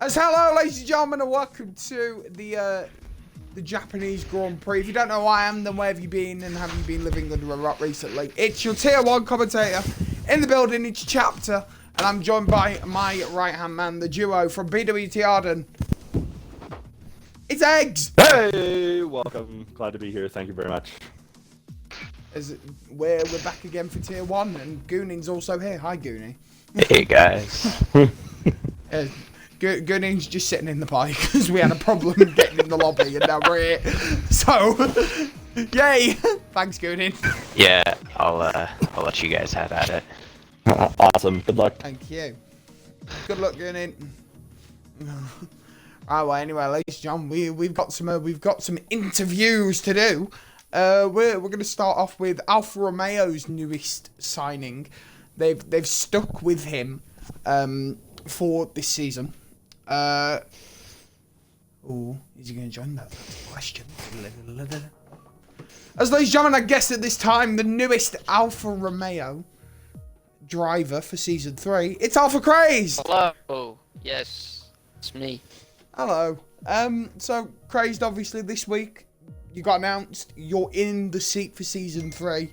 As hello, ladies and gentlemen, and welcome to the Japanese Grand Prix. If you don't know who I am, then where have you been, and have you been living under a rock recently? It's your Tier 1 commentator in the building, it's Chapter, and I'm joined by my right-hand man, the duo from BWT Arden. It's Eggs! Hey, welcome. Glad to be here. Thank you very much. We're back again for Tier 1, and Goonin's also here. Hi, Goonie. Hey, guys. Gooning's just sitting in the party because we had a problem getting in the lobby, and now we're here. So, yay! Thanks, Gooning. Yeah, I'll let you guys have at it. Awesome. Good luck. Thank you. Good luck, Gooning. Right, well, anyway, ladies and gentlemen, we've got some interviews to do. We're going to start off with Alfa Romeo's newest signing. They've stuck with him for this season. Is he going to join that? That's the question. As ladies and gentlemen, I guess at this time, the newest Alfa Romeo driver for season 3, it's Alpha Craze. Hello. Yes, it's me. Hello. So Crazed, obviously this week you got announced you're in the seat for season 3.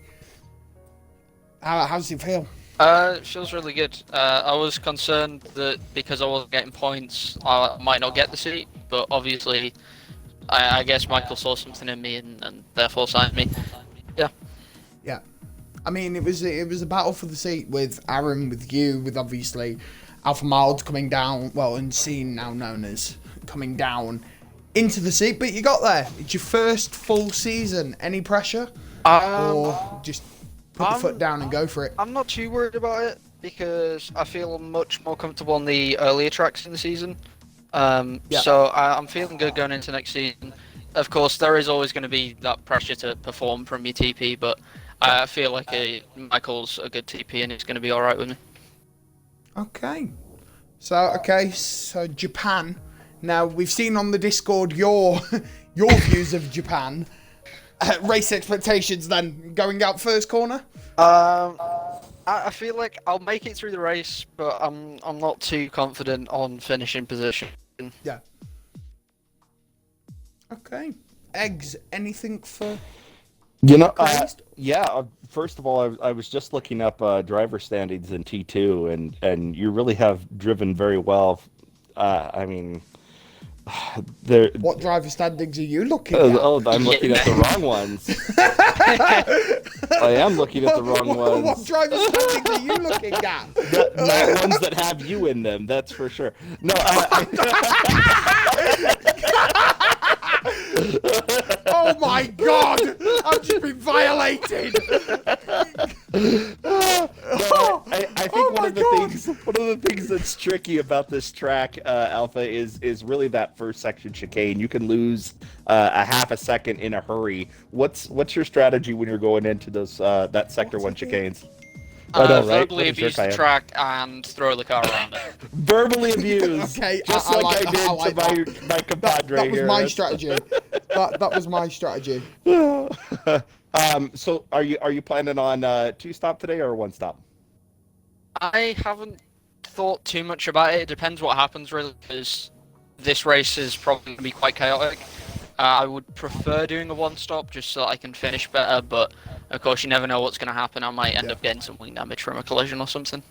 How does it feel? It feels really good. I was concerned that because I wasn't getting points, I might not get the seat, but obviously, I guess Michael saw something in me and therefore signed me. Yeah. Yeah. I mean, it was a battle for the seat with Aaron, with you, with obviously Alpha Mild coming down, well, and Scene now known as coming down into the seat, but you got there. It's your first full season. Any pressure? Or just put the foot down and go for it? I'm not too worried about it because I feel much more comfortable on the earlier tracks in the season. So I'm feeling good going into next season. Of course, there is always going to be that pressure to perform from your TP, but I feel like Michael's a good TP and it's going to be all right with me. Okay. So Japan. Now we've seen on the Discord your views of Japan. Race expectations then, going out first corner? I feel like I'll make it through the race, but I'm not too confident on finishing position. Yeah. Okay. Eggs, anything for Crazed? First of all, I was just looking up driver standings in T2, and you really have driven very well. I mean, what driver standings are you looking at? I'm looking at the wrong ones. I am looking at the wrong ones. What driver standings are you looking at? The ones that have you in them, that's for sure. No, oh my god! I've just been violated! I think one of the things that's tricky about this track, Alpha, is really that first section chicane. You can lose a half a second in a hurry. What's your strategy when you're going into those that sector 1 chicanes? Verbally abuse the track and throw the car around it. Verbally abuse. Okay, just I did to my compadre that was here. my strategy. that was my strategy. So are you planning on 2-stop today or 1-stop? I haven't thought too much about it. It depends what happens, really, because this race is probably going to be quite chaotic. I would prefer doing a 1-stop just so that I can finish better, but of course you never know what's going to happen. I might end up getting some wing damage from a collision or something.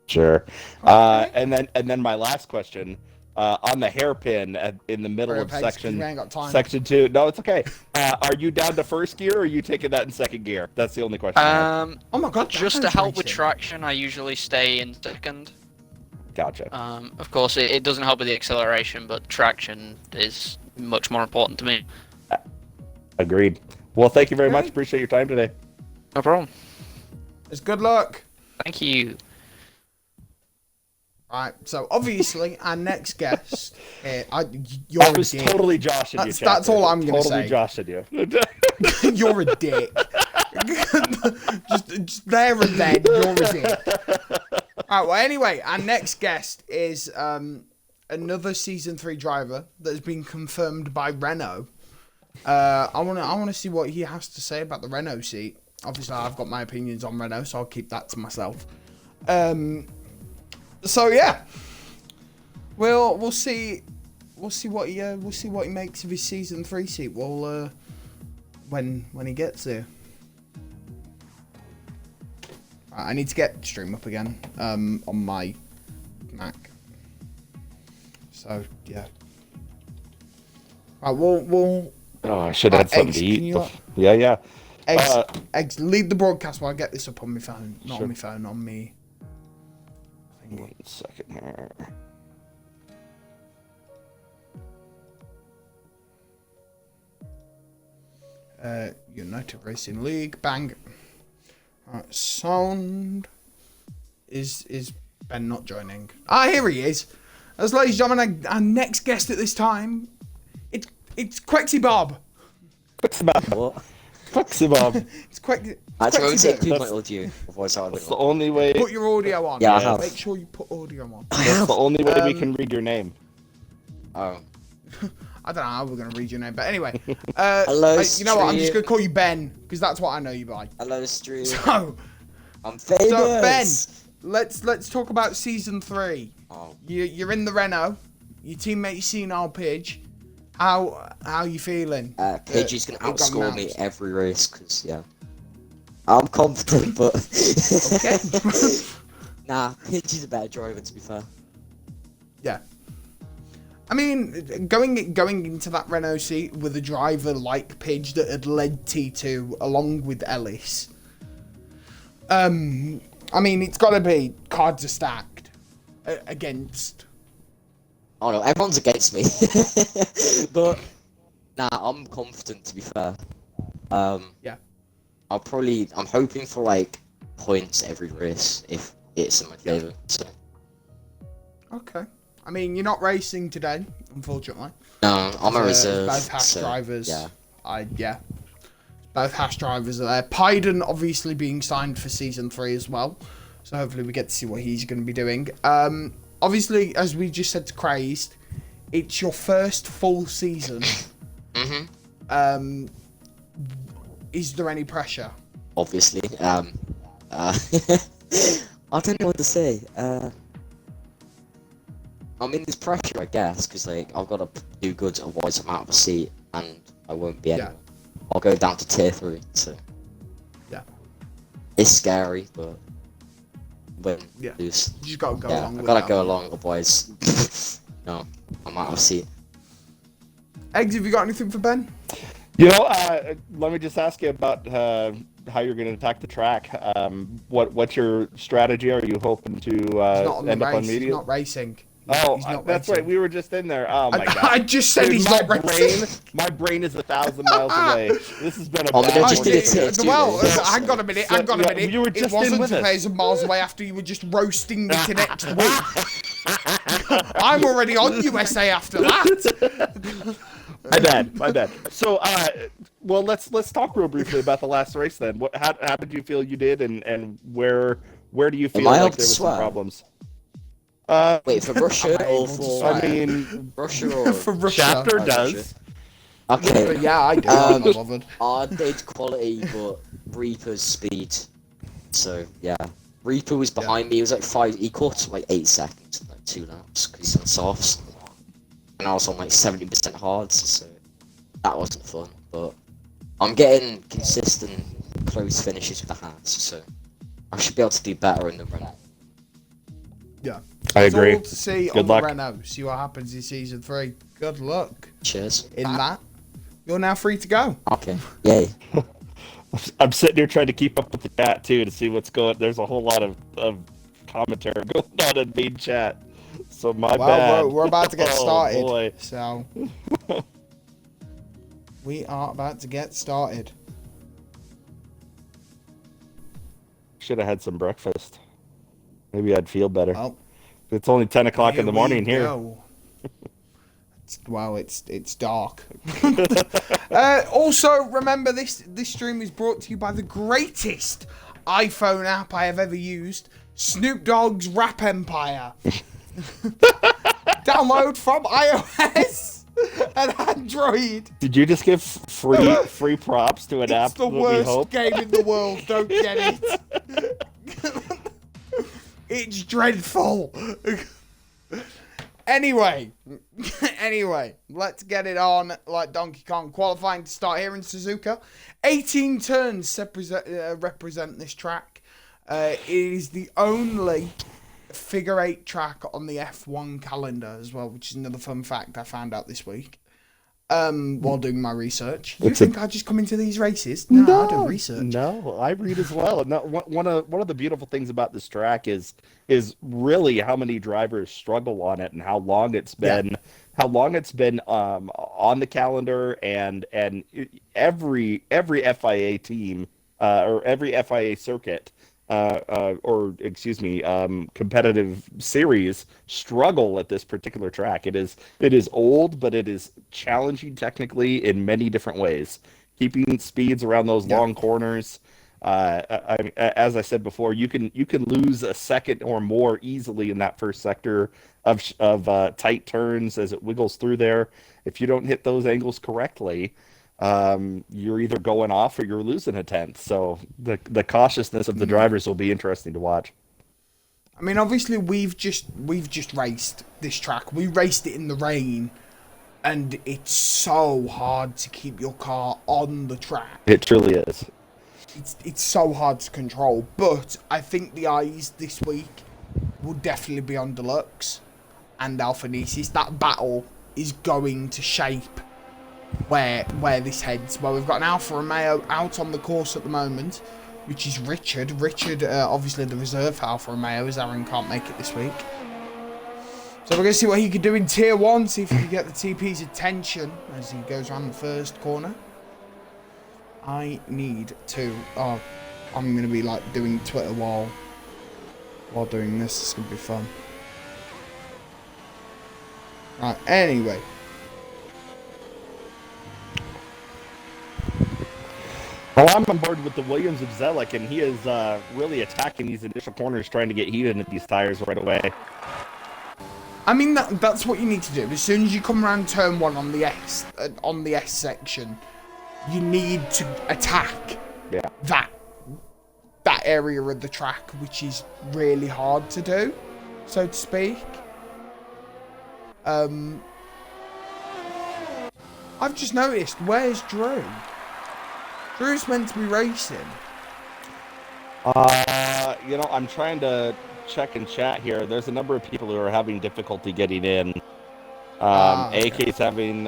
Sure. And then my last question, on the hairpin in the middle of section 2. No, it's okay. Are you down to first gear, or are you taking that in second gear? That's the only question. Oh my god! Just to help with traction, I usually stay in second. Gotcha. Of course, it doesn't help with the acceleration, but traction is much more important to me. Agreed. Well, thank you very much. Appreciate your time today. No problem. It's good luck. Thank you. Right, so obviously our next guest, I was totally joshing you. That's all I'm going to say. Totally joshing you. You're a dick. just there and then, you're a dick. Alright, well anyway, our next guest is another Season 3 driver that has been confirmed by Renault. I wanna see what he has to say about the Renault seat. Obviously, I've got my opinions on Renault, so I'll keep that to myself. So yeah, We'll see. We'll see what he makes of his season 3 seat. When he gets there. Right, I need to get stream up again. On my Mac. So yeah. Right, we'll. Oh, I should have had something to eat. Yeah. Eggs, leave the broadcast while I get this up on my phone. Not Sure. on my phone, on me. 1 second here. United Racing League, bang. Right, sound is Ben not joining? Ah, here he is. As ladies and gentlemen, our next guest at this time, it's Quexy Bob. Quexy Bob. What? Quexy Bob. It's Quexy. Actually, I would Quexy take Bob. my audio. Otherwise, I That's would. the only way. Put your audio on. Yeah, I have. Make sure you put audio on. That's the only way we can read your name. Oh. I don't know how we're gonna read your name, but anyway. Hello, you know what? I'm just stream. gonna call you Ben because that's what I know you by. Hello, stream. So, I'm famous. so Ben, let's talk about season 3. Oh. You're in the Renault. Your teammate Senile Pidge. How you feeling? Pidge is gonna It got outscore me announced. every race, cause yeah. I'm confident, but Okay. nah, Pidge is a better driver, to be fair. Yeah. I mean, going into that Renault seat with a driver like Pidge that had led T2 along with Ellis. I mean, it's got to be cards are stacked against. Oh no, everyone's against me. But nah, I'm confident, to be fair. Yeah. I'm hoping for like points every race if it's in my favour. So. Okay. I mean, you're not racing today, unfortunately. No, I'm a reserve. Both hash so, drivers. Yeah. Both hash drivers are there. Pyden obviously being signed for season 3 as well. So hopefully we get to see what he's going to be doing. Obviously, as we just said to Crazed, it's your first full season. Mhm. Is there any pressure? Obviously. I don't know what to say. I mean, there's pressure, I guess, because like I've got to do good, otherwise I'm out of a seat and I won't be anywhere. I'll go down to tier 3. So Yeah. it's scary, but win, Yeah. lose. You just got to go Yeah, along I with gotta that. go along, otherwise, no, I'm out of a seat. Eggs, have you got anything for Ben? You know, let me just ask you about how you're going to attack the track. What's your strategy? Are you hoping to He's not on the end up on race. He's medium? not racing. Oh, He's not that's racing. right. We were just in there. Oh my god! I just said Dude, he's not racing. My brain is 1,000 miles away. This has been a Oh, bad they're I just morning. did it too. well, Yeah. hang on a minute. Hang on a Yeah, minute. you were It just in wasn't with us. 2,000 miles away after you were just roasting me to next week. I'm already on USA after that. My bad. So, well, let's talk real briefly about the last race then. How did you feel you did, and where do you feel I like allowed to there was some swear? problems? Wait, for Russia I'm or able to for swear. I mean, Russia or For Russia. chapter Oh, does. Okay. Yeah, I do. I'm not bothered. I did quality, but Reaper's speed. So yeah, Reaper was behind me. He was like 5. He caught like 8 seconds, in like 2 laps, because he's on softs, and I was on like 70% hards. So that wasn't fun. But I'm getting consistent close finishes with the hands, so I should be able to do better in the run. Yeah. I It's agree. all to see Good on luck. the Renault. See what happens in season 3. Good luck Cheers. in that. You're now free to go. Okay. Yay. I'm sitting here trying to keep up with the chat too to see what's going. There's a whole lot of commentary going on in main chat. So my Well, bad. we're about to get Oh, started. boy. So we are about to get started. Should have had some breakfast. Maybe I'd feel better. Well, It's only 10 o'clock in the we morning here. go. It's dark. Also, remember this stream is brought to you by the greatest iPhone app I have ever used, Snoop Dogg's Rap Empire. Download from iOS and Android. Did you just give free props to an app It's the that we worst hope? game in the world. Don't get it. It's dreadful. Anyway, let's get it on like Donkey Kong. Qualifying to start here in Suzuka. 18 turns represent this track. It is the only figure 8 track on the F1 calendar as well, which is another fun fact I found out this week. While doing my research. You think I just come into these races? No, I do research. No, I read as well. No, one of the beautiful things about this track is really how many drivers struggle on it and how long it's been on the calendar, and every FIA team or every FIA circuit competitive series struggle at this particular track. It is old, but it is challenging technically in many different ways. Keeping speeds around those long corners. As I said before, you can lose a second or more easily in that first sector of tight turns as it wiggles through there. If you don't hit those angles correctly, you're either going off or you're losing a tenth. So the cautiousness of the drivers will be interesting to watch. I mean, obviously we've just raced this track. We raced it in the rain, and it's so hard to keep your car on the track. It truly is. It's so hard to control. But I think the eyes this week will definitely be on Deluxe and Alpha Nisis. That battle is going to shape where this heads. Well, we've got an Alfa Romeo out on the course at the moment, which is Richard. Richard, obviously the reserve for Alfa Romeo, as Aaron can't make it this week. So we're going to see what he can do in Tier 1, see if he can get the TP's attention as he goes around the first corner. I need to... Oh, I'm going to be like doing Twitter while doing this. It's going to be fun. Right, anyway. Well, I'm on board with the Williams of Zelik, and he is really attacking these initial corners, trying to get heated into these tires right away. I mean, that's what you need to do. As soon as you come around turn 1 on the S section, you need to attack that area of the track, which is really hard to do, so to speak. I've just noticed, where's Drew? Drew's meant to be racing. I'm trying to check in chat here. There's a number of people who are having difficulty getting in. Okay. AK's having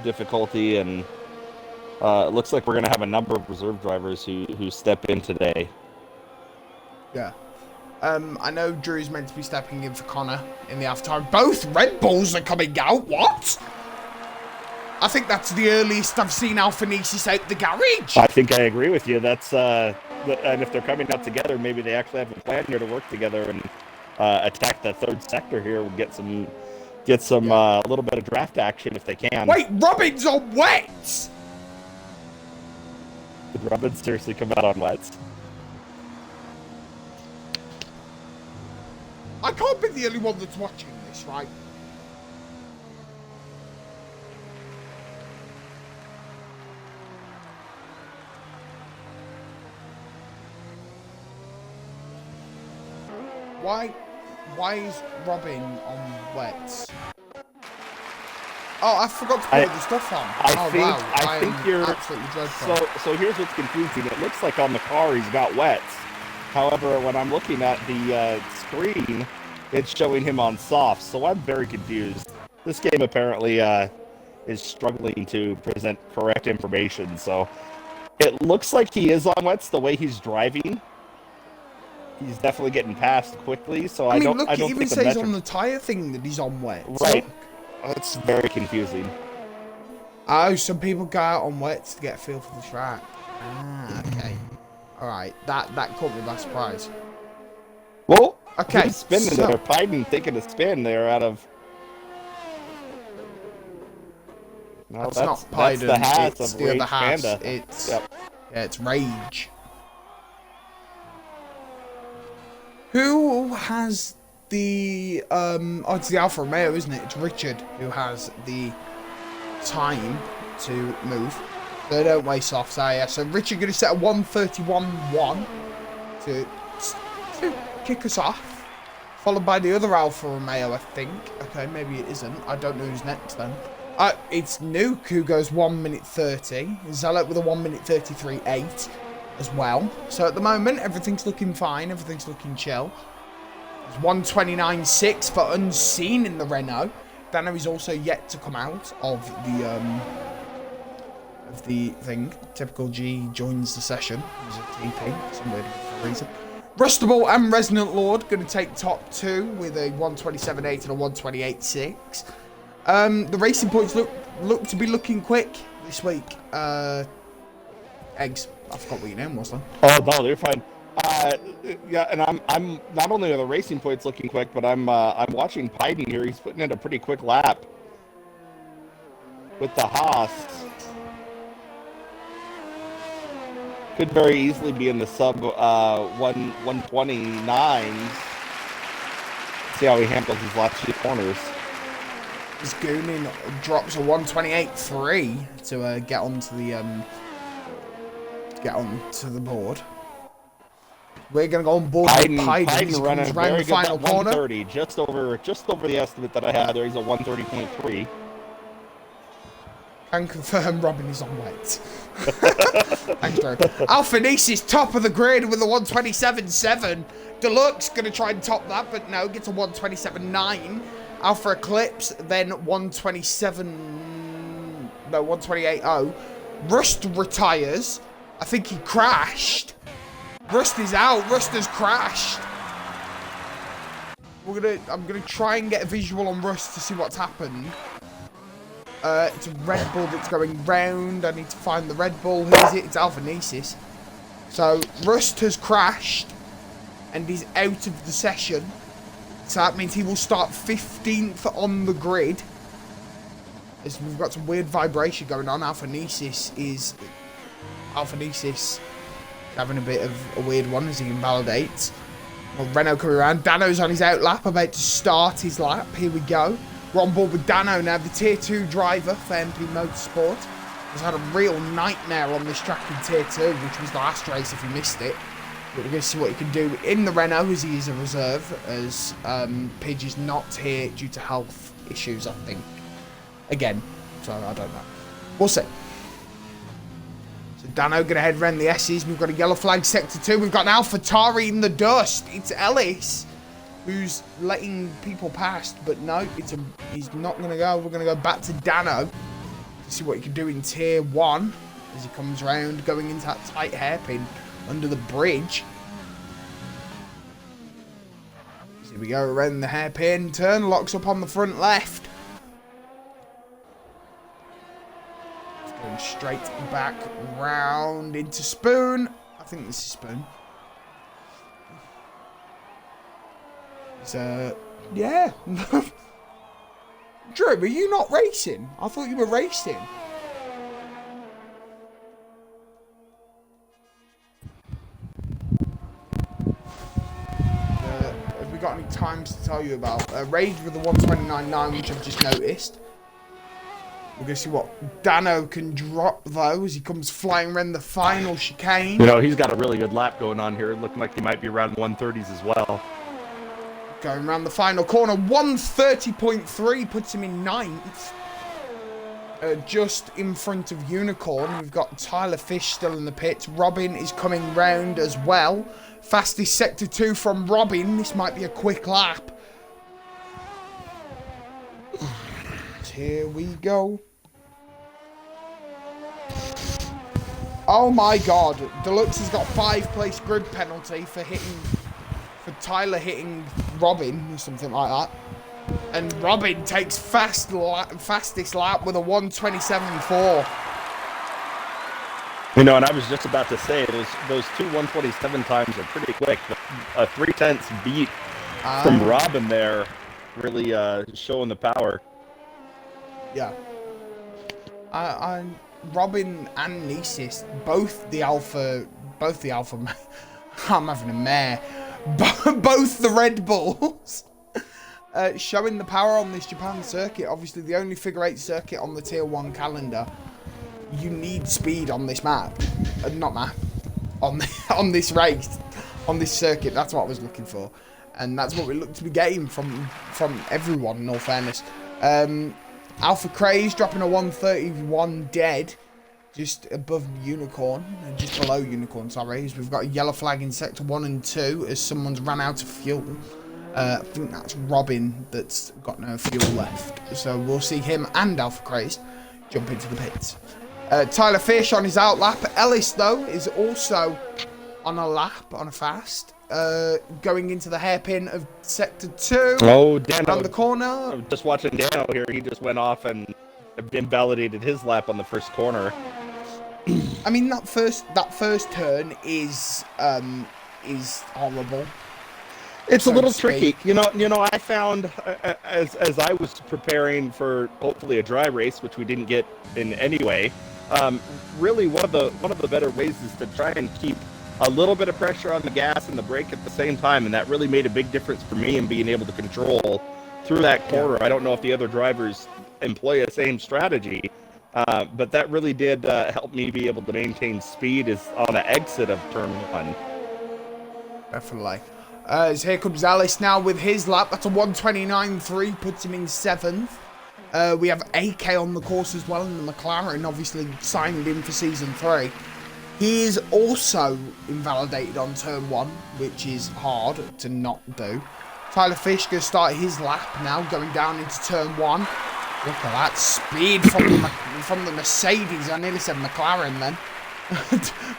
difficulty, and it looks like we're going to have a number of reserve drivers who step in today. Yeah. I know Drew's meant to be stepping in for Connor in the halftime. Both Red Bulls are coming out. What? I think that's the earliest I've seen Alpha Nisis out the garage. I think I agree with you. That's and if they're coming out together, maybe they actually have a plan here to work together and attack the third sector here and get some little bit of draft action if they can. Wait, Robin's on wets. Did Robin seriously come out on wets? I can't be the only one that's watching this, right? Why is Robin on wets? Oh, I forgot to put the stuff on. I think you're absolutely dreadful. So here's what's confusing. It looks like on the car he's got wets. However, when I'm looking at the screen, it's showing him on softs. So I'm very confused. This game apparently is struggling to present correct information. So it looks like he is on wets the way he's driving. He's definitely getting past quickly, so I don't. Look, I it don't even think says on the tire thing that he's on wet. Right. That's very confusing. Oh, some people go out on wets to get a feel for the track. Okay. All right. That caught me by surprise. Well, okay. Who's spinning there? Biden taking a spin there out of. No, that's not Biden. That's it's the the other Rage half. Panda. It's Yep. Yeah, it's Rage. Who has the it's the Alfa Romeo, isn't it? It's Richard who has the time to move. They don't waste off, so yeah. So Richard gonna set a 1:31.1 to kick us off. Followed by the other Alfa Romeo, I think. Okay, maybe it isn't. I don't know who's next then. It's Nuke who goes 1 minute 30. Zealot with a 1 minute 33.8 as well. So at the moment, everything's looking fine. Everything's looking chill. It's 129.6 for Unseen in the Renault. Dano is also yet to come out of the thing. Typical G joins the session. He's a TP, some weird reason. Rustable and Resonant Lord going to take top 2 with a 127.8 and a 128.6. The racing points look to be looking quick this week. Eggs. I forgot what your name was then. Oh no, they're fine. Yeah, and I'm not only are the racing points looking quick, but I'm watching Piden here. He's putting in a pretty quick lap with the Haas. Could very easily be in the sub 129s. See how he handles his last 2 corners. His Goonin drops a 128.3 to get onto the board. We're gonna go on board with Piden running around the final corner. 130, just over the estimate that I had. There, he's a 130.3. Can confirm Robin is on weight. Thanks, Drew. Alpha Nice is top of the grid with a 127.7. Deluxe gonna try and top that, but no, gets a 127.9. Alpha Eclipse then 128.0. Rust retires. I think he crashed. Rust is out. Rust has crashed. I'm gonna try and get a visual on Rust to see what's happened. It's a Red Bull that's going round. I need to find the Red Bull. Who is it? It's Alpha Nesis. So Rust has crashed and is out of the session. So that means he will start 15th on the grid. As we've got some weird vibration going on. Alpha Nesis having a bit of a weird one as he invalidates. Well, Renault coming around. Dano's on his out lap, about to start his lap. Here we go. We're on board with Dano now, the Tier 2 driver for MP Motorsport. Has had a real nightmare on this track in Tier 2, which was the last race if you missed it. But we're going to see what he can do in the Renault as he is a reserve, as Pidge is not here due to health issues, I think. Again, so I don't know. We'll see. So Dano going to head around the S's. We've got a yellow flag sector 2. We've got an AlphaTauri in the dust. It's Ellis who's letting people past, but no, he's not going to go. We're going to go back to Dano to see what he can do in Tier 1 as he comes around, going into that tight hairpin under the bridge. So here we go around the hairpin turn, locks up on the front left. Going straight back round into Spoon. I think this is Spoon. So, yeah. Drew, are you not racing? I thought you were racing. Have we got any times to tell you about? Rage with the 129.9, which I've just noticed. We're going to see what Dano can drop, though, as he comes flying around the final chicane. You know, he's got a really good lap going on here. Looking like he might be around 130s as well. Going around the final corner, 130.3 puts him in 9th. Just in front of Unicorn. We've got Tyler Fish still in the pits. Robin is coming round as well. Fastest sector 2 from Robin. This might be a quick lap. Here we go. Oh my god. Deluxe has got 5-place grid penalty for Tyler hitting Robin or something like that. And Robin takes fastest lap with a 127.4. You know, and I was just about to say, those two 127 times are pretty quick. A 3/10 beat from Robin there, really showing the power. Yeah. Robin and Nesis, both the Alpha, I'm having a mare. Both the Red Bulls showing the power on this Japan circuit. Obviously, the only figure 8 circuit on the Tier 1 calendar. You need speed on this map. Not map. On this race. On this circuit. That's what I was looking for. And that's what we look to be getting from everyone, in all fairness. Alpha Craze dropping a 131 dead. Just above Unicorn, just below Unicorn, sorry. As we've got a yellow flag in Sector 1 and 2 as someone's ran out of fuel. I think that's Robin that's got no fuel left. So we'll see him and Alpha Craze jump into the pits. Tyler Fish on his out lap. Ellis, though, is also on a lap, on a fast. Going into the hairpin of Sector 2. Oh, Dano. Around the corner. Just watching Dano here. He just went off and invalidated his lap on the first corner. I mean, that first turn is horrible. It's so a little to speak. tricky. You know, I found as I was preparing for hopefully a dry race, which we didn't get in any way. Really, one of the better ways is to try and keep a little bit of pressure on the gas and the brake at the same time, and that really made a big difference for me in being able to control through that corner. Yeah. I don't know if the other drivers employ the same strategy, but that really did help me be able to maintain speed on the exit of turn 1. Definitely. So here comes Alice now with his lap. That's a 129.3, puts him in 7th. We have AK on the course as well, and the McLaren obviously signed in for Season 3. He is also invalidated on turn 1, which is hard to not do. Tyler Fish going to start his lap now, going down into turn 1. Look at that speed from the Mercedes. I nearly said McLaren then.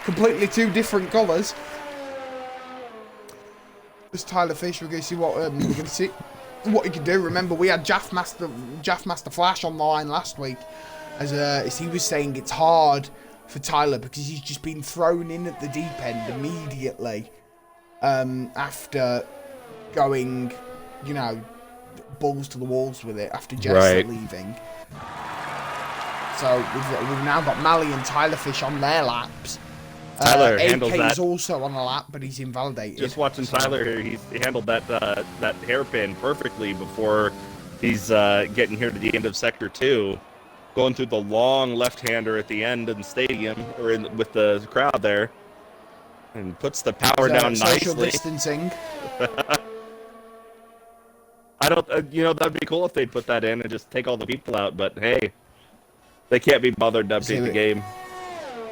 Completely two different colours. This Tyler Fish, we're going to see what we're going to see what he can do. Remember, we had Jaffmaster Flash on the line last week, as he was saying it's hard for Tyler because he's just been thrown in at the deep end immediately after going, you know, balls to the walls with it after Jess leaving. So we've now got Mally and Tyler Fish on their laps. Tyler handles that. AK is also on a lap, but he's invalidated. Just watching Tyler here, he handled that hairpin perfectly before he's getting here to the end of Sector 2, going through the long left-hander at the end of the stadium, or with the crowd there, and puts the power down nicely. Social distancing. I don't, that'd be cool if they'd put that in and just take all the people out, but hey, they can't be bothered to update the game.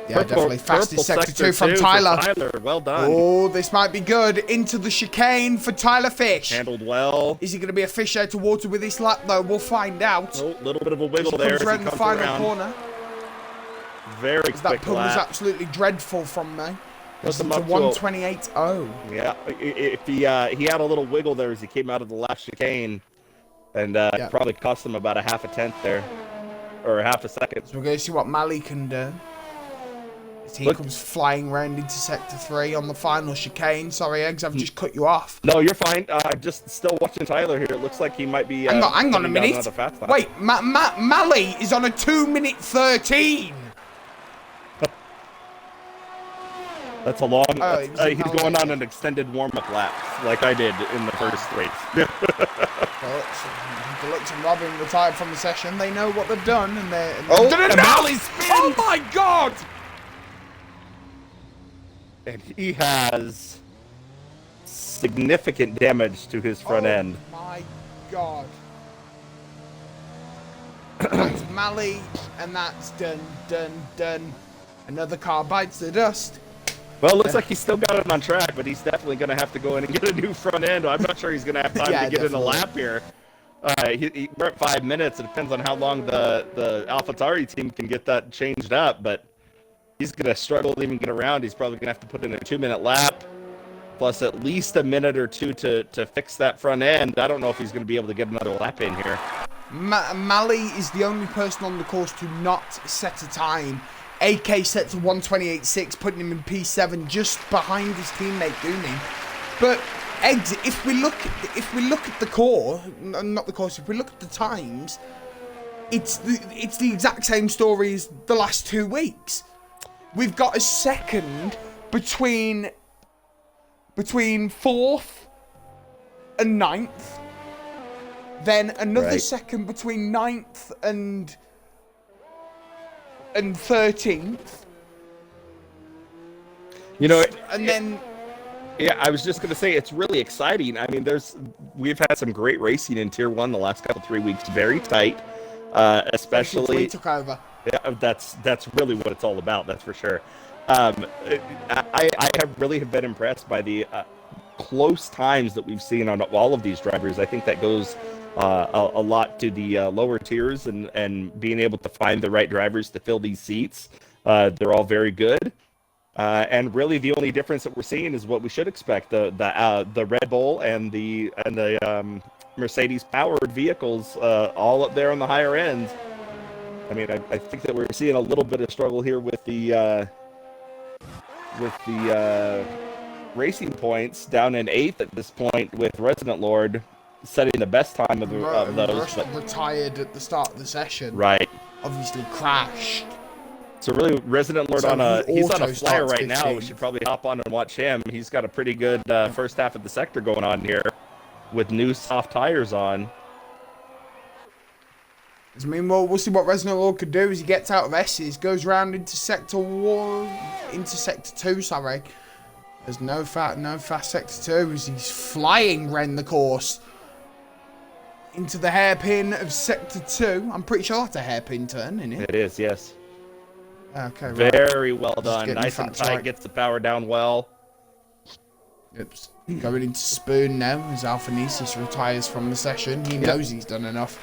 Yeah, definitely. Fastest Sector 2 from Tyler. Well done. Oh, this might be good. Into the chicane for Tyler Fish. Handled well. Is he going to be a fish out of water with this lap, though? We'll find out. Oh, little bit of a wiggle there as he comes the final around. Corner. Very quick that pun lap. was absolutely dreadful from me. It's to 128.0. Yeah, if he had a little wiggle there as he came out of the last chicane, and probably cost him about a half a tenth there, or a half a second. So we're going to see what Mally can do. As he comes flying round into Sector 3 on the final chicane. Sorry, Eggs, I've just cut you off. No, you're fine. Just still watching Tyler here. It looks like he might be. Hang on a minute. Wait, Mally is on a 2:13. That's a long. He's going on an extended warm-up lap, like I did in the first race. Deluxe and Robin retired from the session. They know what they've done, and they're. And Mally spins! Oh my God! And he has significant damage to his front end. Oh my God! That's Mally, and that's done. Another car bites the dust. Well, it looks like he's still got it on track, but he's definitely going to have to go in and get a new front end. I'm not sure he's going to have time to get in a lap here. We're at 5 minutes. It depends on how long the AlphaTauri team can get that changed up, but he's going to struggle to even get around. He's probably going to have to put in a 2-minute lap, plus at least a minute or two to fix that front end. I don't know if he's going to be able to get another lap in here. Mally is the only person on the course to not set a time. AK set to 128.6, putting him in P7 just behind his teammate Goonie. But Eggs, if we look at the core, not the course, if we look at the times, it's the exact same story as the last 2 weeks. We've got a second between 4th and 9th, then another second between 9th and 13th. You know, and then Yeah, I was just going to say it's really exciting. I mean, we've had some great racing in Tier 1 the last 3 weeks, very tight, Especially especially. we took over. Yeah, that's really what it's all about. That's for sure. I have been impressed by the close times that we've seen on all of these drivers. I think that goes a lot to the lower tiers and being able to find the right drivers to fill these seats. They're all very good. And really, the only difference that we're seeing is what we should expect: the Red Bull and the Mercedes-powered vehicles, all up there on the higher ends. I mean, I think that we're seeing a little bit of struggle here with the Racing Points down in 8th at this point, with Resident Lord setting the best time of those. But retired at the start of the session. Right. Obviously crashed. So really, Resident Lord So he's on a flyer starts right now. 15th. We should probably hop on and watch him. He's got a pretty good first half of the sector going on here, with new soft tires on. I mean, we'll see what Resident Lord could do as he gets out of S's, goes round into sector 2. Sorry, there's no fast sector 2 as he's flying round the course into the hairpin of sector 2. I'm pretty sure that's a hairpin turn, isn't it? It is, yes. Okay, right. Very well done. getting Nice and facts tight. right. Gets the power down well. Oops. Going into Spoon now as Alphanesis retires from the session. He knows he's done enough.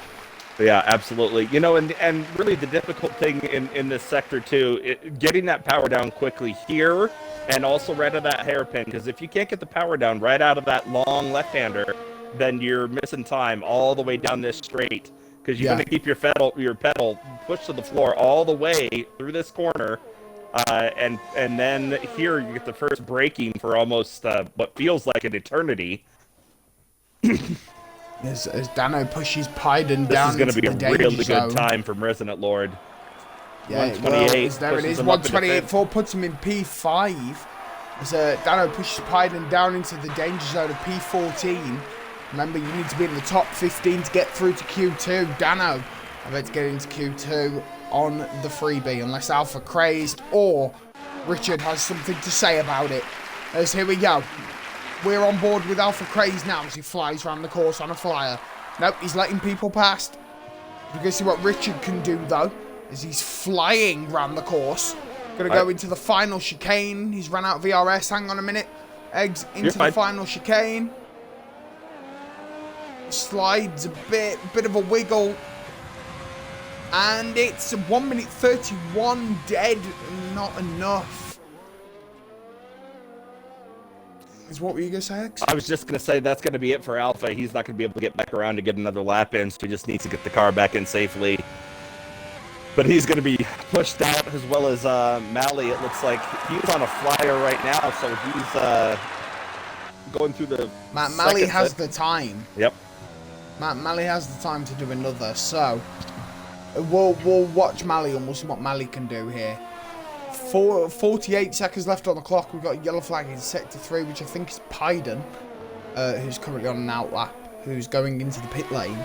Yeah, absolutely. You know, and really the difficult thing in this sector too, getting that power down quickly here, and also right out of that hairpin, because if you can't get the power down right out of that long left-hander, then you're missing time all the way down this straight, because you're going to keep your pedal pushed to the floor all the way through this corner, and then here you get the first braking for almost what feels like an eternity. As Dano pushes Pyden down. This is going to be a really zone. good time from Resident Lord. Yeah, 128. Well, there it is. 128.4 puts him in P5. As Dano pushes Pyden down into the danger zone of P14. Remember, you need to be in the top 15 to get through to Q2. Dano, I bet to get into Q2 on the freebie, unless Alpha Crazed or Richard has something to say about it. As here we go. We're on board with Alpha Craze now as he flies around the course on a flyer. Nope, he's letting people past. We're going to see what Richard can do, though, as he's flying around the course. Going to go into the final chicane. He's run out of VRS. Hang on a minute. Eggs into the final chicane. Slides a bit of a wiggle. And it's 1 minute 31 dead. Not enough. What were you going to say, X? I was just going to say that's going to be it for Alpha. He's not going to be able to get back around to get another lap in, so he just needs to get the car back in safely. But he's going to be pushed out, as well as Mally. It looks like he's on a flyer right now, so he's going through the Mally has the time. Yep. Mally has the time to do another, so we'll watch Mally and we'll see what Mally can do here. 48 seconds left on the clock. We've got a yellow flag in sector 3, which I think is Pyden, who's currently on an outlap, who's going into the pit lane.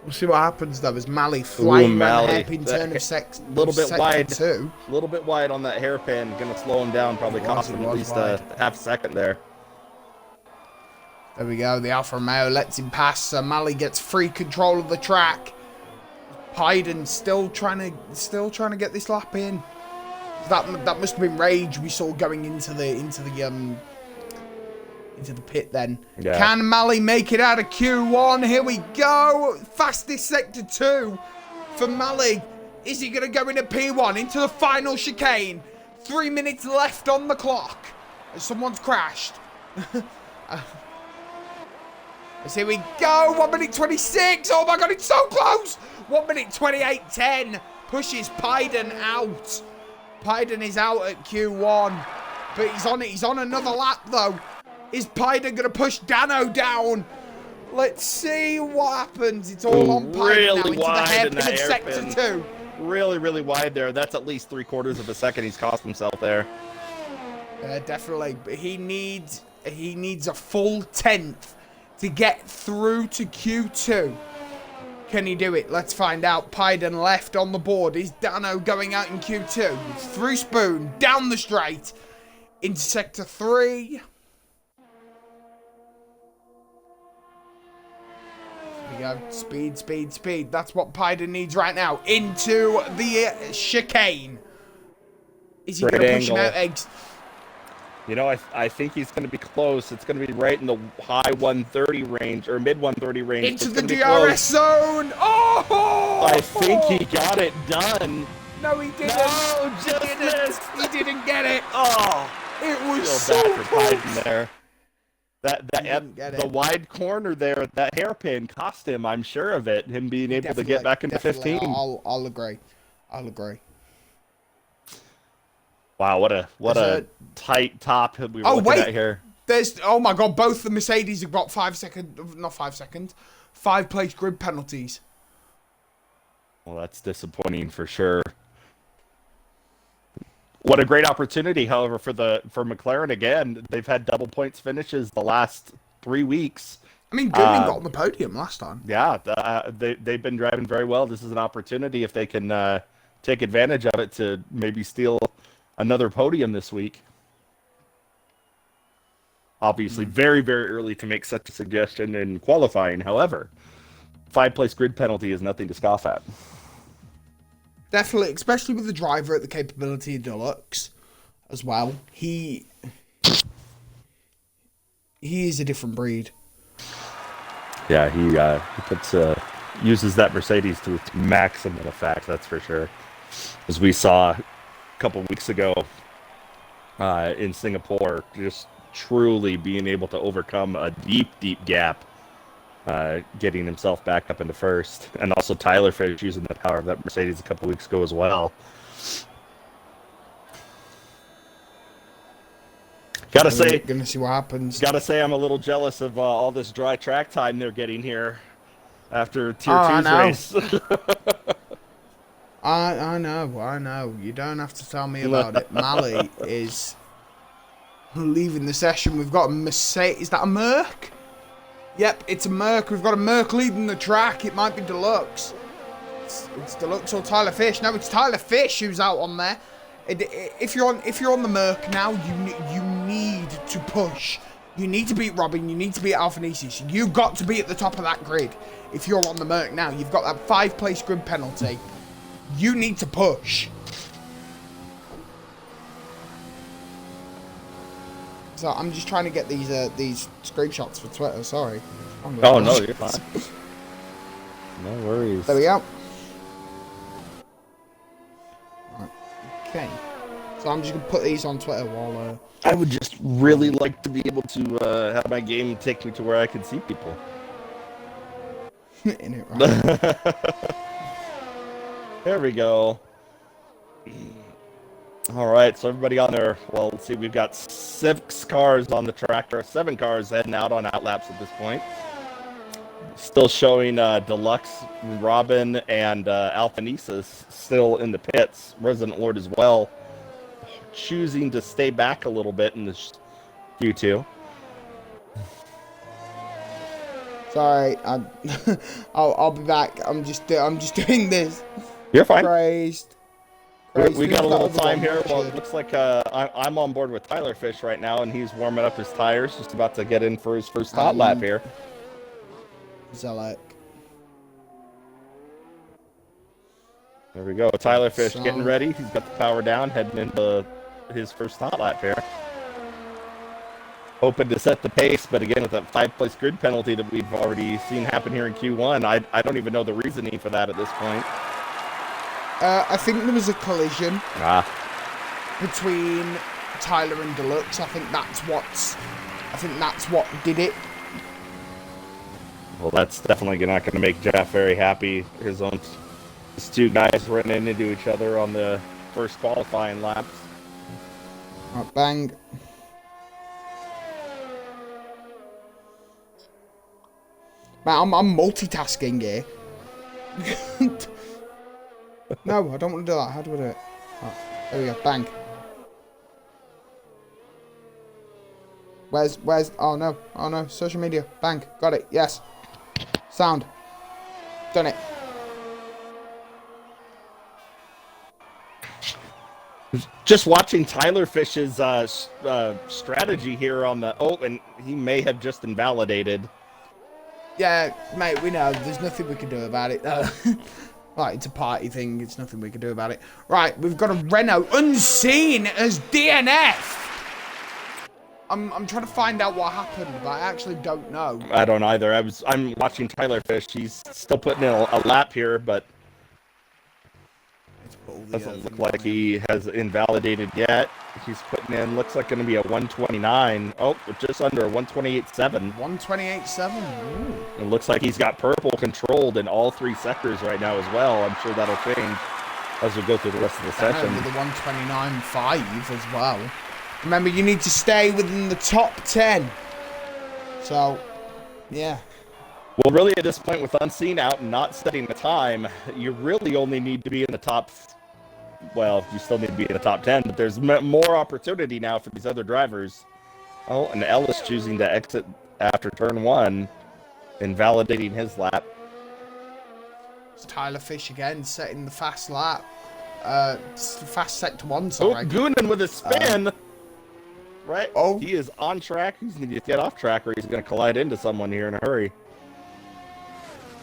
We'll see what happens though as Mally flying around the hairpin turn of sector 2. A little bit wide on that hairpin. Gonna slow him down, probably cost him at least a half second there. There we go. The Alfa Romeo lets him pass. So Mally gets free control of the track. Pyden still trying to get this lap in. That must have been rage we saw going into the pit then. Yeah. Can Mally make it out of Q1? Here we go. Fastest sector 2 for Mally. Is he going to go into P1 into the final chicane? 3 minutes left on the clock. Someone's crashed. Let's here we go. 1 minute 26. Oh my god, it's so close. 1 minute 28.10. Pushes Pyden out. Pyden is out at Q1. But he's on another lap though. Is Pyden going to push Dano down? Let's see what happens. It's all on Pyden now into the hairpin of sector 2. Really, really wide there. That's at least 3/4 of a second he's cost himself there. Definitely. But he needs a full 10th to get through to Q2. Can he do it? Let's find out. Pyden left on the board. Is Dano going out in Q2? Through Spoon, down the straight, into Sector 3. We go. Speed, speed, speed. That's what Pyden needs right now. Into the chicane. Is he going to push him out eggs? You know, I think he's going to be close. It's going to be right in the high 130 range, or mid 130 range. Into the DRS zone. Oh! I think he got it done. No, he didn't. No, just missed. He didn't get it. Oh, It was feel so bad for close. Pyden there. The wide corner there, that hairpin cost him. I'm sure of it. Him being able to get back into 15. I'll agree. I'll agree. Wow, what a tight top we were looking at here. Oh my god, both the Mercedes have got 5 place grid penalties. Well, that's disappointing for sure. What a great opportunity, however, for McLaren again. They've had double points finishes the last 3 weeks. I mean, Goodman got on the podium last time. Yeah, they've been driving very well. This is an opportunity if they can take advantage of it to maybe steal another podium this week. Obviously, very, very early to make such a suggestion in qualifying. However, 5 place grid penalty is nothing to scoff at. Definitely, especially with the driver at the capability of Deluxe as well. He is a different breed. Yeah, he puts uses that Mercedes to its maximum effect. That's for sure. As we saw a couple weeks ago in Singapore, just truly being able to overcome a deep, deep gap, getting himself back up into first, and also Tyler Fish using the power of that Mercedes a couple weeks ago as well. Gotta say, gonna see what happens. Gotta say, I'm a little jealous of all this dry track time they're getting here after Tier 2's race. I know. You don't have to tell me about it. Mali is leaving the session. We've got a Mercedes. Is that a Merc? Yep, it's a Merc. We've got a Merc leading the track. It might be Deluxe. It's Deluxe or Tyler Fish. No, it's Tyler Fish who's out on there. If you're on the Merc now, you need to push. You need to beat Robin. You need to beat Alphanesis. You've got to be at the top of that grid. If you're on the Merc now, you've got that 5 place grid penalty. You need to push. So I'm just trying to get these screenshots for Twitter. Sorry. Oh no, you're fine. No worries. There we go. Right. Okay. So I'm just gonna put these on Twitter while. I would just really like to be able to have my game take me to where I can see people. In it, right? There we go. All right, so everybody on there. Well, let's see. We've got 6 cars on the track, or 7 cars heading out on outlaps at this point. Still showing Deluxe, Robin, and Alphanesis still in the pits. Resident Lord as well, choosing to stay back a little bit in this Q2. Sorry, I'll be back. I'm just doing this. You're fine. Christ. We got a little time here. Well, it looks like I'm on board with Tyler Fish right now, and he's warming up his tires, just about to get in for his first hot lap here. Zelek. There we go. Tyler Fish getting ready. He's got the power down, heading into his first hot lap here. Hoping to set the pace, but again, with that 5 place grid penalty that we've already seen happen here in Q1, I don't even know the reasoning for that at this point. I think there was a collision between Tyler and Deluxe. I think that's what did it. Well, that's definitely not going to make Jeff very happy. His 2 guys running into each other on the first qualifying laps. Right, bang. Man, I'm multitasking here. No, I don't want to do that. How do I do it? Oh, there we go. Bang. Where's? Oh no. Social media. Bang. Got it. Yes. Sound. Done it. Just watching Tyler Fish's strategy here on the... Oh, and he may have just invalidated. Yeah, mate, we know. There's nothing we can do about it. Right, it's a party thing. It's nothing we can do about it. Right, we've got a Renault unseen as DNF. I'm trying to find out what happened, but I actually don't know. I don't either. I'm watching Tyler Fish. He's still putting in a lap here, but doesn't look like he has invalidated yet. He's putting in, looks like going to be a 129. Oh, just under a 128.7. 128.7. It looks like he's got purple controlled in all 3 sectors right now as well. I'm sure that'll change as we go through the rest of the session. With the 129.5 as well. Remember, you need to stay within the top 10. So, yeah. Well, really, at this point, with Unseen out and not setting the time, you really only need to be in the top... Well, you still need to be in the top 10, but there's more opportunity now for these other drivers. Oh, and Ellis choosing to exit after turn 1, invalidating his lap. It's Tyler Fish again, setting the fast lap. Fast sector 1, sorry. Oh, Goonan with a spin! Right? Oh. He is on track. He's going to get off track, or he's going to collide into someone here in a hurry.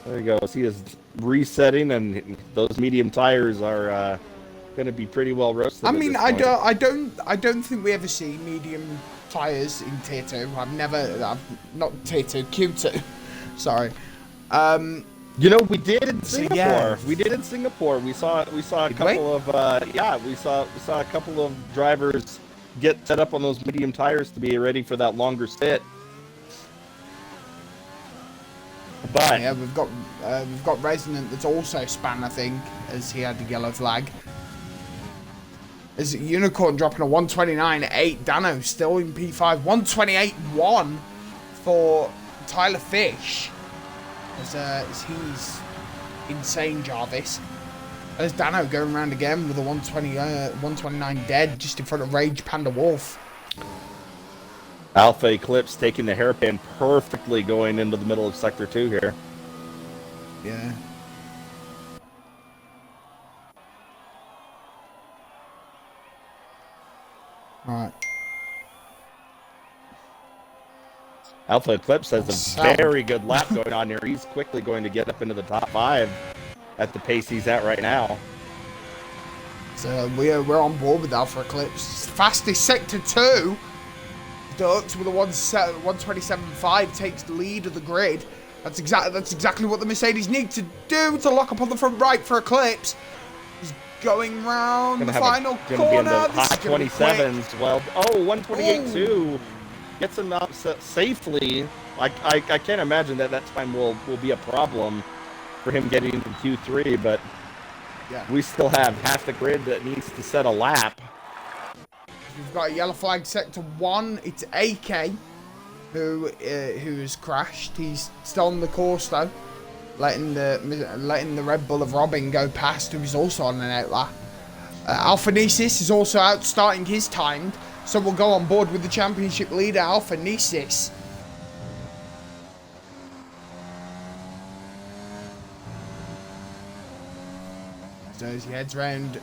There he goes. He is resetting, and those medium tires are going to be pretty well roasted. I mean, I don't think we ever see medium tires in Tier 2. I've not Tier 2, Q2. Sorry. You know, we did in Singapore. yeah. We did in Singapore. We saw a couple of we saw a couple of drivers get set up on those medium tires to be ready for that longer sit. But yeah, we've got Resonant that's also span, I think, as he had the yellow flag. As Unicorn dropping a 129.8, Dano still in P5, 128.1 for Tyler Fish. As he's insane, Jarvis. There's Dano going around again with a 129 dead just in front of Rage Panda Wolf. Alpha Eclipse taking the hairpin perfectly going into the middle of Sector 2 here. Yeah. Alright. Alpha Eclipse has a very good lap going on here. He's quickly going to get up into the top 5 at the pace he's at right now. So we're on board with Alpha Eclipse. Fastest Sector 2. Ducks with a 127.5 takes the lead of the grid. That's exactly what the Mercedes need to do to lock up on the front right for Eclipse. He's going round the final corner. Going to be in the high 27s. Well, 128.2 gets him out safely. I can't imagine that time will be a problem for him getting into Q3, but yeah. We still have half the grid that needs to set a lap. We've got a yellow flag sector 1. It's AK who has crashed. He's still on the course though, letting the Red Bull of Robin go past, who's also on an outlap. Alpha Nesis is also out starting his timed, so we'll go on board with the championship leader, Alpha Nesis. So as he heads around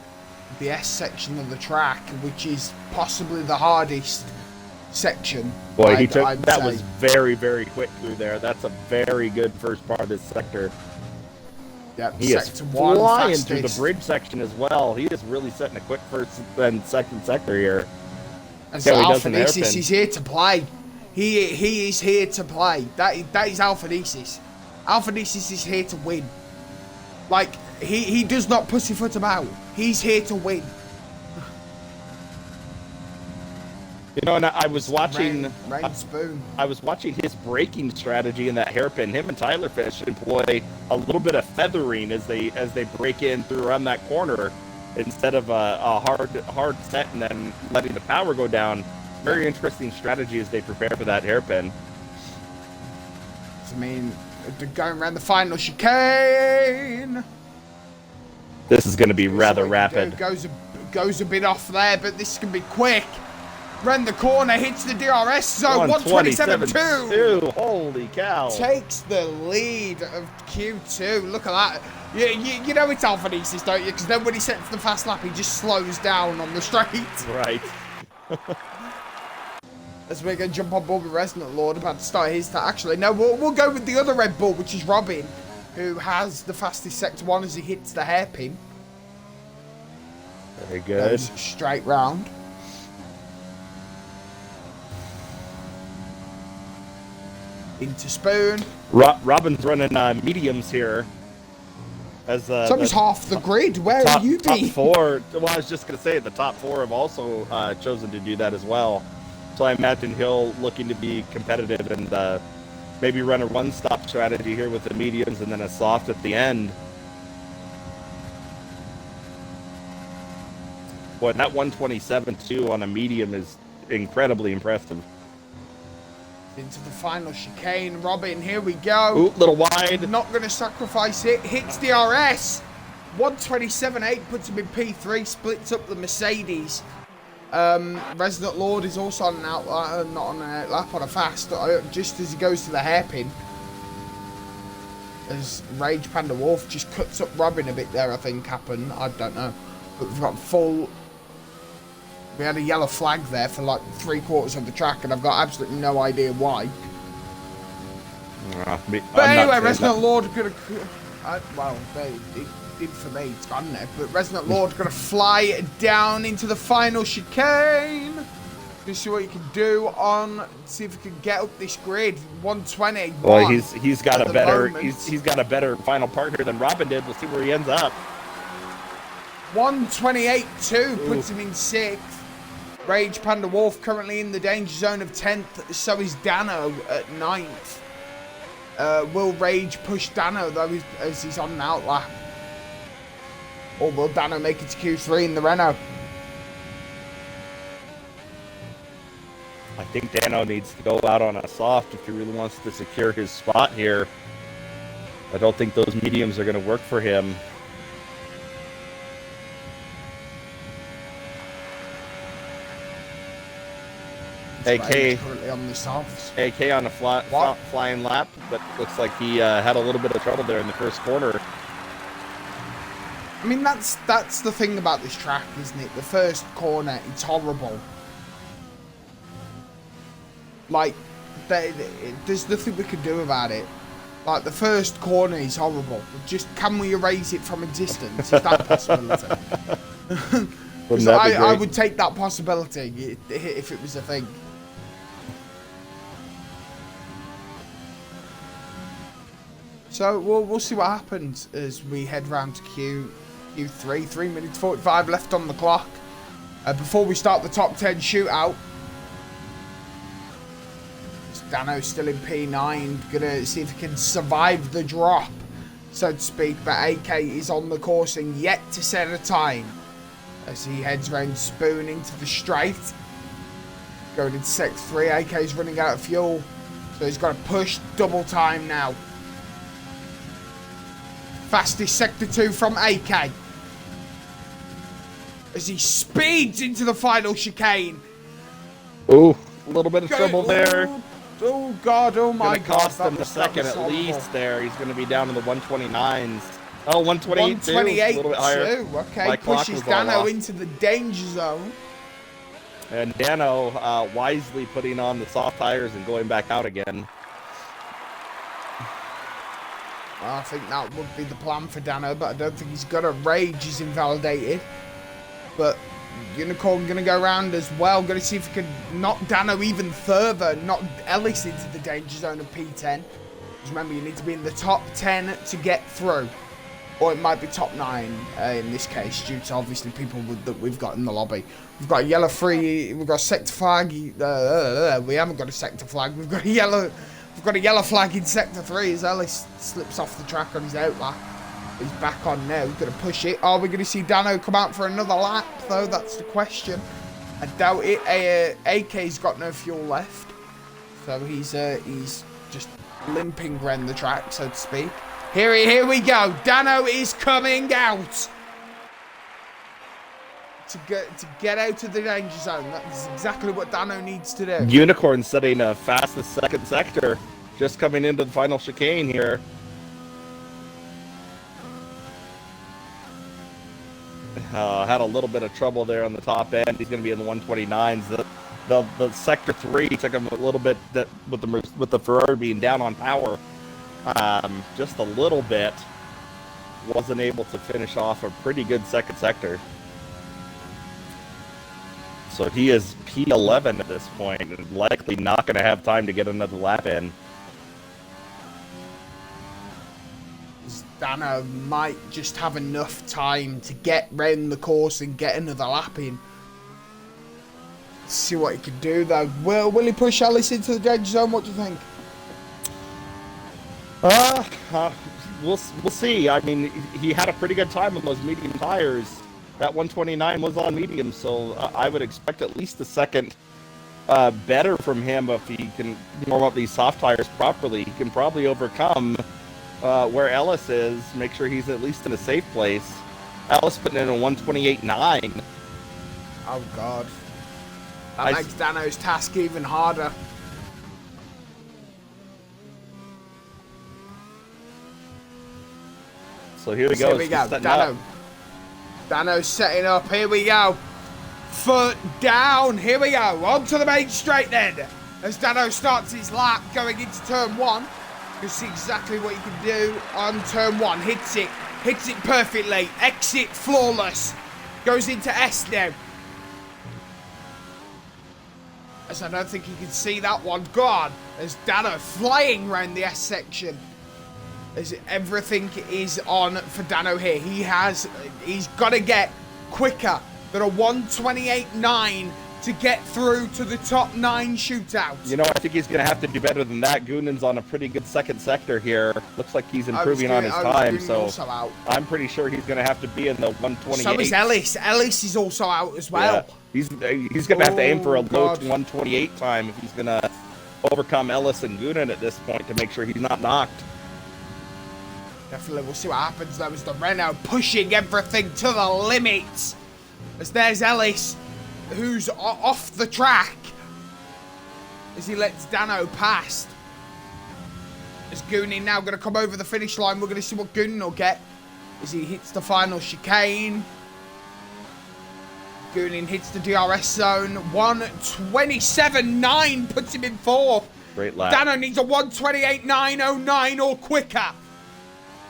the S section of the track, which is possibly the hardest section. Boy, that was very, very quick through there. That's a very good first part of this sector. Yep, he is flying through the bridge section as well. He is really setting a quick first and second sector here. And so Alpha Nesis is here to play. He is here to play. That is Alpha Nesis. Alpha Nesis is here to win. Like, he does not pussyfoot about. He's here to win. You know, and I was watching Spoon. I was watching his braking strategy in that hairpin. Him and Tyler Fish employ a little bit of feathering as they break in through around that corner instead of a hard set and then letting the power go down. Very interesting strategy as they prepare for that hairpin. I mean, they're going around the final chicane. This is going to be rather rapid. Goes a bit off there, but this can be quick. Ren the corner, hits the DRS zone, 127.2. Holy cow. Takes the lead of Q2. Look at that. You know it's Alphanesis, don't you? Because then when he sets the fast lap, he just slows down on the straight. Right. As we're going to jump on board with Resonant Lord, about to start his... Actually, no, we'll go with the other Red Bull, which is Robin, who has the fastest Sector 1 as he hits the hairpin. Very good. Goes straight round. Into Spoon. Robin's running mediums here. As so he's half the grid. Where top, are you top being? four. Well, I was just going to say the top four have also chosen to do that as well. So I imagine he'll looking to be competitive and maybe run a one-stop strategy here with the mediums and then a soft at the end. Boy, that 127.2 on a medium is incredibly impressive. Into the final chicane. Robin, here we go. Ooh, little wide. Not going to sacrifice it. Hits DRS. 127.8 puts him in P3. Splits up the Mercedes. Resident Lord is also on an outlap, not on an outlap, on a fast, just as he goes to the hairpin. As Rage Panda Wolf just cuts up Robin a bit there, I think happened. I don't know. But we've got full... We had a yellow flag there for like 3/4 of the track, and I've got absolutely no idea why. But anyway, Resident Lord gonna... well, it did for me, it's gone now. But Resident Lord gonna fly down into the final chicane. Just see what you can do on... See if you can get up this grid. 120. Well, he's got a better... He's got a better final partner than Robin did. We'll see where he ends up. 128.2 puts him in 6th. Rage Panda Wolf currently in the danger zone of 10th. So is Dano at 9th. Will Rage push Dano though as he's on an outlap? Or will Dano make it to Q3 in the Renault? I think Dano needs to go out on a soft if he really wants to secure his spot here. I don't think those mediums are going to work for him. AK currently on the softs. AK on a flying lap, but looks like he had a little bit of trouble there in the first corner. I mean, that's the thing about this track, isn't it? The first corner, it's horrible. Like, there's nothing we can do about it. Like, the first corner is horrible. Just, can we erase it from existence? Is that a possibility? I would take that possibility if it was a thing. So we'll see what happens as we head round to Q3. 3 minutes 45 left on the clock. Before we start the top 10 shootout. Dano's still in P9. Gonna see if he can survive the drop, so to speak. But AK is on the course and yet to set a time. As he heads round Spoon into the straight. Going into Sector 3. AK's running out of fuel. So he's got to push double time now. Fastest Sector 2 from AK. As he speeds into the final chicane. Ooh, a little bit of trouble there. Oh God, oh my God. Cost him a second at least there. He's going to be down in the 129s. Oh, 128, 128 a little bit higher. Okay, pushes Dano into the danger zone. And Dano wisely putting on the soft tires and going back out again. Well, I think that would be the plan for Dano, but I don't think he's got a rage. He's invalidated. But Unicorn going to go around as well. Going to see if he can knock Dano even further. Knock Ellis into the danger zone of P10. Because remember, you need to be in the top 10 to get through. Or it might be top 9 in this case, due to obviously people that we've got in the lobby. We've got a yellow free, we've got a sector flag. We haven't got a sector flag. We've got a yellow flag in sector 3 as Ellis slips off the track on his outlap. He's back on now. He's going to push it. Are we going to see Dano come out for another lap, though? That's the question. I doubt it. AK's got no fuel left. So he's just limping around the track, so to speak. Here we go. Dano is coming out. get out of the danger zone. That's exactly what Dano needs to do. Unicorn setting a fastest second sector, just coming into the final chicane here. Had a little bit of trouble there on the top end. He's going to be in the 129s. The sector 3 took him a little bit with the Ferrari being down on power, just a little bit. Wasn't able to finish off a pretty good second sector. So he is P11 at this point, and likely not going to have time to get another lap in. Dano might just have enough time to get round the course and get another lap in. See what he can do though. Will he push Ellis into the danger zone? What do you think? We'll see. I mean, he had a pretty good time on those medium tires. That 129 was on medium, so I would expect at least a second better from him if he can warm up these soft tires properly. He can probably overcome where Ellis is, make sure he's at least in a safe place. Ellis putting in a 128.9. Oh God. That makes Dano's task even harder. So here we go. Here we go. Dano's setting up. Here we go. Foot down. Here we go. On to the main straight then. As Dano starts his lap going into turn 1. You see exactly what you can do on turn 1. Hits it perfectly. Exit flawless. Goes into S now. As I don't think you can see that one. God, as Dano flying around the S section. As everything is on for Dano here. He's got to get quicker than a 128.9 to get through to the top 9 shootout. You know, I think he's going to have to do better than that. Gunin's on a pretty good second sector here. Looks like he's improving on his time, so I'm pretty sure he's going to have to be in the 128. So is Ellis. Ellis is also out as well. Yeah. He's going to have to aim for a low 128 time if he's going to overcome Ellis and Gunin at this point to make sure he's not knocked. Definitely, we'll see what happens though as the Renault pushing everything to the limit. As there's Ellis, who's off the track as he lets Dano past. As Gunin now going to come over the finish line. We're going to see what Gunin will get as he hits the final chicane. Gunin hits the DRS zone. 127.9 puts him in 4th. Great lap. Dano needs a 128.909 or quicker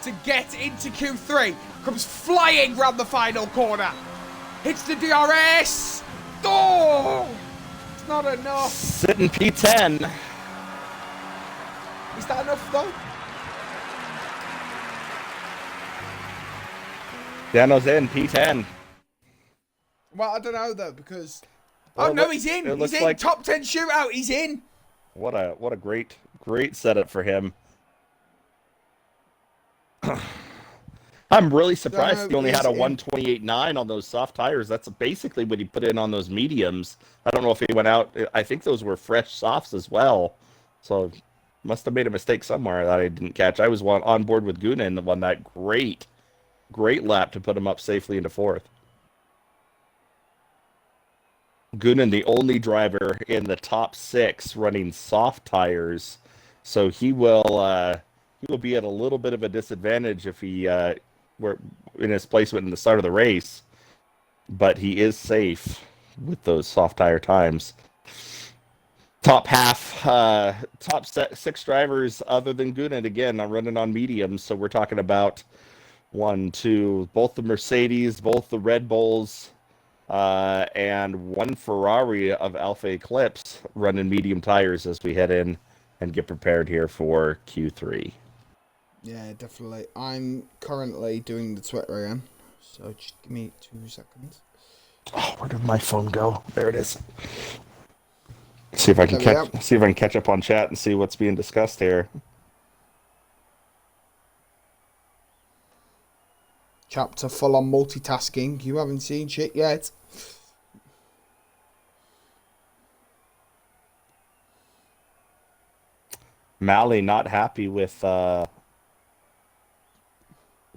to get into Q3. Comes flying round the final corner. Hits the DRS. Oh! It's not enough. Sitting P10. Is that enough though? Dano's in P10. Well, I don't know though because Well, oh no, he's in. He's in. like... Top 10 shootout. He's in. What a great setup for him. I'm really surprised he only had a 128.9 on those soft tires. That's basically what he put in on those mediums. I don't know if he went out. I think those were fresh softs as well. So must have made a mistake somewhere that I didn't catch. I was on board with Gunin on that great lap to put him up safely into 4th. Gunin, the only driver in the top 6 running soft tires. So he will be at a little bit of a disadvantage if he were in his placement in the start of the race, but he is safe with those soft tire times. Top 6 drivers other than Gunin, again, are running on mediums, so we're talking about both the Mercedes, both the Red Bulls, and one Ferrari of Alpha Eclipse running medium tires as we head in and get prepared here for Q3. Yeah, definitely. I'm currently doing the Twitter again, so just give me 2 seconds. Oh, where did my phone go? There it is. See if I can catch up on chat and see what's being discussed here. Chapter full on multitasking. You haven't seen shit yet. Mally not happy with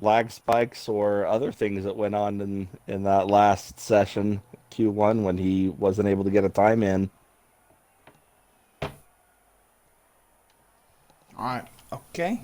lag spikes or other things that went on in that last session, Q1, when he wasn't able to get a time in. Alright, okay.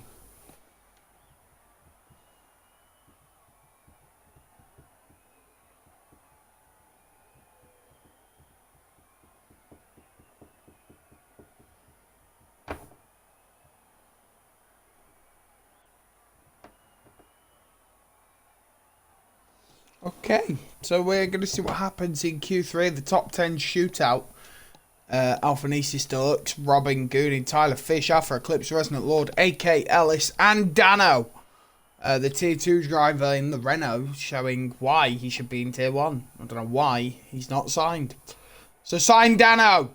Okay, so we're going to see what happens in Q3, the top 10 shootout. Alphanesis Deluxe, Robin Goonin, Tyler Fish, Alpha Eclipse, Resonant Lord, AK Ellis, and Dano. The Tier 2 driver in the Renault, showing why he should be in Tier 1. I don't know why he's not signed. So sign Dano!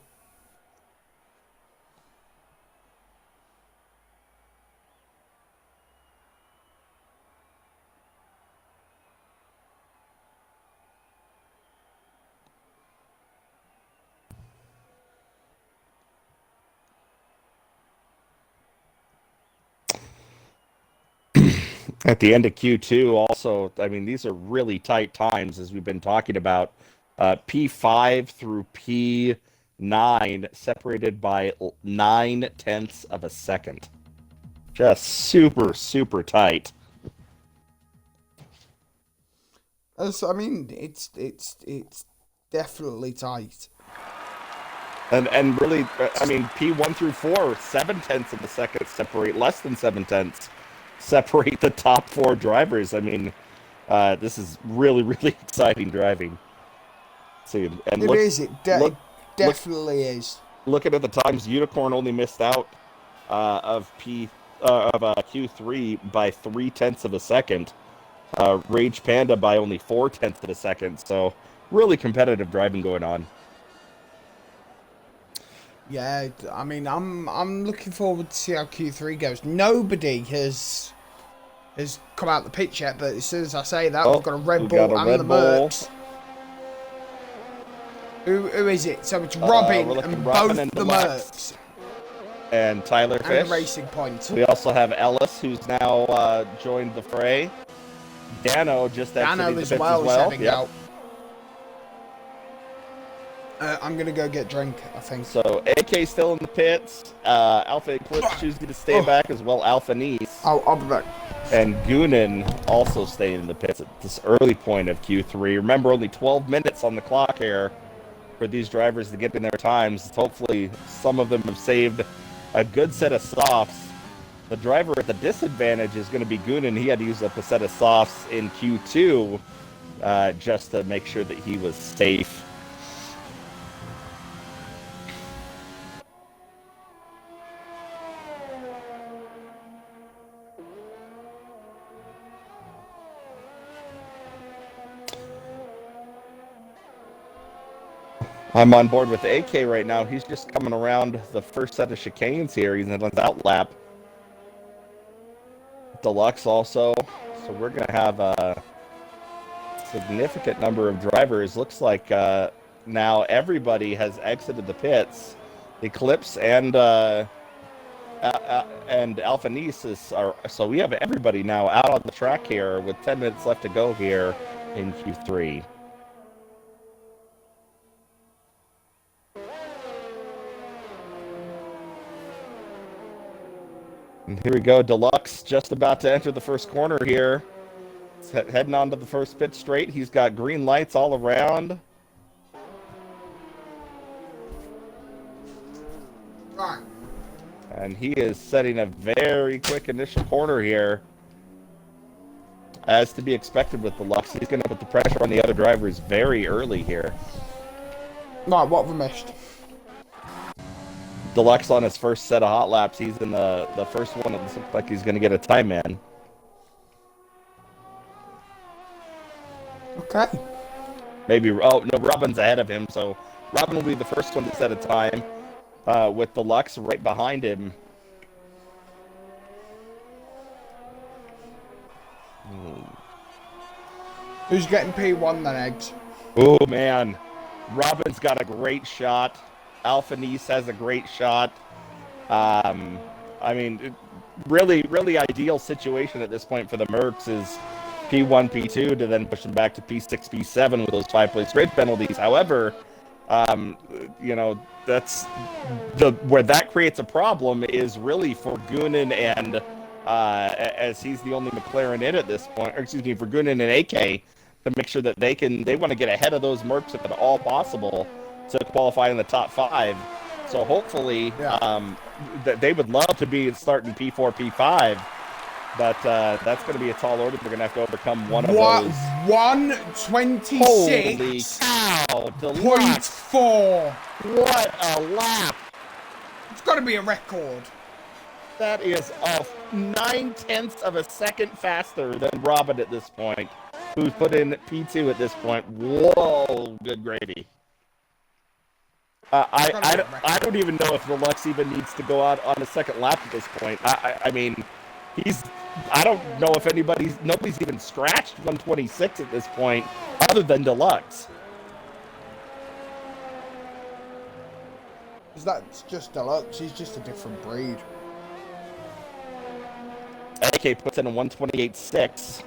At the end of Q2, also, I mean, these are really tight times, as we've been talking about. P5 through P9 separated by 9/10 of a second. Just super, super tight. I mean, it's definitely tight. And really, I mean, P1 through 4, 7/10 of a second separate, less than 7/10 separate the top 4 drivers. I mean, this is really, really exciting driving. See, and look, It definitely is. Looking at the times, Unicorn only missed out of Q3 by 3/10 of a second. Rage Panda by only 4/10 of a second. So really competitive driving going on. Yeah, I mean, I'm looking forward to see how Q3 goes. Nobody has come out the pitch yet, but as soon as I say that, we've got a Red Bull and the Mercs. Who is it? So it's Robin and both the Mercs. And Tyler Fish. And a Racing Point. We also have Ellis, who's now joined the fray. Dano just exiting the pits as well. Is heading out. I'm going to go get drink, I think. So, AK still in the pits. Alpha Eclipse choosing to stay back as well. Alpha Nice. I'll be back. And Goonin also staying in the pits at this early point of Q3. Remember, only 12 minutes on the clock here for these drivers to get in their times. Hopefully, some of them have saved a good set of softs. The driver at the disadvantage is going to be Goonin. He had to use up a set of softs in Q2 just to make sure that he was safe. I'm on board with AK right now. He's just coming around the first set of chicanes here. He's in his out lap. Deluxe also. So we're going to have a significant number of drivers. Looks like now everybody has exited the pits. Eclipse and Alpha Nice are. So we have everybody now out on the track here with 10 minutes left to go here in Q3. And here we go, Deluxe just about to enter the first corner here. Heading on to the first pit straight. He's got green lights all around. Right. And he is setting a very quick initial corner here. As to be expected with Deluxe, he's going to put the pressure on the other drivers very early here. Right, what have I missed? Deluxe on his first set of hot laps. He's in the first one. It looks like he's going to get a time in. Okay. Maybe, oh, no, Robin's ahead of him, so Robin will be the first one to set a time with Deluxe right behind him. Who's getting P1 then, Eggs? Oh, man. Robin's got a great shot. Alpha Nice has a great shot. I mean, really, really ideal situation at this point for the Mercs is P1, P2 to then push them back to P6, P7 with those 5-place grid penalties. However, that's where that creates a problem is really for Goonan and as he's the only McLaren in at this point, or excuse me, for Goonan and AK to make sure that they want to get ahead of those Mercs if at all possible to qualify in the top 5. So hopefully, that they would love to be starting P4, P5, but that's going to be a tall order. They're going to have to overcome one of those. 126.4. What a lap! It's got to be a record. That is 9/10 of a second faster than Robin at this point, who's put in P2 at this point. Whoa, good gravy. I don't even know if Deluxe even needs to go out on a second lap at this point. I mean, I don't know if nobody's even scratched 126 at this point, other than Deluxe. That's just Deluxe. He's just a different breed. AK puts in a 128.6.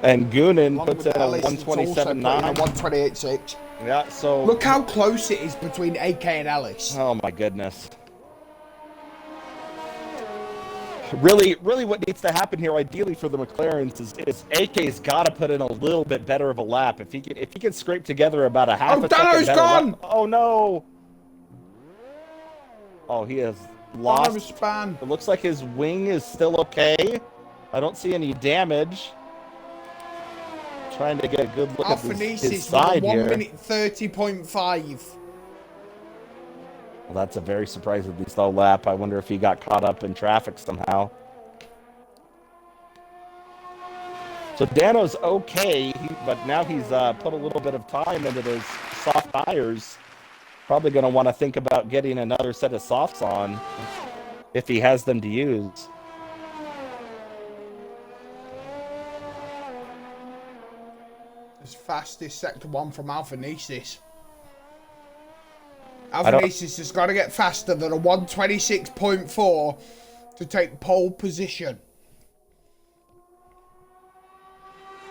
And Goonan puts in a 127.9. 128.6. Yeah, so... Look how close it is between AK and Ellis. Oh my goodness. Really what needs to happen here, ideally for the McLarens, is AK's got to put in a little bit better of a lap. If he can scrape together about a half a second Dano's better gone! lap. Oh no! Oh, he has lost. Span. It looks like his wing is still okay. I don't see any damage. Trying to get a good look at his side here. 1 minute 30.5. Well, that's a very surprisingly slow lap. I wonder if he got caught up in traffic somehow. So Dano's okay, but now he's put a little bit of time into those soft tires. Probably going to want to think about getting another set of softs on if he has them to use. As fastest sector 1 from Alphanesis. Alphanesis has got to get faster than a 126.4 to take pole position.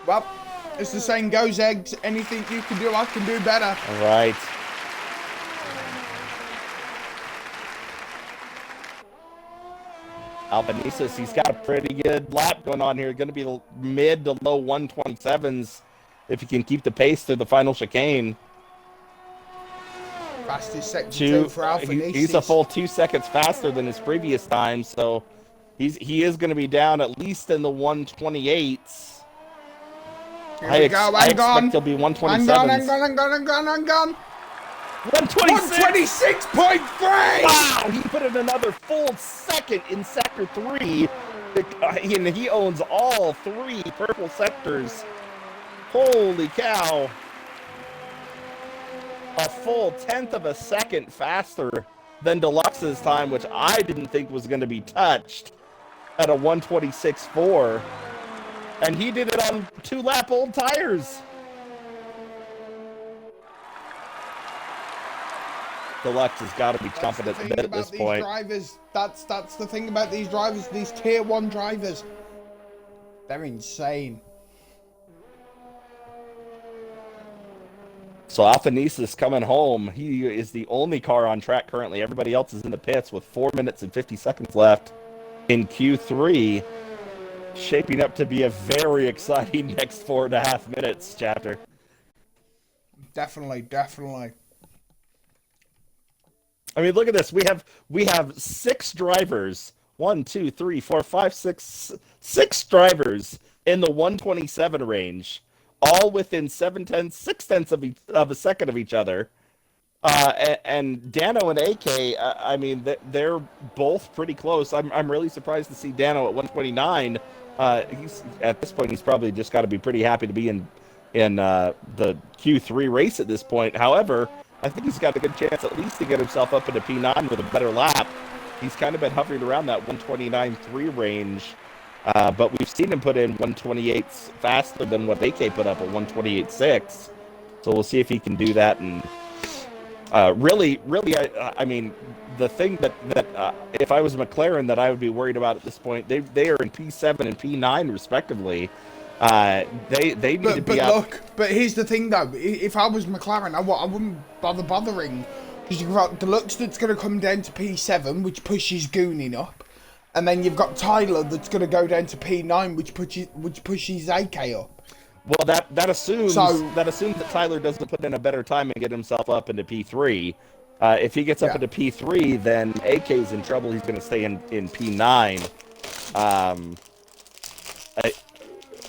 Well, as the saying goes, Eggs, anything you can do, I can do better. All right. Albanese, he's got a pretty good lap going on here. Going to be mid to low 127s if he can keep the pace through the final chicane. Fastest sector 2 for Alphanesis. He's a full 2 seconds faster than his previous time, so he is going to be down at least in the 128s. I expect he'll be 127s. Hang on. 126.3! Wow, he put in another full second in Sector 3. And he owns all 3 purple sectors. Holy cow. A full 1/10 of a second faster than Deluxe's time, which I didn't think was going to be touched at a 126.4. And he did it on 2-lap-old tires. Deluxe has got to be chomping at the bit at this point. That's the thing about these drivers, these tier 1 drivers. They're insane. So Alphanesis coming home. He is the only car on track currently. Everybody else is in the pits with 4 minutes and 50 seconds left in Q3. Shaping up to be a very exciting next 4.5 minutes, Chapter. Definitely. I mean, look at this. We have 6 drivers. 1, 2, 3, 4, 5, 6. 6 drivers in the 127 range, all within 6/10 of a second of each other. And Dano and AK, I mean, they're both pretty close. I'm really surprised to see Dano at 129. He's at this point, he's probably just got to be pretty happy to be in the Q3 race at this point. However, I think he's got a good chance at least to get himself up into P9 with a better lap. He's kind of been hovering around that 129.3 range, but we've seen him put in 128s faster than what AK put up at 128.6. So we'll see if he can do that and Really, I mean, the thing that if I was McLaren that I would be worried about at this point, they are in P7 and P9 respectively. They need to be out. Look, but here's the thing though. If I was McLaren, I wouldn't bother bothering, because you've got Deluxe that's going to come down to P7, which pushes Gooning up, and then you've got Tyler that's going to go down to P9, which pushes AK up. Well, that assumes that Tyler doesn't put in a better time and get himself up into P3. If he gets up into P3, then AK's in trouble. He's going to stay in P9.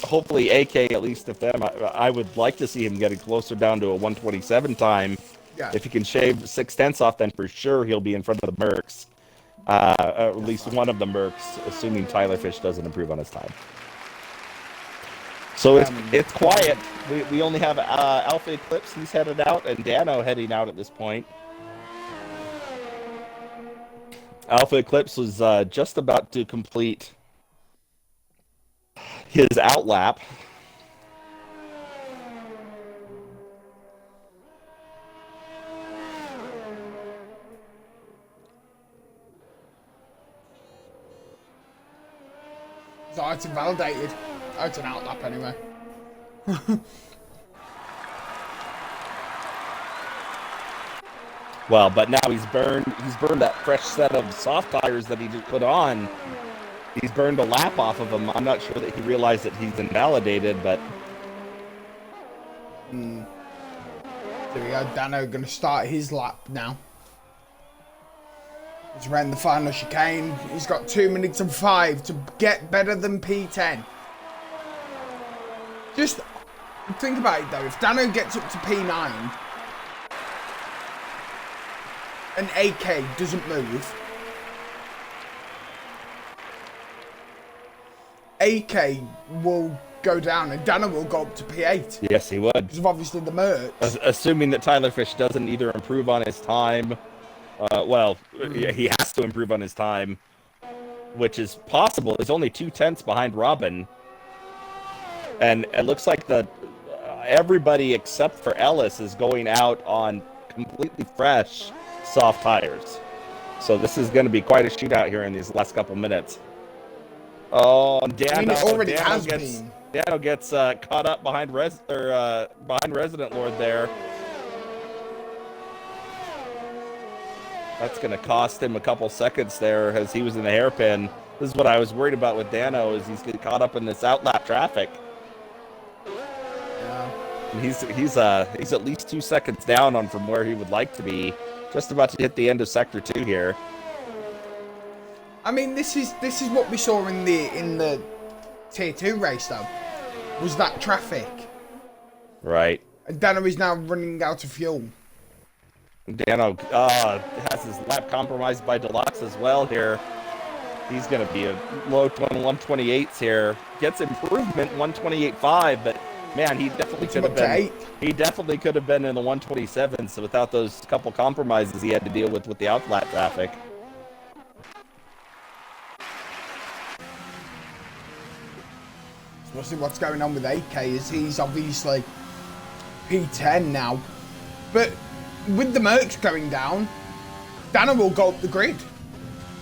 Hopefully AK, at least if them, I would like to see him getting closer down to a 127 time. Yeah. If he can shave 0.6 off, then for sure he'll be in front of the Mercs. At least one of the Mercs, assuming Tyler Fish doesn't improve on his time. So it's quiet. We only have Alpha Eclipse. He's headed out, and Dano heading out at this point. Alpha Eclipse was just about to complete his outlap. So it's invalidated. Oh, it's an outlap anyway. Well, but now he's burned that fresh set of soft tires that he just put on. He's burned a lap off of them. I'm not sure that he realized that he's invalidated, but... There we go. Dano going to start his lap now. He's around the final chicane. He's got 2 minutes and 5 to get better than P10. Just think about it though. If Dano gets up to P9 and AK doesn't move, AK will go down and Dano will go up to P8. Yes, he would. Because of obviously the merch. Assuming that Tyler Fish doesn't either improve on his time. He has to improve on his time, which is possible. He's only 0.2 behind Robin. And it looks like everybody except for Ellis is going out on completely fresh soft tires. So this is going to be quite a shootout here in these last couple minutes. Oh, Dano gets caught up behind Resident Lord there. That's going to cost him a couple seconds there as he was in the hairpin. This is what I was worried about with Dano, is he's getting caught up in this outlap traffic. Yeah. And he's at least 2 seconds down on from where he would like to be. Just about to hit the end of Sector 2 here. I mean, this is what we saw in the Tier 2 race though. Was that traffic. Right. And Dano is now running out of fuel. Dano has his lap compromised by Deluxe as well here. He's going to be a low 128s here. Gets improvement 128.5, but man, he definitely could have been. He definitely could have been in the 127s without those couple compromises he had to deal with the outlet traffic. We'll see what's going on with AK, as he's obviously P10 now. But with the Mercs going down, Dano will go up the grid.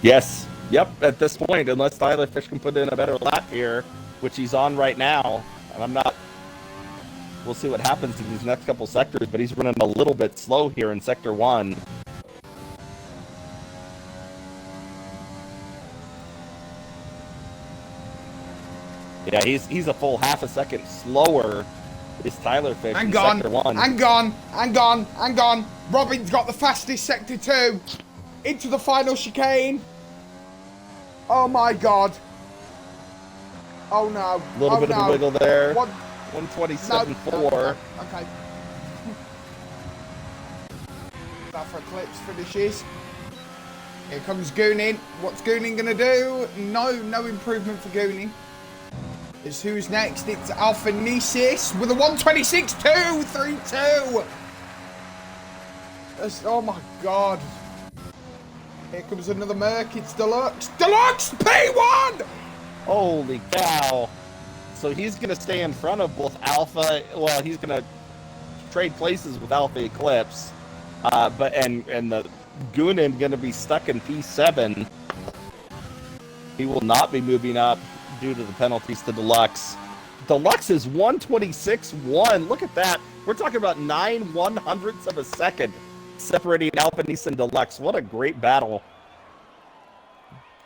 Yes. Yep, at this point, unless Tyler Fish can put in a better lap here, which he's on right now. And we'll see what happens in these next couple sectors, but he's running a little bit slow here in Sector 1. Yeah, he's a full half a second slower. Is Tyler Fish in Sector 1. Hang on. Robin's got the fastest Sector 2. Into the final chicane. Oh my god. Oh no. A little bit of a wiggle there. 127.4. No. Okay. Alpha Eclipse finishes. Here comes Gooning. What's Gooning gonna do? No improvement for Gooning. Is who's next? It's Alpha Nesis with a 126.232. Oh my god. Here comes another Merc. It's Deluxe. Deluxe P1! Holy cow. So he's going to stay in front of both Alpha. Well, he's going to trade places with Alpha Eclipse. But the Goonan going to be stuck in P7. He will not be moving up due to the penalties to Deluxe. Deluxe is 126.1. Look at that. We're talking about 9/100ths of a second separating Albanese and Deluxe. What a great battle.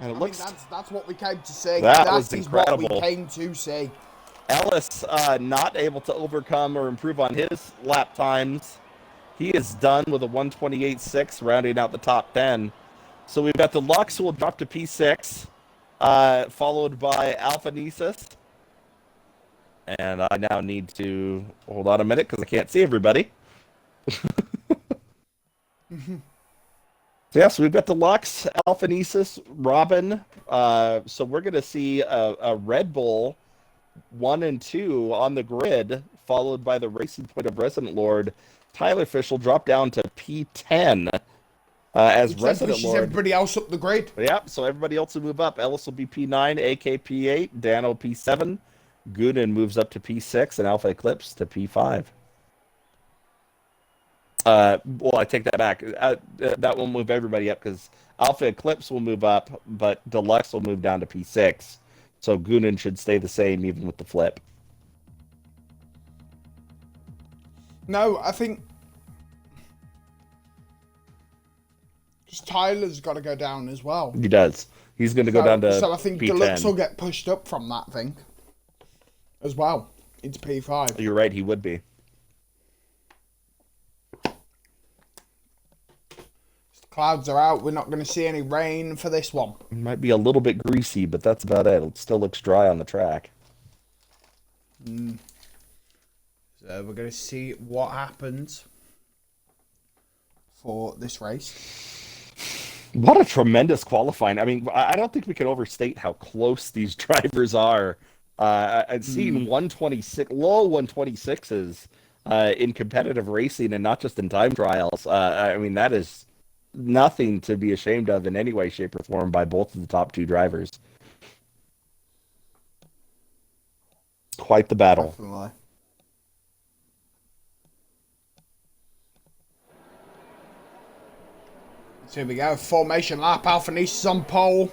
And it looks... that's what we came to see. That was incredible. What we came to see. Ellis not able to overcome or improve on his lap times. He is done with a 128.6, rounding out the top 10. So we've got Deluxe, who will drop to P6, followed by Alphanesis. And I now need to hold on a minute because I can't see everybody. So we've got Deluxe, Alphanesis, Robin. So we're going to see a Red Bull 1 and 2 on the grid, followed by the Racing Point of Resident Lord. Tyler Fish will drop down to P10 as Resident Lord. Everybody else up the grid. Yep, so everybody else will move up. Ellis will be P9, AK P8, Dano P7. Goonan moves up to P6, and Alpha Eclipse to P5. Well, I take that back. That will move everybody up because Alpha Eclipse will move up, but Deluxe will move down to P6. So Goonan should stay the same even with the flip. No, I think just Tyler's got to go down as well. He does. He's going to go down to So I think P10. Deluxe will get pushed up from that thing as well into P5. You're right, he would be. Clouds are out. We're not going to see any rain for this one. It might be a little bit greasy, but that's about it. It still looks dry on the track. So we're going to see what happens for this race. What a tremendous qualifying. I mean, I don't think we can overstate how close these drivers are. I've seen 126, low 126s in competitive racing and not just in time trials. I mean, that is nothing to be ashamed of in any way, shape, or form by both of the top two drivers. Quite the battle. Definitely. So here we go. Formation lap. Alphanesis on pole.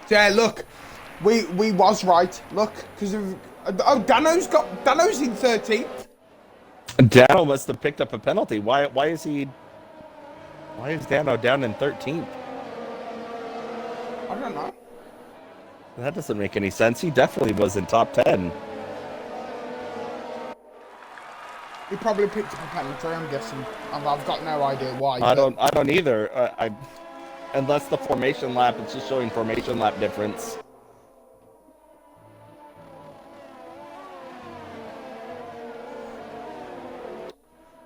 Yeah, look. We was right. Look, because of... Oh, Dano's in 13th. Dano must have picked up a penalty. Why is Dano down in 13th? I don't know. That doesn't make any sense. He definitely was in top 10. He probably picked up a penalty, I'm guessing. I've got no idea why. I don't either. Unless the formation lap, it's just showing formation lap difference.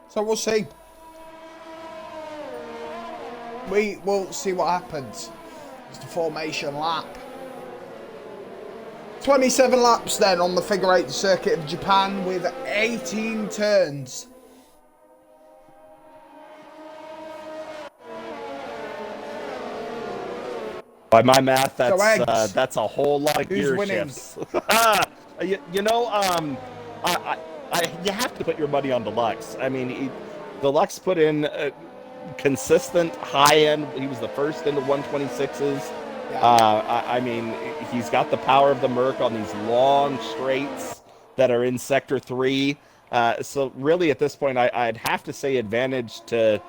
So we'll see. We will see what happens. It's the formation lap. 27 laps then on the figure 8 circuit of Japan with 18 turns. By my math, that's a whole lot of gear winning? shifts. you have to put your money on Deluxe. I mean, Deluxe put in a consistent high end. He was the first into 126s. Yeah. I mean, he's got the power of the Merc on these long straights that are in Sector 3. So really, at this point, I'd have to say advantage to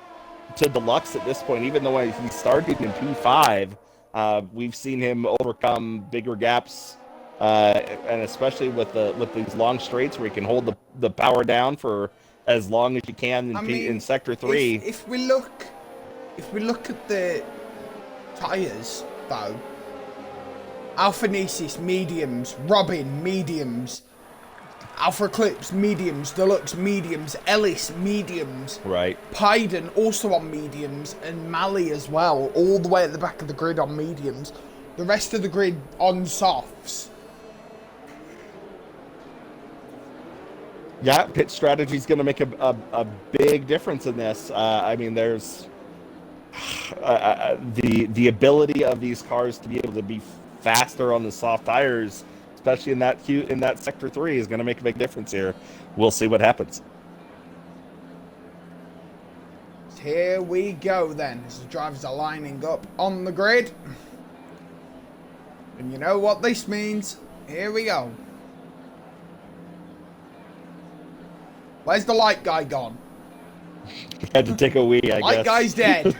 Deluxe at this point, even though he's starting in P5. We've seen him overcome bigger gaps, and especially with these long straights where he can hold the power down for as long as you can in Sector 3. If we look at the tyres, though, Alphanesis mediums, Robin mediums, Alpha Eclipse mediums, Deluxe mediums, Ellis mediums, right? Pyden also on mediums, and Mali as well, all the way at the back of the grid on mediums. The rest of the grid on softs. Yeah, pit strategy is going to make a big difference in this. I mean, there's the ability of these cars to be able to be faster on the soft tires. especially in that sector 3, is going to make a big difference here. We'll see what happens. Here we go then, as the drivers are lining up on the grid. And you know what this means. Here we go. Where's the light guy gone? Had to take a wee, I guess. Light guy's dead.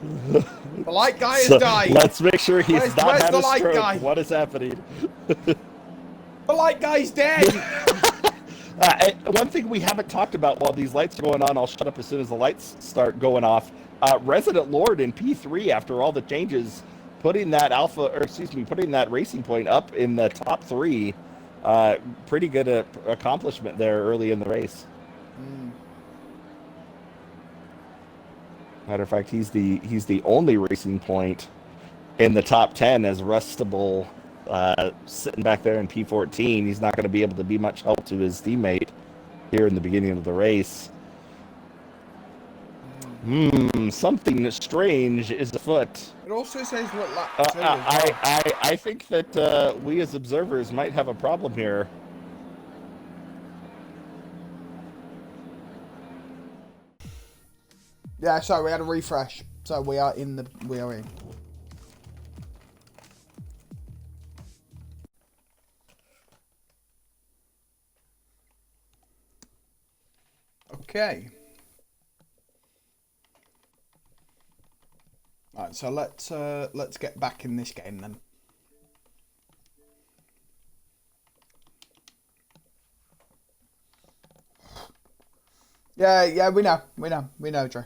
The light guy has died. Let's make sure he's not had the a light stroke. guy? What is happening? The light guy's dead. One thing we haven't talked about while these lights are going on, I'll shut up as soon as the lights start going off. Resident Lord in P3, after all the changes, putting that Racing Point up in the top 3. Pretty good accomplishment there early in the race. Matter of fact, he's the only Racing Point in the top 10, as Rustable sitting back there in P14. He's not going to be able to be much help to his teammate here in the beginning of the race. Something strange is afoot. It also says what lap I think that we as observers might have a problem here. Yeah, sorry, we had a refresh. So we are in. Okay. Alright, so let's get back in this game then. Yeah, we know, Drew.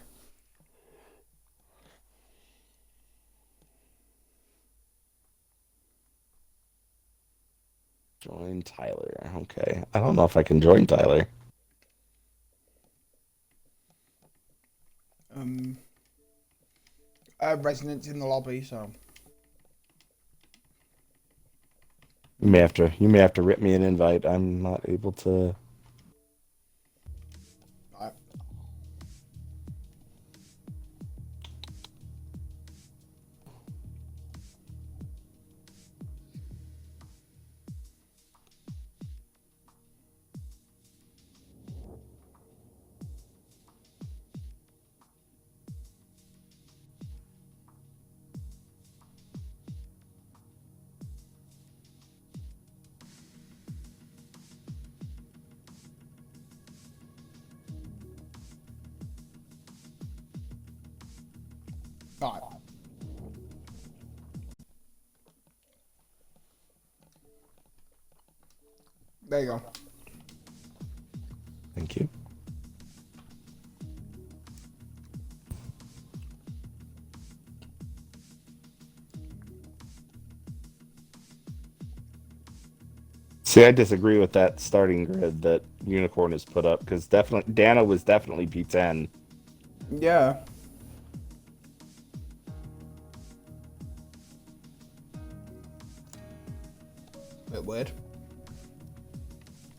Join Tyler. Okay. I don't know if I can join Tyler. Residents in the lobby, so You may have to rip me an invite. I'm not able to. Alright. Alright. There you go. Thank you. See, I disagree with that starting grid that Unicorn has put up, because Dana was definitely P10. Yeah. Bit weird.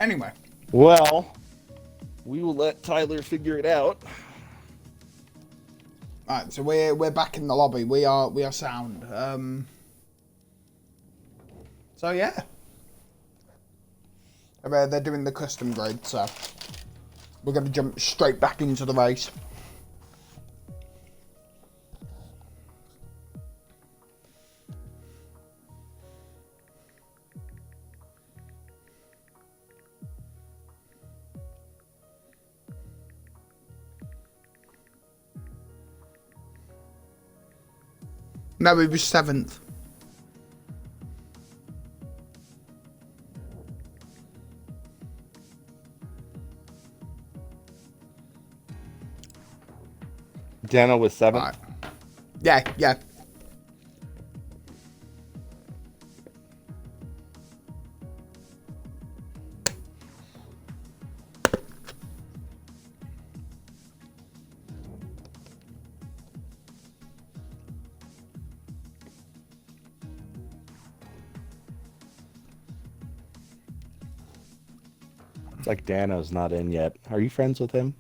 Anyway. Well, we will let Tyler figure it out. Alright, so we're back in the lobby. We are sound. So yeah. They're doing the custom grade, so we're gonna jump straight back into the race. No, he was 7th. Dana was 7th. Right. Yeah. It's like Dano's not in yet. Are you friends with him?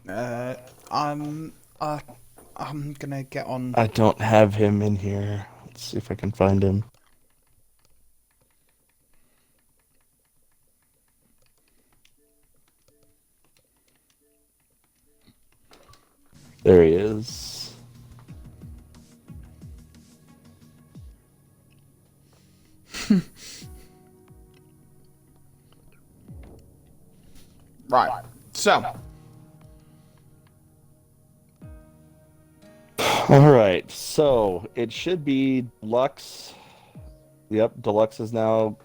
I'm gonna get on. I don't have him in here. Let's see if I can find him. There he is. Right. So. All right. So it should be Deluxe. Yep, Deluxe is now.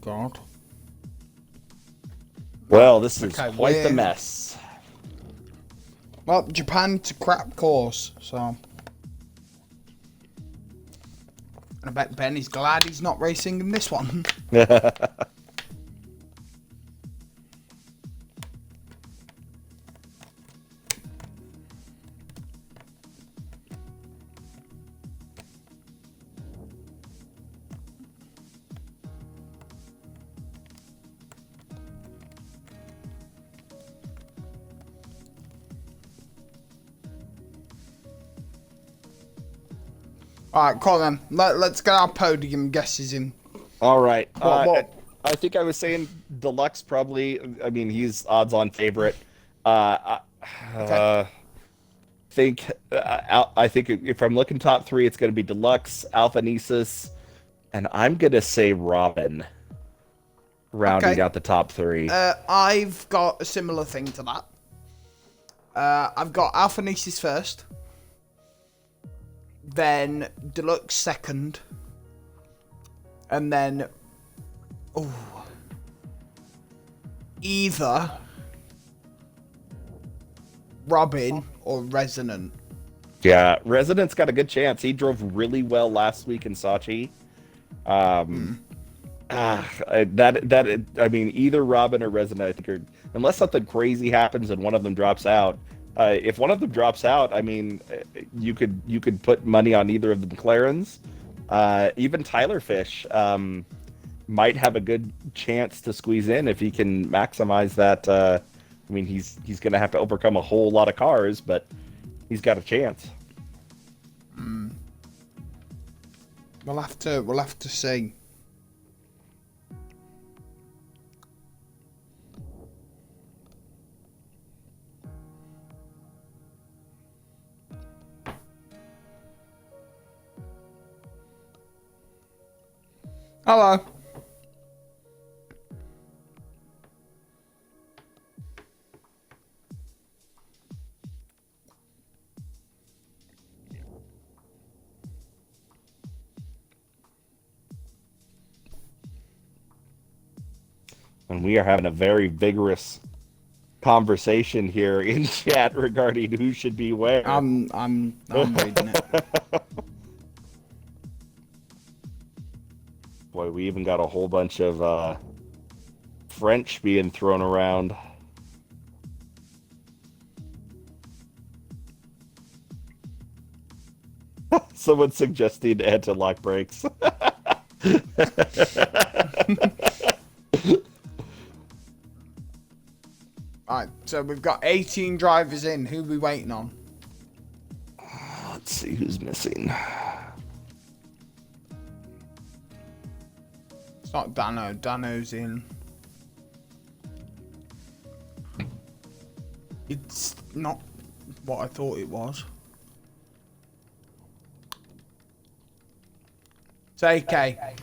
God. Well, this is Okay, quite the we're- mess. Well, Japan's a crap course, so. I bet Benny's glad he's not racing in this one. Alright, Colin, let's get our podium guesses in. All right. What? I think I was saying Deluxe probably. I mean, he's odds-on favorite. I think if I'm looking top three, it's going to be Deluxe, Alpha Nesis, and I'm going to say Robin, rounding Okay. out the top three. I've got a similar thing to that. I've got Alpha Nesis first. Then Deluxe second. And then... either Robin or Resonant. Yeah, Resident's got a good chance. He drove really well last week in Sochi. I mean, either Robin or Resonant, I think, unless something crazy happens and one of them drops out. If one of them drops out, I mean, you could put money on either of the McLarens. Even Tyler Fish might have a good chance to squeeze in if he can maximize that. I mean, he's going to have to overcome a whole lot of cars, but he's got a chance. We'll have to see. Hello. And we are having a very vigorous conversation here in chat regarding who should be where. I'm reading it. Boy, we even got a whole bunch of French being thrown around. Someone suggesting anti-lock brakes. Alright, so we've got 18 drivers in. Who are we waiting on? Let's see who's missing. It's not Dano. Dano's in. It's not what I thought it was. It's AK.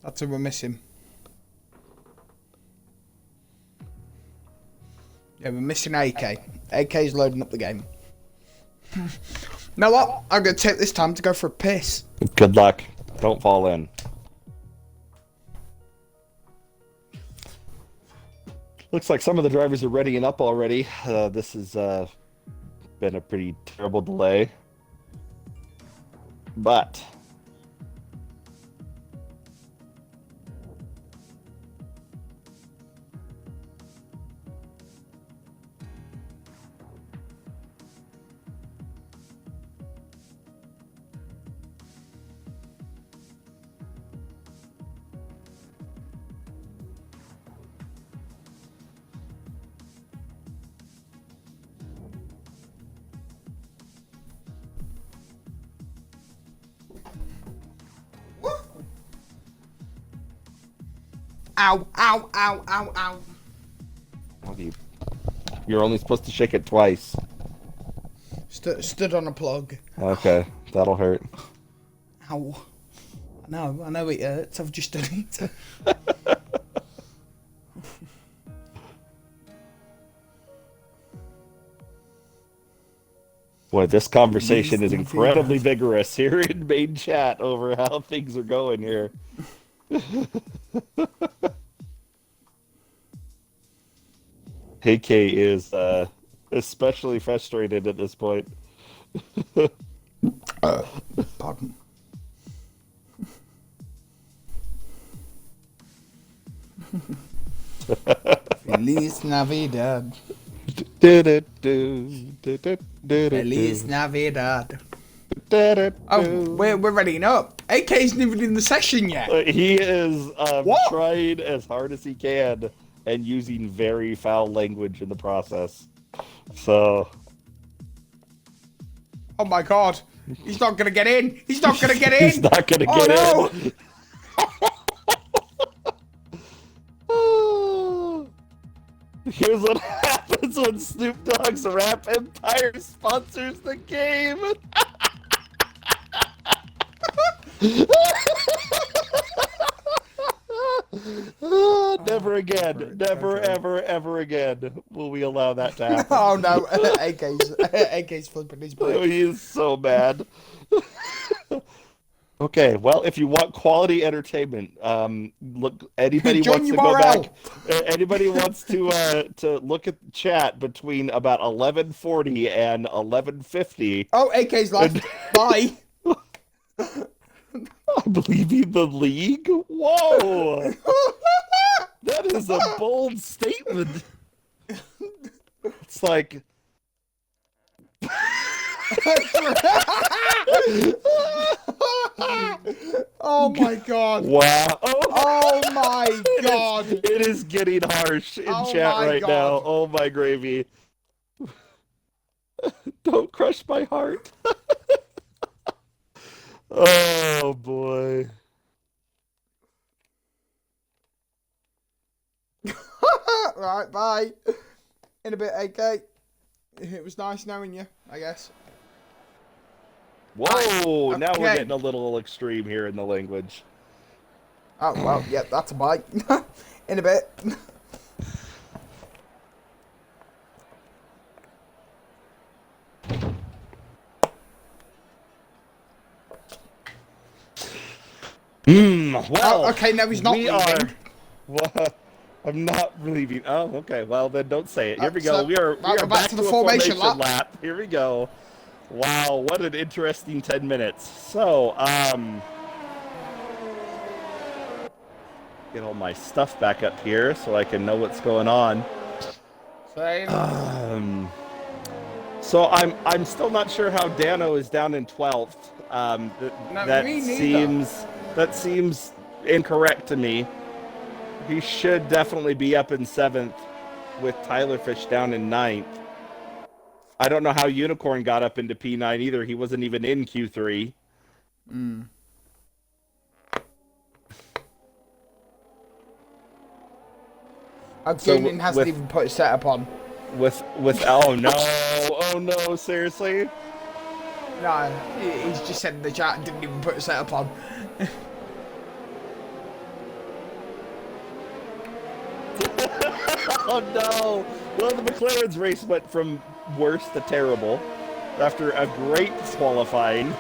That's who we're missing. Yeah, we're missing AK. AK's loading up the game. You know what? I'm going to take this time to go for a piss. Good luck. Don't fall in. Looks like some of the drivers are readying up already. This has been a pretty terrible delay. But Ow, ow, ow, ow, ow. You're only supposed to shake it twice. Stood on a plug. Okay, that'll hurt. Ow. I know it hurts. I've just done it. Boy, this conversation is incredibly vigorous here in main chat over how things are going here. AK is especially frustrated at this point. Pardon. Feliz Navidad. Feliz Navidad. Oh, we're ready up. AK isn't even in the session yet. He is trying as hard as he can and using very foul language in the process. So. Oh my god. He's not gonna get in. He's not gonna get in. He's not gonna get in. Here's what happens when Snoop Dogg's Rap Empire sponsors the game. Never again. Never, ever again will we allow that to happen. Oh no, AK's flipping his brain. Oh, he is so mad. Okay, well, if you want quality entertainment, look. Anybody wants to go back. Anybody wants to look at the chat between about 11:40 and 11:50. Oh, AK's left. Bye. I'm leaving the league. Whoa, that is a bold statement. It's like. Oh my god. Wow. Oh my god. It is getting harsh in chat right now. Oh my gravy. Don't crush my heart. Oh boy. Right, bye. In a bit, AK. It was nice knowing you, I guess. Whoa, Okay. now we're getting a little extreme here in the language. Oh, well, yeah, that's a bite. In a bit. Well, okay, no, he's not leaving. Well, I'm not leaving. Oh, okay. Well, then don't say it. Here we go. So, we are back to the formation lap. Here we go. Wow, what an interesting 10 minutes. So, get all my stuff back up here so I can know what's going on. Same. So I'm still not sure how Dano is down in 12th. That seems incorrect to me. He should definitely be up in 7th with Tyler Fish down in 9th. I don't know how Unicorn got up into P9 either. He wasn't even in Q3. Gaming hasn't even put his setup on. Oh no, seriously? No, he's just said in the chat and didn't even put his setup on. Oh no! Well, the McLaren's race went from worse to terrible after a great qualifying.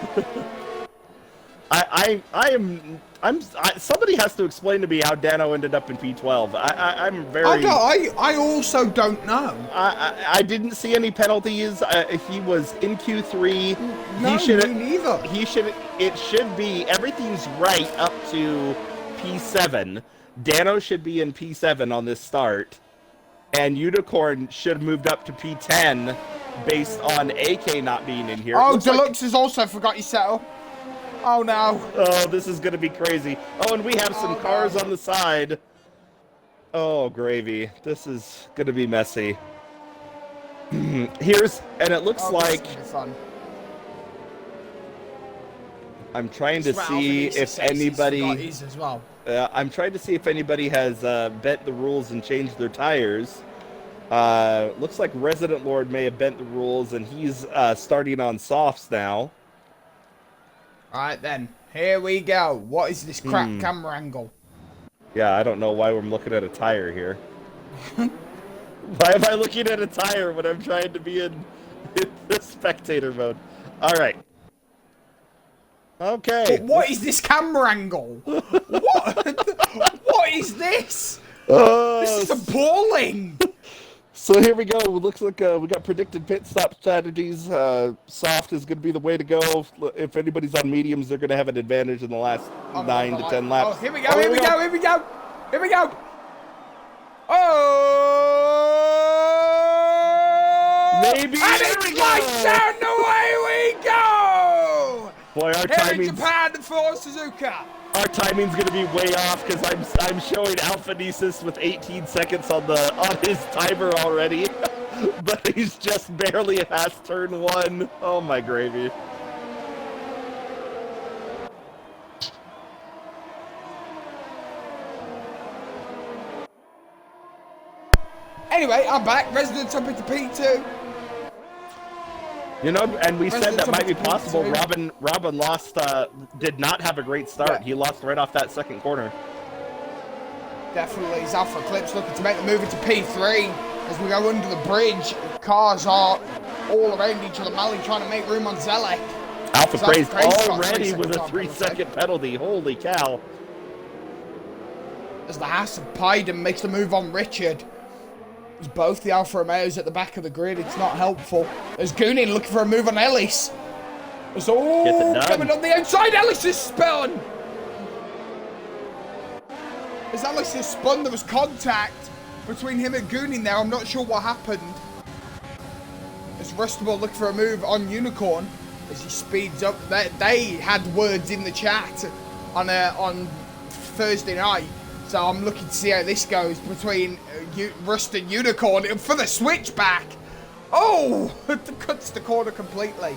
Somebody has to explain to me how Dano ended up in P12. I'm very. Oh no, I also don't know. I didn't see any penalties. He was in Q3. No, me neither. It should be everything's right up to P7. Dano should be in P7 on this start, and Unicorn should have moved up to P10 based on AK not being in here. Oh, Deluxe has also forgot his setup. Oh no. Oh, this is gonna be crazy. Oh, and we have some cars on the side. Oh, gravy. This is gonna be messy. And it looks like fun. I'm trying to see if anybody. As well. I'm trying to see if anybody has bent the rules and changed their tires. Looks like Resident Lord may have bent the rules, and he's starting on softs now. Alright then, here we go. What is this crap camera angle? Yeah, I don't know why I'm looking at a tire here. Why am I looking at a tire when I'm trying to be in the spectator mode? All right. Okay. But what is this camera angle? What? What is this? This is appalling. So here we go. It looks like we got predicted pit stop strategies. Soft is going to be the way to go. If anybody's on mediums, they're going to have an advantage in the last 9 to 10 laps. Oh, here we go, here we go, here we go. Here we go. Oh! Maybe. And it's lights out, and away we go! Boy, our Here in timing's, Japan for Suzuka. our timing's going to be way off because I'm showing Alpha Nesis with 18 seconds on his timer already, but he's just barely past turn 1. Oh my gravy. Anyway, I'm back. Resident up into P2. You know, and we said that might be Resident possible. Evil Robin lost, did not have a great start. Yeah. He lost right off that second corner. Definitely, it's Alpha Eclipse looking to make the move into P3 as we go under the bridge. Cars are all around each other. Mally trying to make room on Zelek. Alpha So Praise Praise got already 3 with a second 3-second penalty. Holy cow. As the Haas of Pyden makes the move on Richard. As both the Alfa Romeos at the back of the grid, it's not helpful. As Goonin looking for a move on Ellis. As all Gets it done. coming on the outside, Ellis is spun. As Ellis is spun, there was contact between him and Goonin there. I'm not sure what happened. As Rustable looking for a move on Unicorn as he speeds up. They had words in the chat on Thursday night. So I'm looking to see how this goes between Rust and Unicorn for the switchback. Oh, it cuts the corner completely.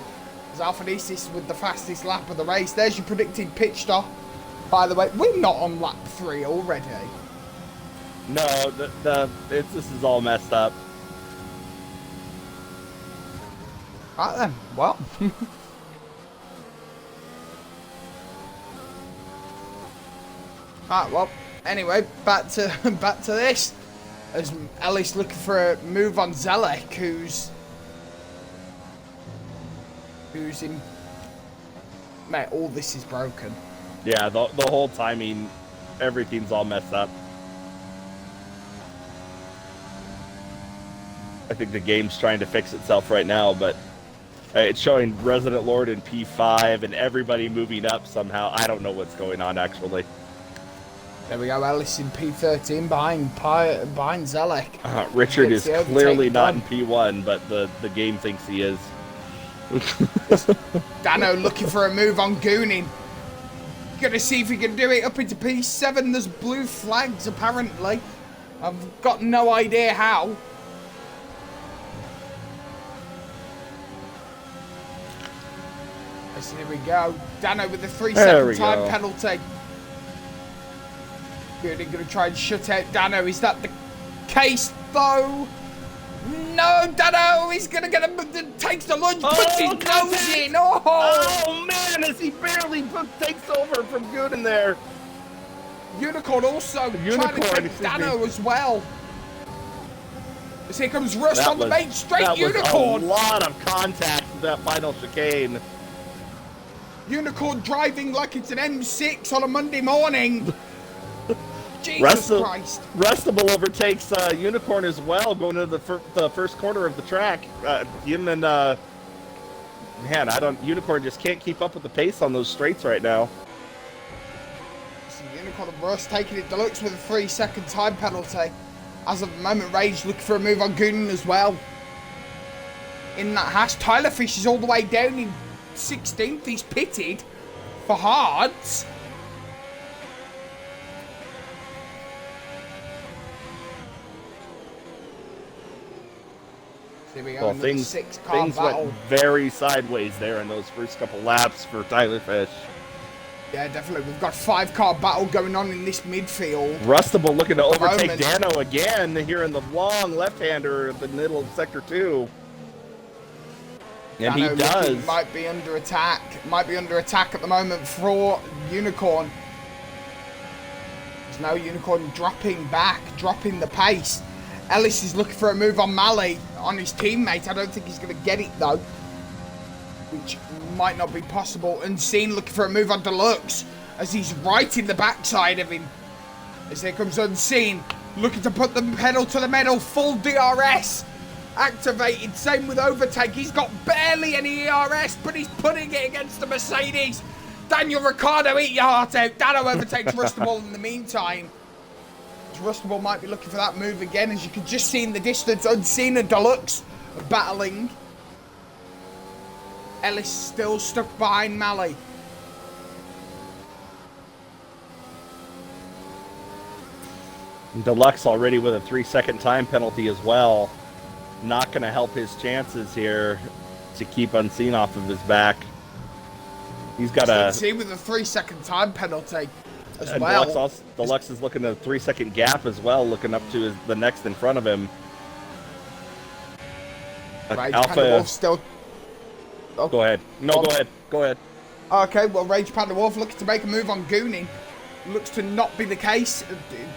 As Alphanesis with the fastest lap of the race. There's your predicted pit stop. By the way, we're not on lap 3 already. No, this is all messed up. Right then, well. Right, well. Anyway, back to this. As Ellis looking for a move on Zelek, who's in. Mate, all this is broken. Yeah, the whole timing, everything's all messed up. I think the game's trying to fix itself right now, but it's showing Resident Lord in P5 and everybody moving up somehow. I don't know what's going on, actually. There we go, Ellis in P13 behind Zelek. Richard is Gets the clearly overtake not in done. P1, but the game thinks he is. Dano looking for a move on Goonin. Gonna see if he can do it up into P7. There's blue flags apparently. I've got no idea how. Yes, here we go. Dano with the 3-second time go. penalty. Goonin gonna try and shut out Dano. Is that the case though? No, Dano, he's gonna get takes the lunge, puts his nose in. Oh man, as he barely takes over from Gooden there. Unicorn also trying to take Dano as well. As here comes Rust on the main straight. That Unicorn. was a lot of contact with that final chicane. Unicorn driving like it's an M6 on a Monday morning. Jesus Christ. Rustable overtakes Unicorn as well, going to the first corner of the track. Him and man, Unicorn just can't keep up with the pace on those straights right now. So Unicorn and Rust taking it deluxe with a 3-second time penalty. As of the moment, Rage looking for a move on Gooden as well. In that hash, Tyler Fish is all the way down in 16th. He's pitted for hards. Here we go, Well, things battle. went very sideways there in those first couple laps for Tyler Fish. Yeah, definitely. We've got 5-car battle going on in this midfield. Rustable looking to overtake moment. Dano again here in the long left-hander at the middle of Sector 2. And Dano he does. might be under attack. Might be under attack at the moment for Unicorn. There's no Unicorn dropping back, dropping the pace. Ellis is looking for a move on Mali, on his teammate. I don't think he's going to get it though, which might not be possible. Unseen looking for a move on Deluxe as he's right in the backside of him. As here comes Unseen, looking to put the pedal to the metal. Full DRS activated. Same with Overtake. He's got barely any ERS, but he's putting it against the Mercedes. Daniel Ricciardo, eat your heart out. Dano overtakes Rustable in the meantime. Rustable might be looking for that move again, as you can just see in the distance. Unseen and Deluxe are battling. Ellis still stuck behind Mali. Deluxe already with a 3-second time penalty as well. Not going to help his chances here to keep Unseen off of his back. He's got a... Unseen with a 3-second time penalty as and well. Deluxe is looking at a 3-second gap as well, looking up to the next in front of him. Right, Alpha... Wolf still... Oh, go ahead. No, go ahead. Go ahead. Okay, well, Rage Panda Wolf looking to make a move on Gooning. Looks to not be the case.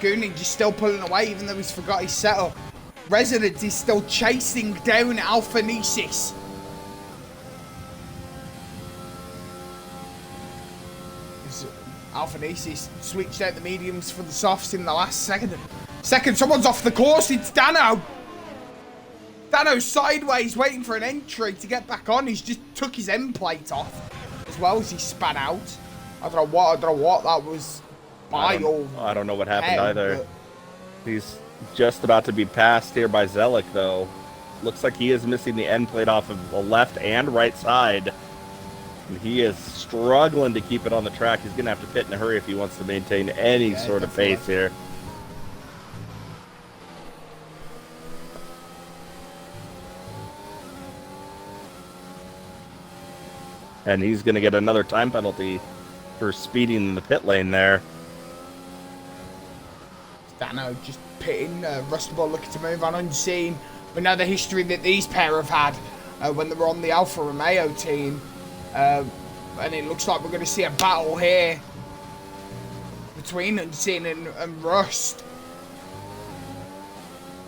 Gooning just still pulling away, even though he's forgot his setup. Resident is still chasing down Alpha Nesis. Alpha Nesis switched out the mediums for the softs in the last second. Someone's off the course. It's Dano. Dano's sideways, waiting for an entry to get back on. He's just took his end plate off, as well as he spat out. I don't know what that was. I don't know what happened either. He's just about to be passed here by Zelik, though. Looks like he is missing the end plate off of the left and right side. And he is struggling to keep it on the track. He's going to have to pit in a hurry if he wants to maintain any sort of pace here. And he's going to get another time penalty for speeding in the pit lane there. Dano just pitting. Rustable looking to move on Unseen. We know the history that these pair have had when they were on the Alfa Romeo team. And it looks like we're going to see a battle here between Unseen and Rust.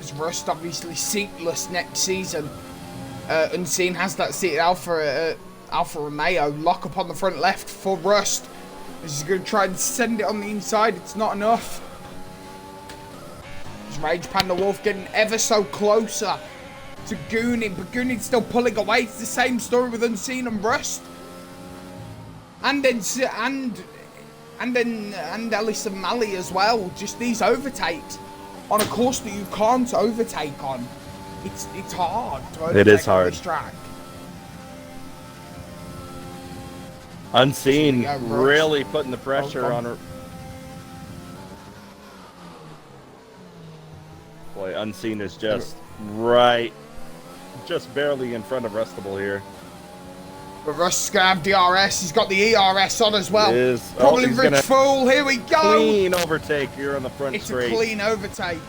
As Rust obviously seatless next season. Unseen has that seated Alfa Romeo. Lock up on the front left for Rust. He's going to try and send it on the inside. It's not enough. Rage Panda Wolf getting ever so closer to Goonin, but Goonin's still pulling away. It's the same story with Unseen and Rust. And Ellis and Mali as well. Just these overtakes on a course that you can't overtake on. It's hard to overtake. It is hard. On this track. Unseen really putting the pressure on her. Boy, Unseen is just just barely in front of Rustable here. But Rust's gonna have DRS. He's got the ERS on as well. It is. Probably Rich Fool. Here we go. Clean overtake here on the front straight. It's a clean overtake.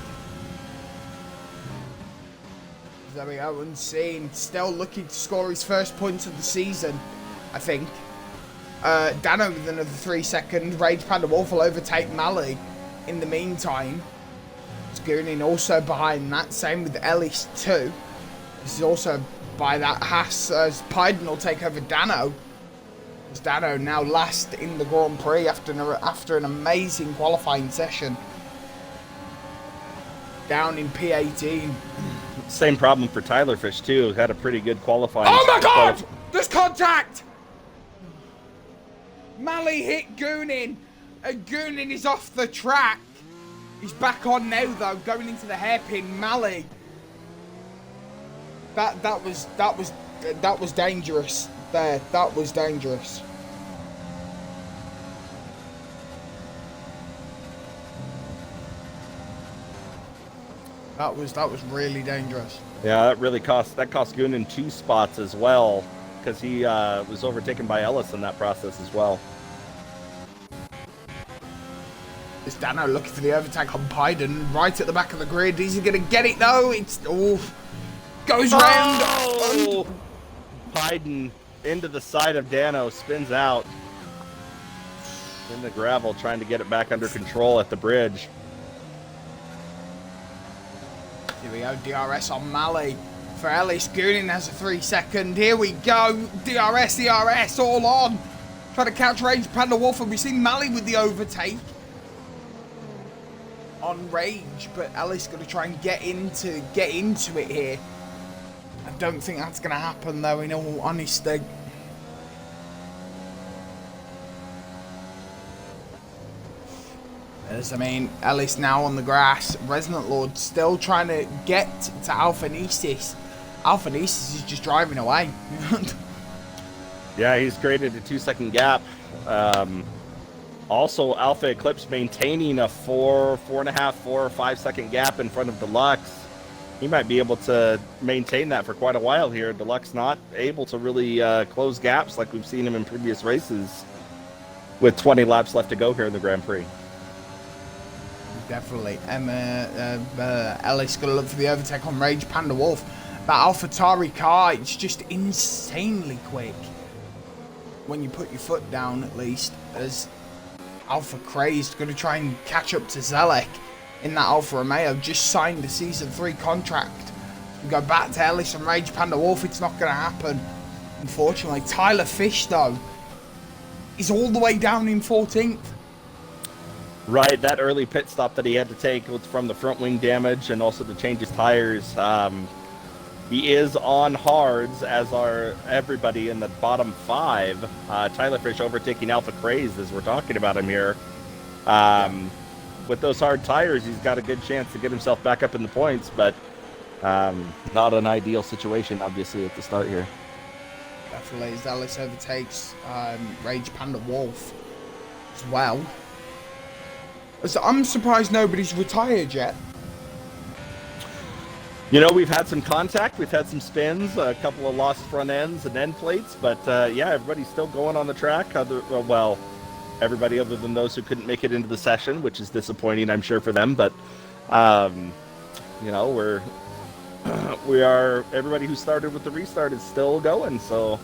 There we go. Unseen. Still looking to score his first points of the season, I think. Dano with another 3-second. Rage Panda Wolf will overtake Mali in the meantime. Goonin also behind that. Same with Ellis too. This is also by that Haas as Pyden will take over Dano. As Dano now last in the Grand Prix after an amazing qualifying session. Down in P18. Same problem for Tyler Fish too. Had a pretty good qualifying. Oh my God! There's contact! Mali hit Goonin. And Goonin is off the track. He's back on now though, going into the hairpin. Mali. That was dangerous. There, that was dangerous. That was really dangerous. Yeah, that cost Goonin 2 spots as well, because he was overtaken by Ellis in that process as well. It's Dano looking for the overtake on Biden, right at the back of the grid. Is he going to get it though? It's goes round. Oh! Biden into the side of Dano, spins out in the gravel, trying to get it back under control at the bridge. Here we go, DRS on Mali for Ellis. Goonin has a 3-second. Here we go, DRS, all on. Trying to catch Rage Panda Wolf, and we see Mali with the overtake on Rage, but Ellis going to try and get into it here. I don't think that's going to happen though, in all honesty. I mean, Ellis now on the grass. Resonant Lord still trying to get to Alpha Nesis. Alpha Nesis is just driving away. Yeah, he's created a 2-second gap. Also, Alpha Eclipse maintaining a 4, 4.5, 4 or 5 second gap in front of Deluxe. He might be able to maintain that for quite a while here. Deluxe not able to really close gaps like we've seen him in previous races, with 20 laps left to go here in the Grand Prix. Definitely. Ellis going to look for the overtake on Rage Panda Wolf. That AlphaTauri car, it's just insanely quick. When you put your foot down, at least, as Alpha Crazed going to try and catch up to Zelek in that Alfa Romeo. Just signed a Season 3 contract. We go back to Ellis and Rage Panda Wolf. It's not going to happen, unfortunately. Tyler Fish, though, is all the way down in 14th. Right, that early pit stop that he had to take was from the front wing damage and also to change his tires. He is on hards, as are everybody in the bottom 5. Tyler Fish overtaking Alpha Crazed as we're talking about him here. With those hard tires, he's got a good chance to get himself back up in the points, but not an ideal situation, obviously, at the start here. Definitely, as Ellis overtakes Rage Panda Wolf as well. So I'm surprised nobody's retired yet. You know, we've had some contact, we've had some spins, a couple of lost front ends and end plates, but yeah, everybody's still going on the track. Well, everybody other than those who couldn't make it into the session, which is disappointing, I'm sure, for them. But, you know, everybody who started with the restart is still going, so.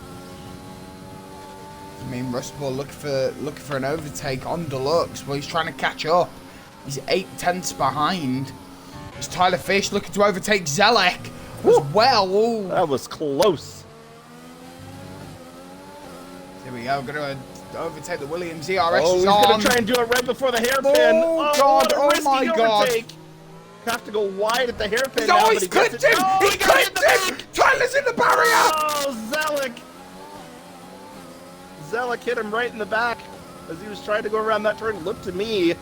I mean, Rustball looking for an overtake on Deluxe. Well, he's trying to catch up. He's 8/10 behind. It's Tyler Fish looking to overtake Zelek as well. Ooh. That was close. Here we go. Going to overtake the Williams ERS. Oh, he's going to try and do it right before the hairpin. Oh, God. Oh, my God. Overtake. Have to go wide at the hairpin. No, he's clipped him. He clipped him. Tyler's in the barrier. Oh, Zelek. Zelek hit him right in the back as he was trying to go around that turn. Looked to me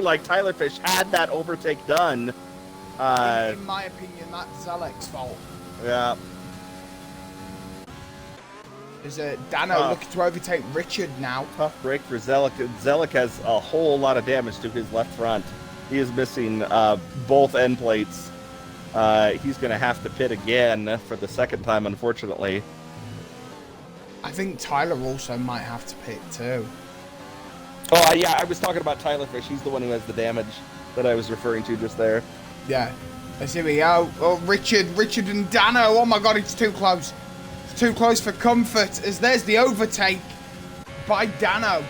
like Tyler Fish had that overtake done. In my opinion, that's Zelek's fault. Yeah. There's a Dano looking to overtake Richard now. Tough break for Zelek. Zelek has a whole lot of damage to his left front. He is missing both end plates. He's going to have to pit again for the second time, unfortunately. I think Tyler also might have to pit too. Oh, yeah, I was talking about Tyler Fish. He's the one who has the damage that I was referring to just there. Yeah. Let's here we go. Oh, Richard and Dano. Oh my God, it's too close. It's too close for comfort, as there's the overtake by Dano.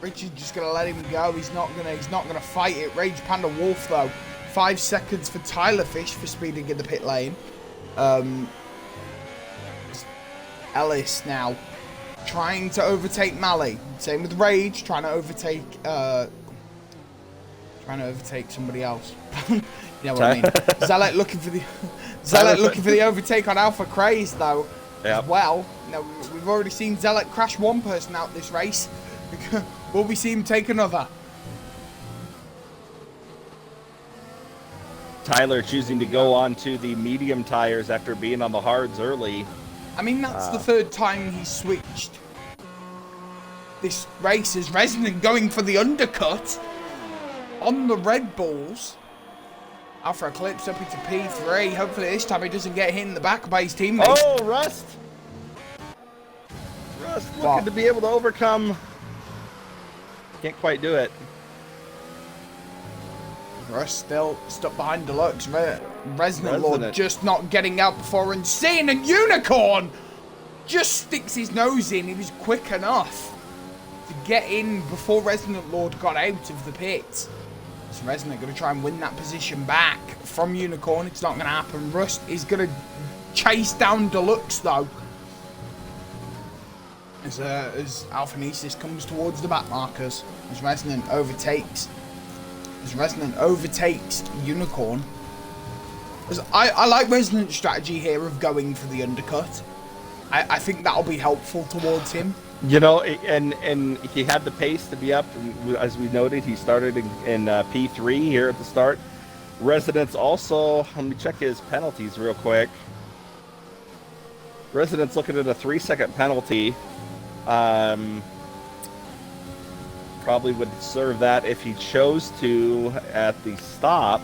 Richard's just gonna let him go. He's not gonna fight it. Rage Panda Wolf though. 5 seconds for Tyler Fish for speeding in the pit lane. Ellis now trying to overtake Mali. Same with Rage, trying to overtake somebody else. You know what I mean? Zelek looking for the overtake on Alpha Craze though. As well. Now we've already seen Zelek crash one person out this race. Will we see him take another? Tyler choosing to go on to the medium tires after being on the hards early. I mean, that's the third time he's switched this race. Is Resonant going for the undercut on the Red Bulls? Alpha Eclipse up into P3. Hopefully this time he doesn't get hit in the back by his teammate. Oh, Rust looking to be able to overcome. Can't quite do it. Russ still stuck behind Deluxe. Resonant Lord Resonant. just not getting out before Unseen, and Unicorn just sticks his nose in. He was quick enough to get in before Resonant Lord got out of the pit. So Resonant going to try and win that position back from Unicorn. It's not going to happen. Rust is going to chase down Deluxe though. As Alphanesis comes towards the back markers. As Resonant overtakes Unicorn. I like Resonant's strategy here of going for the undercut. I think that'll be helpful towards him. You know, and he had the pace to be up. As we noted, he started in P3 here at the start. Residence also, let me check his penalties real quick. Residence looking at a 3-second penalty. Probably would serve that if he chose to at the stop.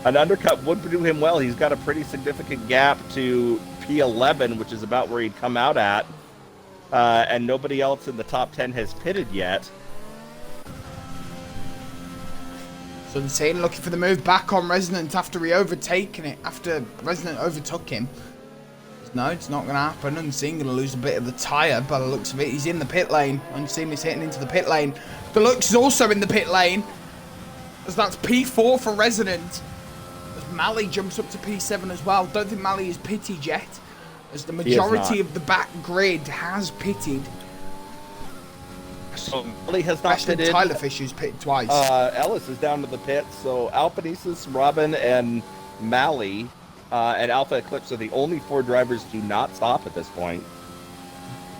An undercut would do him well. He's got a pretty significant gap to P11, which is about where he'd come out at. And nobody else in the top 10 has pitted yet. So Insane looking for the move back on Resonant after after Resonant overtook him. No, it's not going to happen. Unseen going to lose a bit of the tyre by the looks of it. He's in the pit lane. Unseen is hitting into the pit lane. Deluxe is also in the pit lane. As that's P4 for Resonant. As Mally jumps up to P7 as well. Don't think Mally is pitted yet. As the majority of the back grid has pitted. So Mally has not Especially pitted. Tyler Fisher's pitted twice. Ellis is down to the pit. So Alphanesis, Robin, and Mally and Alpha Eclipse are the only 4 drivers do not stop at this point.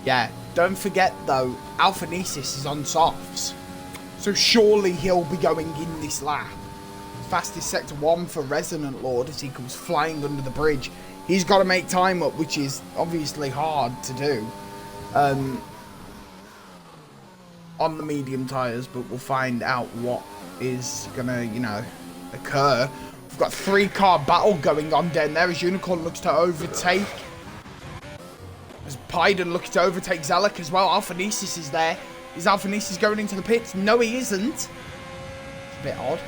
Yeah, don't forget though, Alphanesis is on softs. So surely he'll be going in this lap. Fastest sector 1 for Resonant Lord as he comes flying under the bridge. He's got to make time up, which is obviously hard to do on the medium tyres, but we'll find out what is gonna, occur. We've got 3-car battle going on down there as Unicorn looks to overtake. As Pyden looking to overtake Zelek as well. Alphanesis is there. Is Alphanesis going into the pits? No, he isn't. It's a bit odd.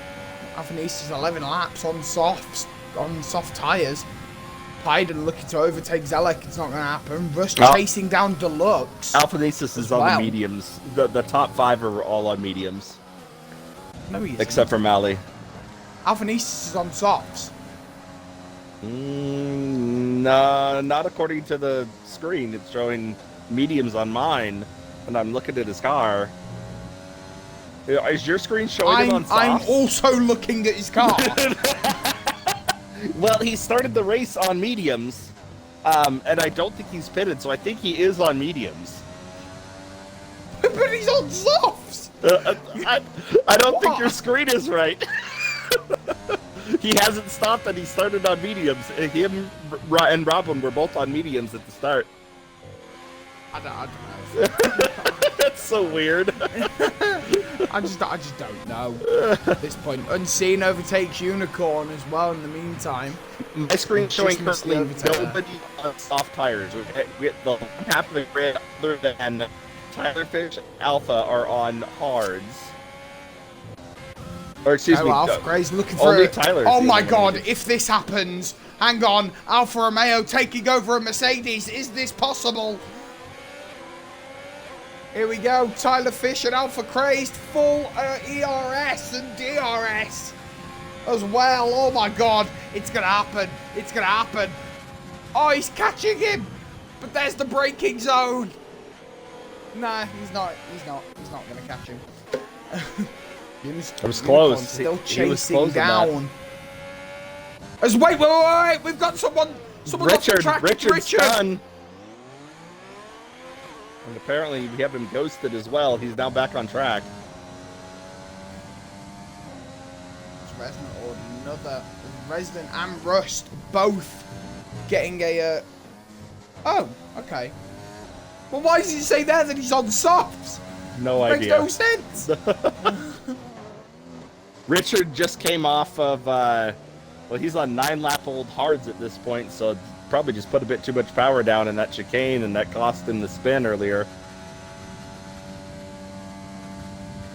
Alphanesis 11 laps on soft tyres. Pyden looking to overtake Zelek. It's not going to happen. Rust chasing down Deluxe. Alphanesis is on the mediums. The top 5 are all on mediums. No, he isn't. Except for Mally. Alphanesis is on softs. No, not according to the screen. It's showing mediums on mine, and I'm looking at his car. Is your screen showing him on softs? I'm also looking at his car. Well, he started the race on mediums, and I don't think he's pitted, so I think he is on mediums. But he's on softs. I don't think your screen is right. He hasn't stopped and he started on mediums. Him and Robin were both on mediums at the start. I don't know. That's so weird. I just don't know at this point. Unseen overtakes Unicorn as well in the meantime. My screen showing Just currently missed the overtaker. nobody on soft tires. The half of the grid other than Tyler Fish and Alpha are on hards. Or excuse me, Alpha Gray's looking for only it. Tyler's Oh the my only god, one. if this happens, hang on, Alfa Romeo taking over a Mercedes. Is this possible? Here we go, Tyler Fish and Alpha Crazed, full ERS and DRS as well. Oh my god, it's gonna happen. It's gonna happen. Oh, he's catching him, but there's the braking zone. Nah, he's not gonna catch him. It was close. Still He was chasing close on that. down. As wait, we've got someone off the track. Richard's son. And apparently we have him ghosted as well. He's now back on track. Resonant or another Resident and Rust both getting a oh, okay. Well, why does it say there that he's on softs? No Makes idea. no sense. Richard just came off of well, he's on 9-lap-old hards at this point, so probably just put a bit too much power down in that chicane, and that cost him the spin earlier.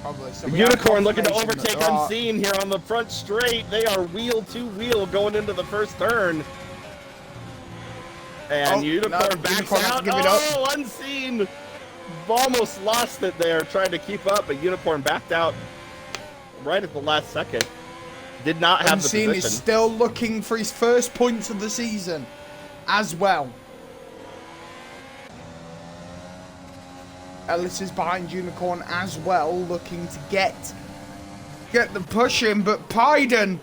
Probably. So we have Unicorn looking to confirmation that overtake there are- Unseen here on the front straight. They are wheel to wheel going into the first turn. And Oh, Unicorn no, backs Unicorn has to out. give it up. Oh, Unseen almost lost it there trying to keep up, but Unicorn backed out right at the last second. Did not have Unseen the is position. still looking for his first points of the season as well. Ellis is behind Unicorn as well, looking to get the push in, but Pyden's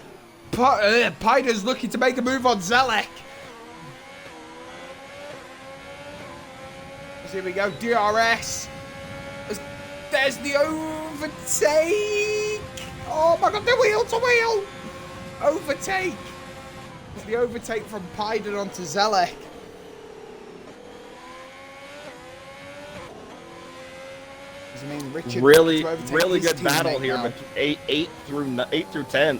looking to make a move on Zelek. So here we go, DRS. There's the overtake. Oh my god, the wheel to wheel. Overtake. It's the overtake from Pyden onto Zelek. I mean, Richard Really to overtake really his good battle teammate here, now. but 8 through 10th.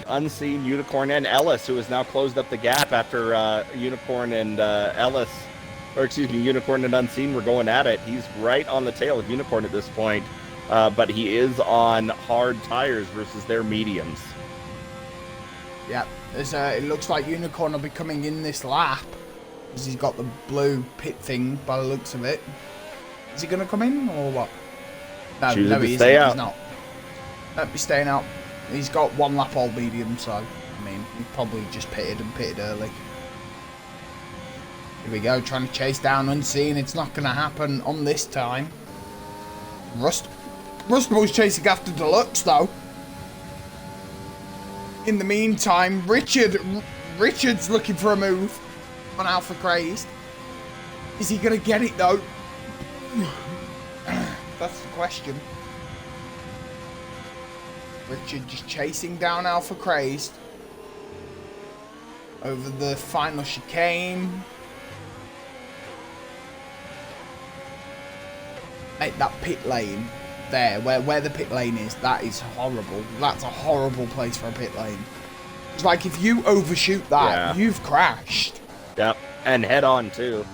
Unseen, Unicorn, and Ellis, who has now closed up the gap after Unicorn and Unicorn and Unseen were going at it. He's right on the tail of Unicorn at this point, but he is on hard tires versus their mediums. Yeah, it looks like Unicorn will be coming in this lap because he's got the blue pit thing by the looks of it. Is he going to come in or what? No, Choosing no, to he stay isn't. out. He's not. Don't be staying out. He's got one lap all medium, so I mean, he probably just pitted early. Here we go, trying to chase down Unseen. It's not going to happen on this time. Rustball's chasing after Deluxe though. In the meantime, Richard's looking for a move on Alpha Crazed. Is he going to get it though? That's the question. Richard just chasing down Alpha Crazed over the final chicane. Mate, that pit lane there, where the pit lane is, that is horrible. That's a horrible place for a pit lane. It's like if you overshoot that, you've crashed. Yep, and head on too.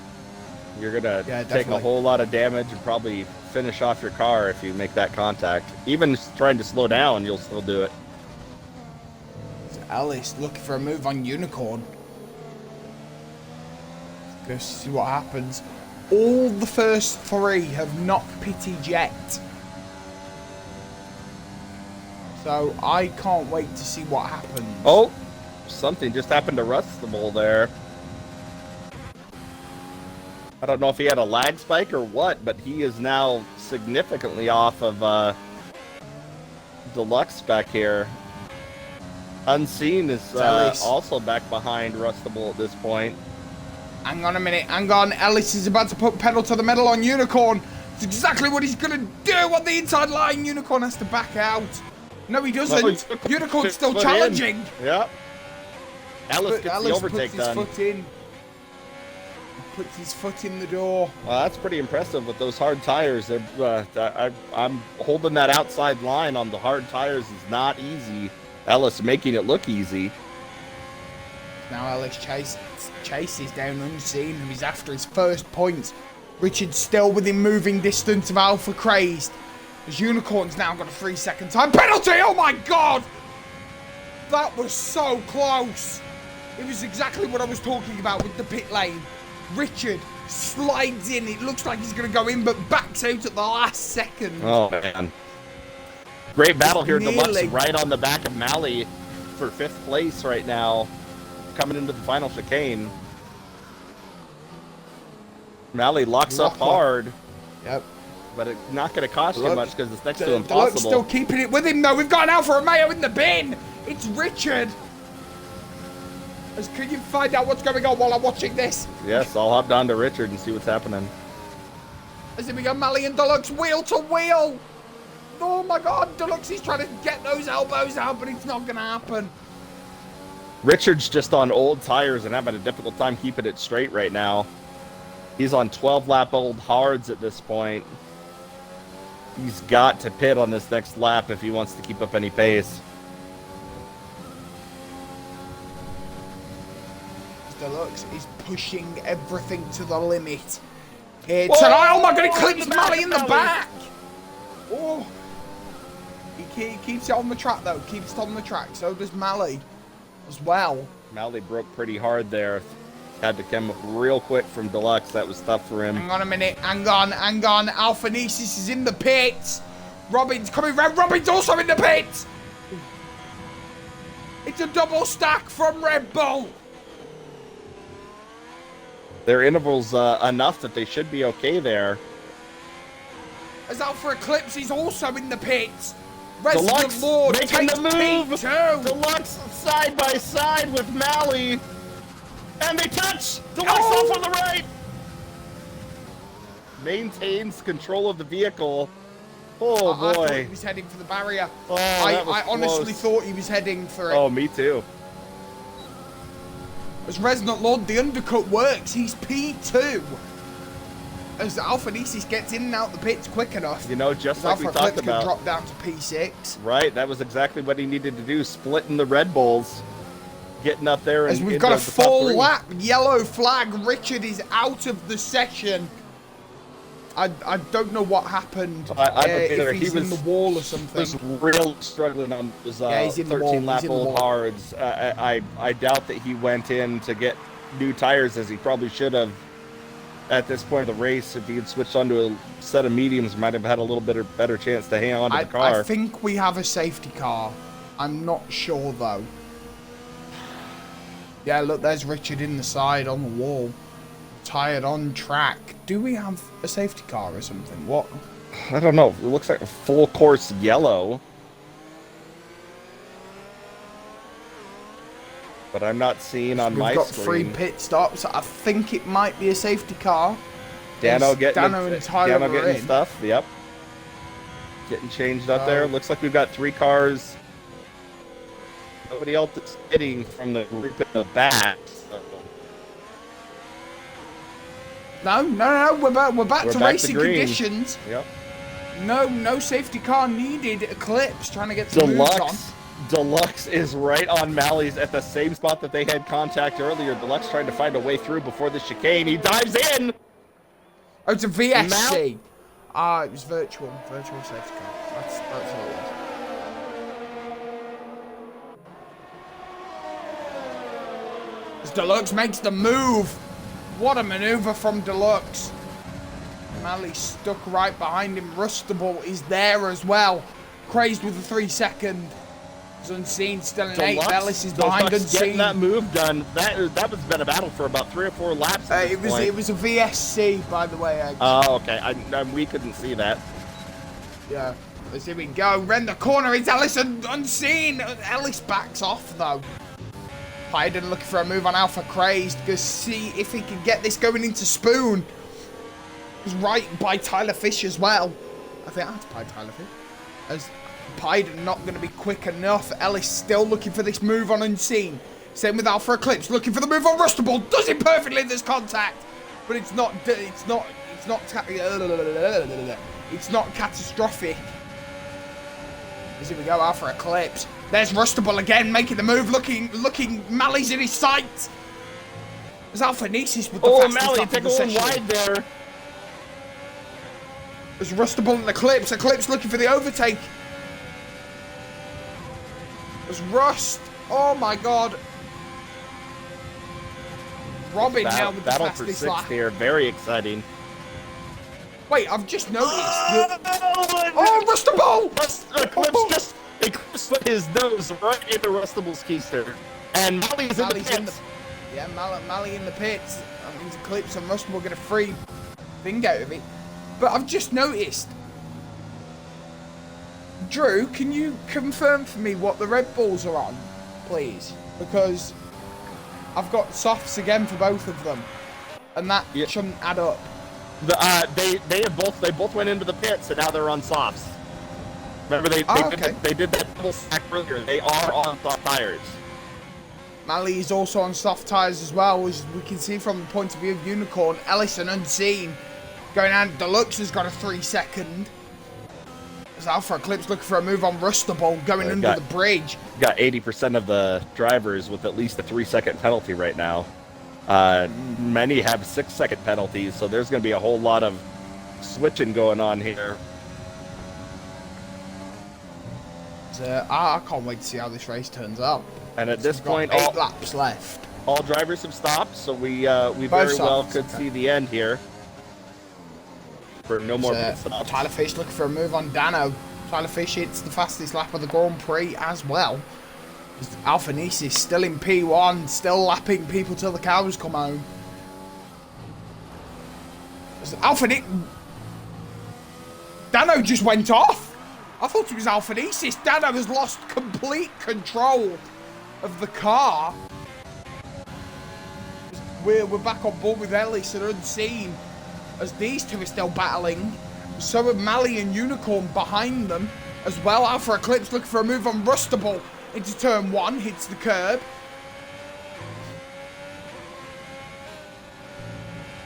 You're gonna take a definitely. whole lot of damage and probably finish off your car if you make that contact. Even trying to slow down, you'll still do it. So Alice looking for a move on Unicorn. Go see what happens. All the first three have not pitted yet. So I can't wait to see what happens. Oh, something just happened to Rustable there. I don't know if he had a lag spike or what, but he is now significantly off of Deluxe back here. Unseen is also back behind Rustable at this point. Hang on a minute, hang on. Ellis is about to put pedal to the metal on Unicorn. It's exactly what he's going to do on the inside line. Unicorn has to back out. No, he doesn't. Unicorn's still challenging. Yep. Ellis gets the overtake puts his done. foot in. Puts his foot in the door. Well, that's pretty impressive with those hard tires. I'm holding that outside line on the hard tires is not easy. Ellis making it look easy. Now Ellis chases down Unseen, who is after his first points. Richard's still within moving distance of Alpha Crazed. As Unicorn's now got a 3-second time penalty. Oh my god! That was so close. It was exactly what I was talking about with the pit lane. Richard slides in. It looks like he's going to go in, but backs out at the last second. Oh, man. Great battle here. Nearly. Deluxe right on the back of Mally for 5th place right now. Coming into the final chicane. Mally locks up hard. Yep. But it's not going to cost you much because it's next to Deluxe impossible. still keeping it with him, though. We've got an Alfa Romeo in the bin. It's Richard. Can you find out what's going on while I'm watching this? Yes, I'll hop down to Richard and see what's happening. As we got Mally and Deluxe wheel to wheel. Oh my god, Deluxe is trying to get those elbows out, but it's not going to happen. Richard's just on old tires and having a difficult time keeping it straight right now. He's on 12-lap old hards at this point. He's got to pit on this next lap if he wants to keep up any pace. Deluxe is pushing everything to the limit. Here tonight. Oh my god, he clips Mally in the back. Oh. He keeps it on the track, though. Keeps it on the track. So does Mally as well. Mally broke pretty hard there. Had to come up real quick from Deluxe. That was tough for him. Hang on a minute. Hang on. Alphanesis is in the pits. Robin's coming round. Robin's also in the pits. It's a double stack from Red Bull. Their interval's enough that they should be okay there. As Alpha Eclipse is also in the pits. Deluxe Resident Lord making takes the move. P2. Deluxe side by side with Mally. And they touch! Deluxe off on the right! Maintains control of the vehicle. Oh, I thought boy. he was heading for the barrier. Oh, that was I honestly close. thought he was heading for it. Oh, me too. As Resident Lord, the undercut works. He's P2. As Alphanesis gets in and out the pits quick enough. You know, just like Alpha we talked Eclipse can about. drop down to P6. Right, that was exactly what he needed to do. Splitting the Red Bulls. Getting up there and As we've into got a the top full three. lap. Yellow flag. Richard is out of the session. I don't know what happened. I don't either. If he's in the wall or something. Was really struggling on those He's in the wall, 13 lap he's in the old wall. hards. I doubt that he went in to get new tires as he probably should have at this point of the race. If he had switched onto a set of mediums, might have had a little bit better chance to hang on to the car. I think we have a safety car. I'm not sure though. Yeah, look, there's Richard in the side on the wall. Tired on track. Do we have a safety car or something? What? I don't know. It looks like a full course yellow. But I'm not seeing on my We've got screen. 3 pit stops. I think it might be a safety car. Dano As getting Dano and Tyler Dano were getting in. stuff. Yep. Getting changed up Oh. there. Looks like we've got 3 cars. Nobody else is hitting from the group in the back. So No. We're back We're to back to racing green. conditions. yep. No safety car needed. Eclipse trying to get some moves on. Deluxe is right on Mally's at the same spot that they had contact earlier. Deluxe trying to find a way through before the chicane. He dives in. Oh, it's a VSC. It was virtual safety car. That's all it was. As Deluxe makes the move. What a maneuver from Deluxe. Mally stuck right behind him. Rustable is there as well. Crazed with the 3 second. Unseen still in 8th. Ellis is behind Deluxe getting Unseen. that move done. That has been a battle for about 3 or 4 laps. At this point. It was a VSC, by the way. Oh, okay. We couldn't see that. Yeah. Let's see, we go. Rend the corner. It's Ellis Unseen. Ellis backs off, though. Hayden looking for a move on Alpha Crazed. Go see if he can get this going into Spoon. He's right by Tyler Fish as well. I think that's by Tyler Fish. As Pyden not going to be quick enough. Ellis still looking for this move on Unseen. Same with Alpha Eclipse, looking for the move on Rustable. Does it perfectly. There's contact, but it's not catastrophic. As here we go, Alpha Eclipse. There's Rustable again, making the move, looking. Mally's in his sight. There's Alphanesis with the fastest Mally, lap of take the a session. one wide there. There's Rustable and Eclipse. Eclipse looking for the overtake. There's Rust. Oh my god. Robin now with the Battle for fastest 6th lap. here. Very exciting. Wait, I've just noticed. Oh, Rustable! Eclipse put his nose right into Rustable's keister. And Mally's in the pits. Yeah, Mally in the pits. That means Eclipse and Rustable get a free thing out of it. But I've just noticed. Drew, can you confirm for me what the Red Bulls are on, please? Because I've got softs again for both of them, and that shouldn't add up. They both went into the pits, and now they're on softs. Remember they did that double stack earlier. They are on soft tires. Mally is also on soft tyres as well, as we can see from the point of view of Unicorn. Ellis and Unseen going out. Deluxe has got a 3 second. As Alpha Eclipse looking for a move on Rustable going under the bridge. Got 80% of the drivers with at least a 3-second penalty right now. Many have 6-second penalties, so there's going to be a whole lot of switching going on here. So, I can't wait to see how this race turns out. And at this We've got point, 8 laps left. all drivers have stopped, so we Both very well sides, could okay. see the end here. For no more pit So, stops. Tyler Fish looking for a move on Dano. Tyler Fish hits the fastest lap of the Grand Prix as well. Alpha Nisis still in P1, still lapping people till the cows come home. Alpha Dano just went off. I thought it was Alpha Nisis. Dano has lost complete control of the car. We're back on board with Ellis and Unseen as these two are still battling. So are Mally and Unicorn behind them as well. Alpha Eclipse looking for a move on Rustable into turn 1, hits the curb.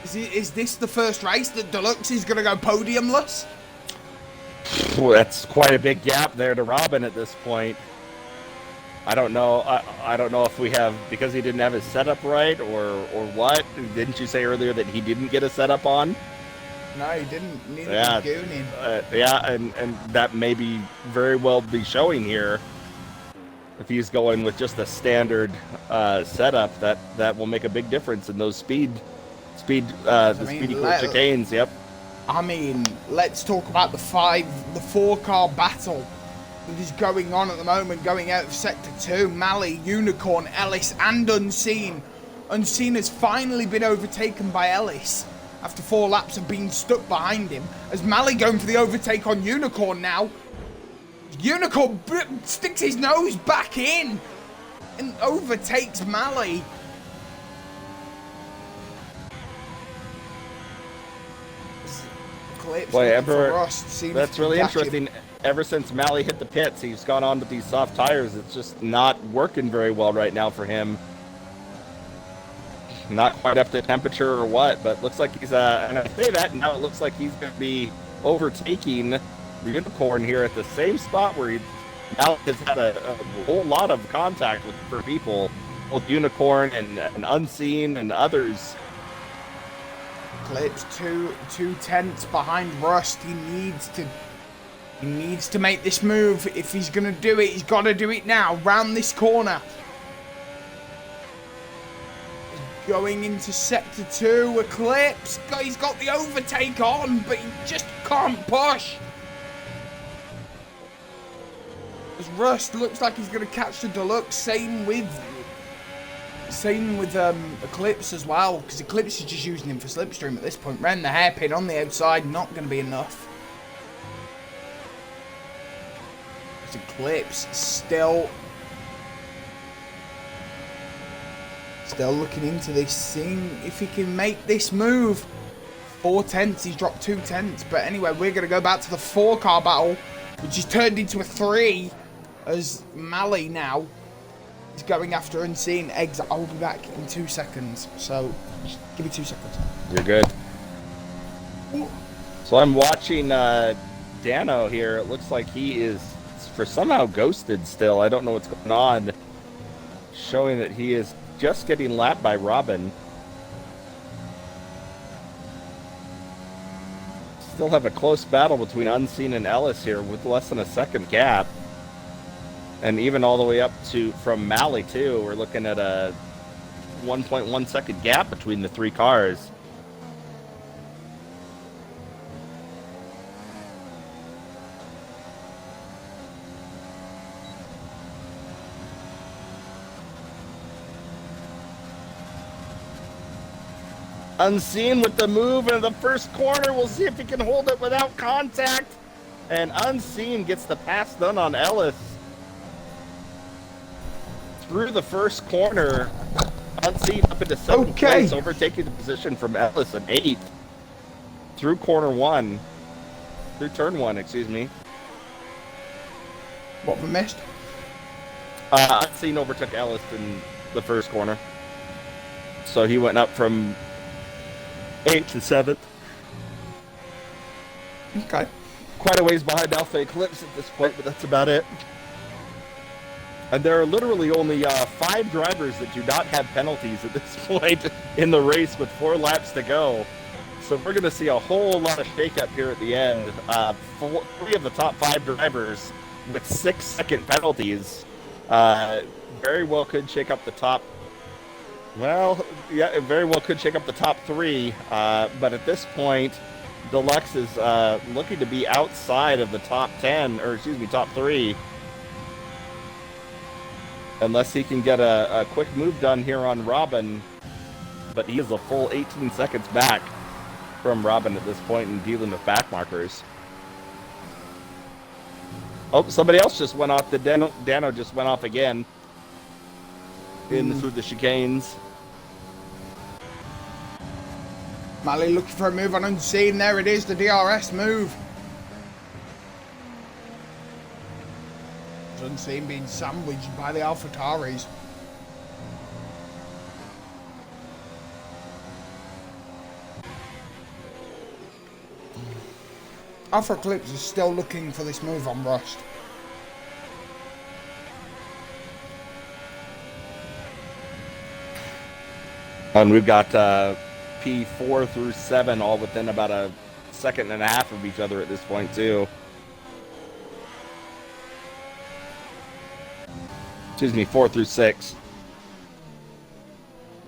Is this the first race that Deluxe is going to go podiumless? Well, that's quite a big gap there to Robin at this point. I don't know. I don't know if we have, because he didn't have his setup right or what. Didn't you say earlier that he didn't get a setup on? No, he didn't. Neither Yeah, did Goonin. yeah, and that may be very well be showing here. If he's going with just a standard setup, that will make a big difference in those speedy chicanes. Yep. I mean, let's talk about the 4-car battle that is going on at the moment, going out of Sector 2. Mally, Unicorn, Ellis, and Unseen. Unseen has finally been overtaken by Ellis after 4 laps of being stuck behind him. As Mally going for the overtake on Unicorn now. Unicorn sticks his nose back in and overtakes Mally. Boy, that's really interesting. Ever since Mally hit the pits, he's gone on with these soft tires. It's just not working very well right now for him. Not quite up to temperature or what, but looks like he's and I say that now, it looks like he's going to be overtaking the Unicorn here at the same spot where Mally has had a whole lot of contact with for people, both Unicorn and Unseen and others. Eclipse 2/10 behind Rust. He needs to make this move. If he's gonna do it, he's gotta do it now. Round this corner. Going into Sector 2. Eclipse. He's got the overtake on, but he just can't push. As Rust looks like he's gonna catch the Deluxe. Same with Eclipse as well, because Eclipse is just using him for slipstream at this point. Ran the hairpin on the outside, not going to be enough. Eclipse still looking into this, seeing if he can make this move. 4/10, he's dropped 2/10, but anyway, we're going to go back to the 4-car battle, which has turned into a 3, as Mally now is going after Unseen. Eggs. I will be back in 2 seconds, so just give me 2 seconds. You're good. So I'm watching Dano here. It looks like he is somehow ghosted still. I don't know what's going on. Showing that he is just getting lapped by Robin. Still have a close battle between Unseen and Ellis here with less than a second gap. And even all the way up to from Mally too. We're looking at a 1.1 second gap between the 3 cars. Unseen with the move in the first corner. We'll see if he can hold it without contact. And Unseen gets the pass done on Ellis. Through the first corner, Unseen up into 7th place, overtaking the position from Ellis in 8th. Through turn 1, excuse me. What we missed? Unseen overtook Ellis in the first corner. So he went up from 8th to 7th. Okay. Quite a ways behind Alpha Eclipse at this point, but that's about it. And there are literally only 5 drivers that do not have penalties at this point in the race with 4 laps to go. So we're going to see a whole lot of shakeup here at the end. 3 of the top 5 drivers with 6-second penalties, very well could shake up the top. Well, yeah, it very well could shake up the top 3. But at this point, Deluxe is looking to be outside of the top 10, or excuse me, top 3. Unless he can get a quick move done here on Robin. But he is a full 18 seconds back from Robin at this point in dealing with back markers. Oh, somebody else just went off. Dano just went off again. Through the chicanes. Mally looking for a move on Unseen. There it is, the DRS move. Unseen being sandwiched by the AlphaTaris. Alpha Eclipse is still looking for this move on Rust. And we've got P4 through 7 all within about a second and a half of each other at this point, too. Excuse me, 4 through 6.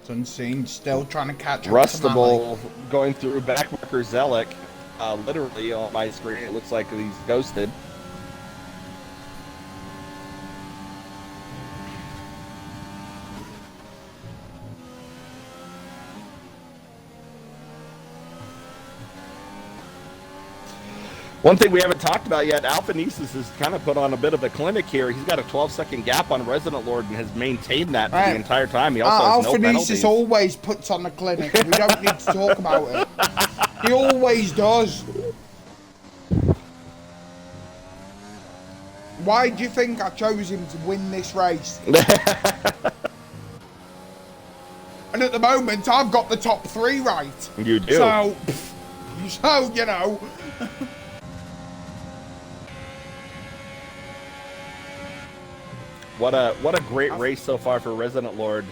It's Unseen still trying to catch up. Rustable going through backmarker Zelik. Literally on my screen, it looks like he's ghosted. One thing we haven't talked about yet, Alphanesis has kind of put on a bit of a clinic here. He's got a 12-second gap on Resident Lord and has maintained that for the entire time. He also has no penalties. Alphanesis always puts on a clinic. We don't need to talk about it. He always does. Why do you think I chose him to win this race? And at the moment, I've got the top 3 right. You do. So you know. What a great race so far for Resident Lord.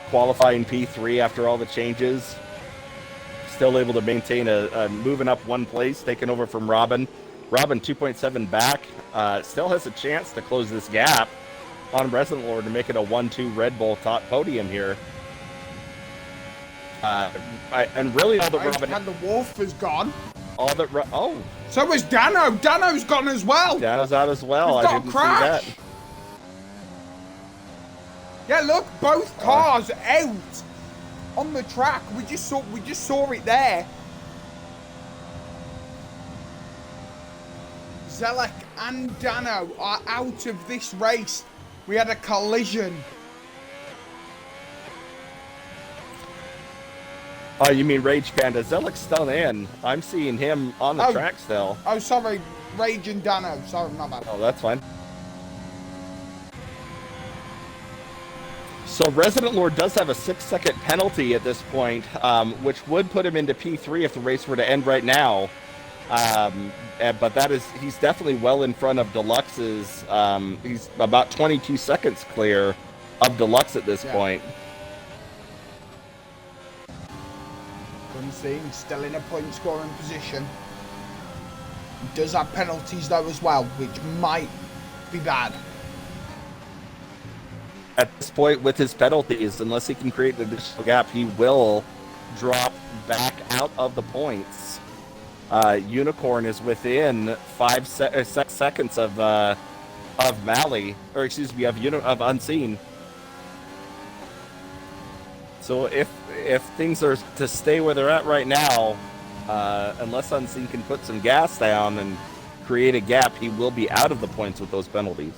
Qualifying P3 after all the changes. Still able to maintain a moving up 1 place, taking over from Robin. Robin 2.7 back. Still has a chance to close this gap on Resident Lord to make it a 1-2 Red Bull top podium here. And really all that Robin... And the Wolf is gone. All that... Oh! So is Dano. Dano's gone as well. Dano's out as well. We've I got didn't crash. see that. Yeah, look, both cars out on the track. We just saw it there. Zelek and Dano are out of this race. We had a collision. Oh, you mean Rage Panda? Zelek's still in. I'm seeing him on the track still. Oh, sorry, Rage and Dano. Sorry, my bad. Oh, that's fine. So Resident Lord does have a 6-second penalty at this point, which would put him into P3 if the race were to end right now. But he's definitely well in front of Deluxe's. He's about 22 seconds clear of Deluxe at this point. Unseen, still in a point scoring position. He does have penalties though as well, which might be bad. At this point with his penalties, unless he can create an additional gap, he will drop back out of the points. Unicorn is within 6 seconds of Mally, or excuse me, of Unseen. So if things are to stay where they're at right now, unless Unseen can put some gas down and create a gap, he will be out of the points with those penalties.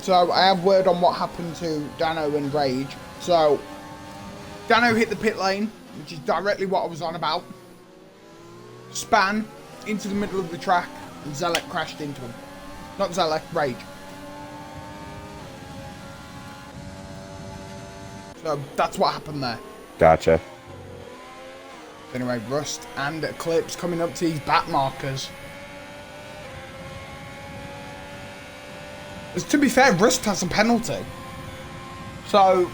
So I have word on what happened to Dano and Rage. So Dano hit the pit lane, which is directly what I was on about. Span into the middle of the track, and Zelek crashed into him. Not Zelek, Rage. So that's what happened there. Gotcha. Anyway, Rust and Eclipse coming up to these back markers. To be fair, Rust has a penalty. So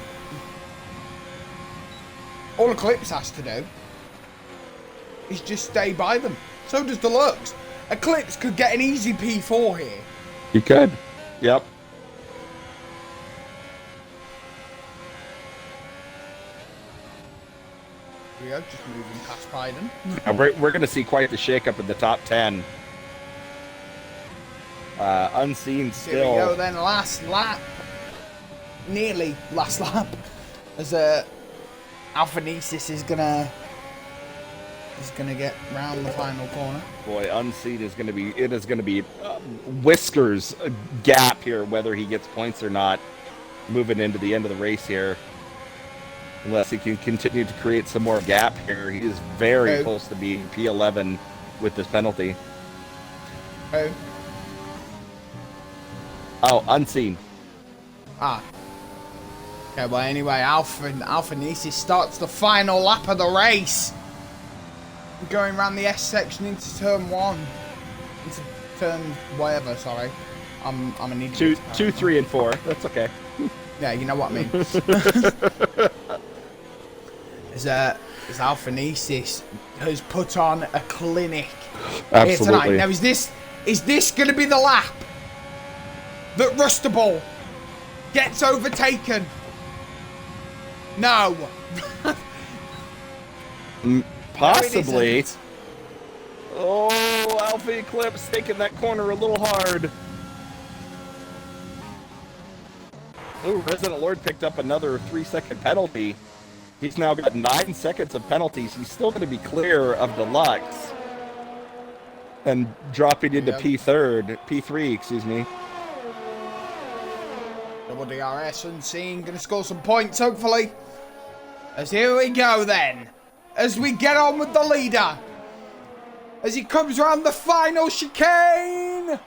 all Eclipse has to do is just stay by them. So does Deluxe. Eclipse could get an easy P4 here. He could. Yep. Here we go, just moving past Biden. We're going to see quite the shakeup in the top 10. Unseen Here we go still. then, last lap. Nearly last lap. As Alphanesis is gonna get round the final corner. Boy, Unseen is going to be, it is going to be whiskers gap here, whether he gets points or not, moving into the end of the race here. Unless he can continue to create some more gap here. He is very close to being P11 with this penalty. Oh. Oh, Unseen. Ah. Okay, well anyway, Alphanesis starts the final lap of the race. Going around the S section into turn 1. Into turn whatever, sorry. I'm an idiot. 2, 3, and 4. That's okay. Yeah, you know what I mean. As Alphanesis has put on a clinic here tonight. Now is this gonna be the lap that Rustable gets overtaken? No. Possibly. Oh, Alpha Eclipse taking that corner a little hard. Oh, Resident Lord picked up another 3-second penalty. He's now got 9 seconds of penalties. He's still going to be clear of Deluxe. And dropping into P3, excuse me. Double DRS Unseen, gonna score some points, hopefully. As here we go then. As we get on with the leader. As he comes around the final chicane.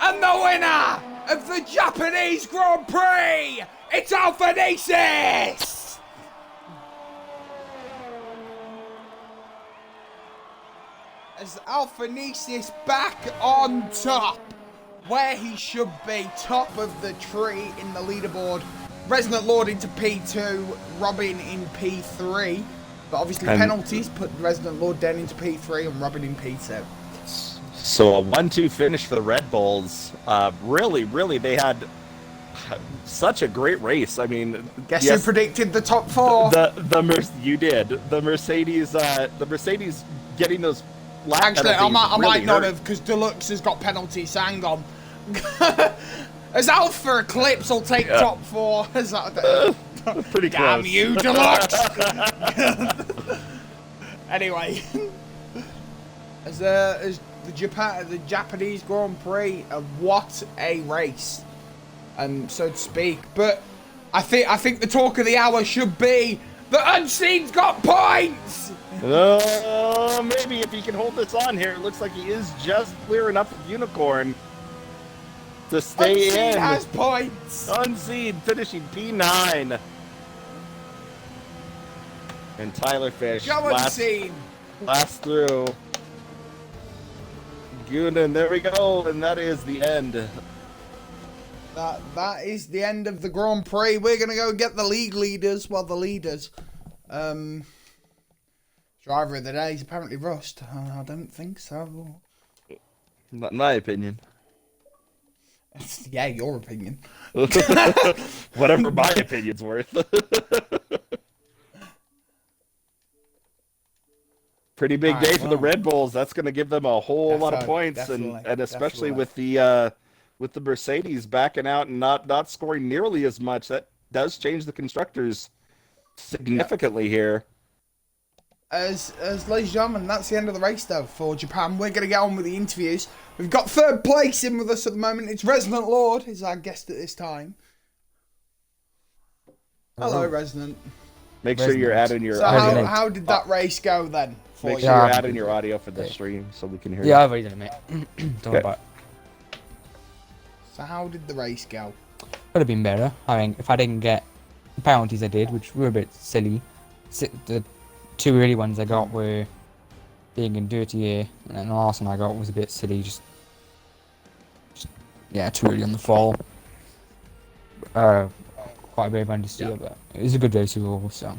And the winner of the Japanese Grand Prix, it's Alphanesis! As Alphanesis back on top, where he should be, top of the tree in the leaderboard. Resident Lord into P2, Robin in P3, but obviously penalties put Resident Lord down into P3 and Robin in P2. So a 1-2 finish for the Red Bulls. Really, they had such a great race. I mean, guess who predicted the top 4? You did. The Mercedes getting those lap Actually, I penalties might really not hurt. have, because Deluxe has got penalties, so hang on. As Alpha Eclipse will take top 4. Pretty Damn close. you, Deluxe! Anyway, as the Japanese Grand Prix, what a race, so to speak. But I think the talk of the hour should be that Unseen's got points. Maybe if he can hold this on here, it looks like he is just clear enough of Unicorn to stay Unseen in. has points. Unseen finishing P9. And Tyler Fish Go Unseen. last through. Good, and there we go, and that is the end. That is the end of the Grand Prix. We're gonna go get the league leaders. Well, the leaders. Driver of the day is apparently Rust. I don't think so. Not in my opinion. Yeah, your opinion. Whatever my opinion's worth. Pretty big day for the Red Bulls. That's going to give them a whole lot of points, and especially with the Mercedes backing out and not scoring nearly as much. That does change the constructors significantly here. As ladies and gentlemen, that's the end of the race though for Japan. We're going to get on with the interviews. We've got third place in with us at the moment. It's Resident Lord is our guest at this time. Hello, Resident. Make sure you're adding your. So how did that race go then? Make sure you're adding your audio for the stream so we can hear you. Yeah, I've already done it, mate. Don't worry about it. So how did the race go? Could have been better. I mean, if I didn't get the penalties I did, which were a bit silly. The two early ones I got were big and dirty here, and then the last one I got was a bit silly, just yeah, too early on the fall. Quite a bit of understeer, but it was a good race overall, so.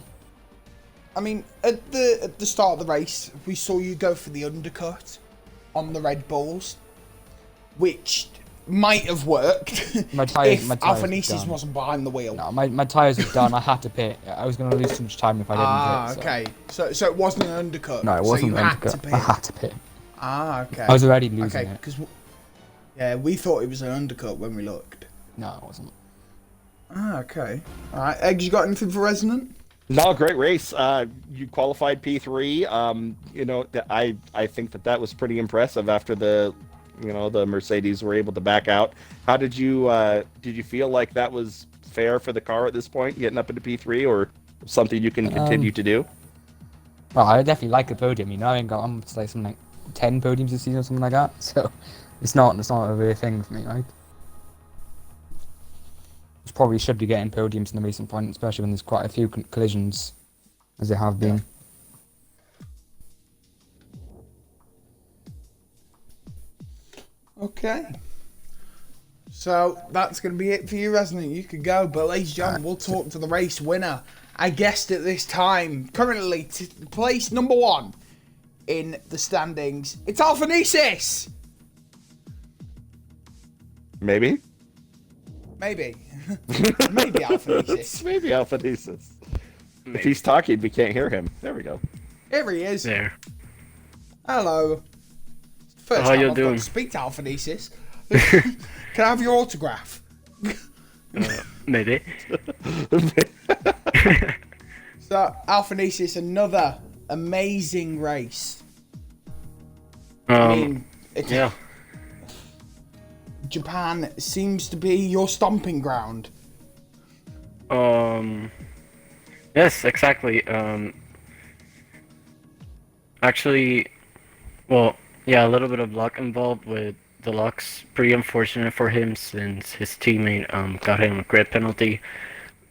I mean, at the start of the race, we saw you go for the undercut on the Red Bulls, which might have worked My tyres if were Alphanesis done. wasn't behind the wheel. No, my tyres were done. I had to pit. I was going to lose too much time if I didn't pit. Okay. So it wasn't an undercut. No, it wasn't so an you undercut. Had to pit. I had to pit. Okay. I was already losing Okay, it. because we thought it was an undercut when we looked. No, it wasn't. Okay. All right, Eggs, you got anything for Resonant? No, great race. You qualified P3. I think that was pretty impressive after the Mercedes were able to back out. How did you feel like that was fair for the car at this point, getting up into P3, or something you can continue to do? Well, I definitely like a podium. I think I'm like something like 10 podiums this season or something like that. So it's not a real thing for me, right? Probably should be getting podiums in the recent point, especially when there's quite a few collisions, as there have been. Okay. So that's going to be it for you, Resonant. You could go, but ladies and gentlemen, we'll talk to the race winner. I guessed at this time, currently place number 1 in the standings. It's Alphanesis! Maybe. Maybe Alphanesis. Maybe Alphanesis. If he's talking, we can't hear him. There we go. Here he is. There. Hello. First How time you I've got doing? to speak to Alphanesis. Can I have your autograph? Maybe. So, Alphanesis, another amazing race. Yeah. Japan seems to be your stomping ground. Yes, exactly. Actually, well, yeah, a little bit of luck involved with Deluxe. Pretty unfortunate for him since his teammate got him a grid penalty.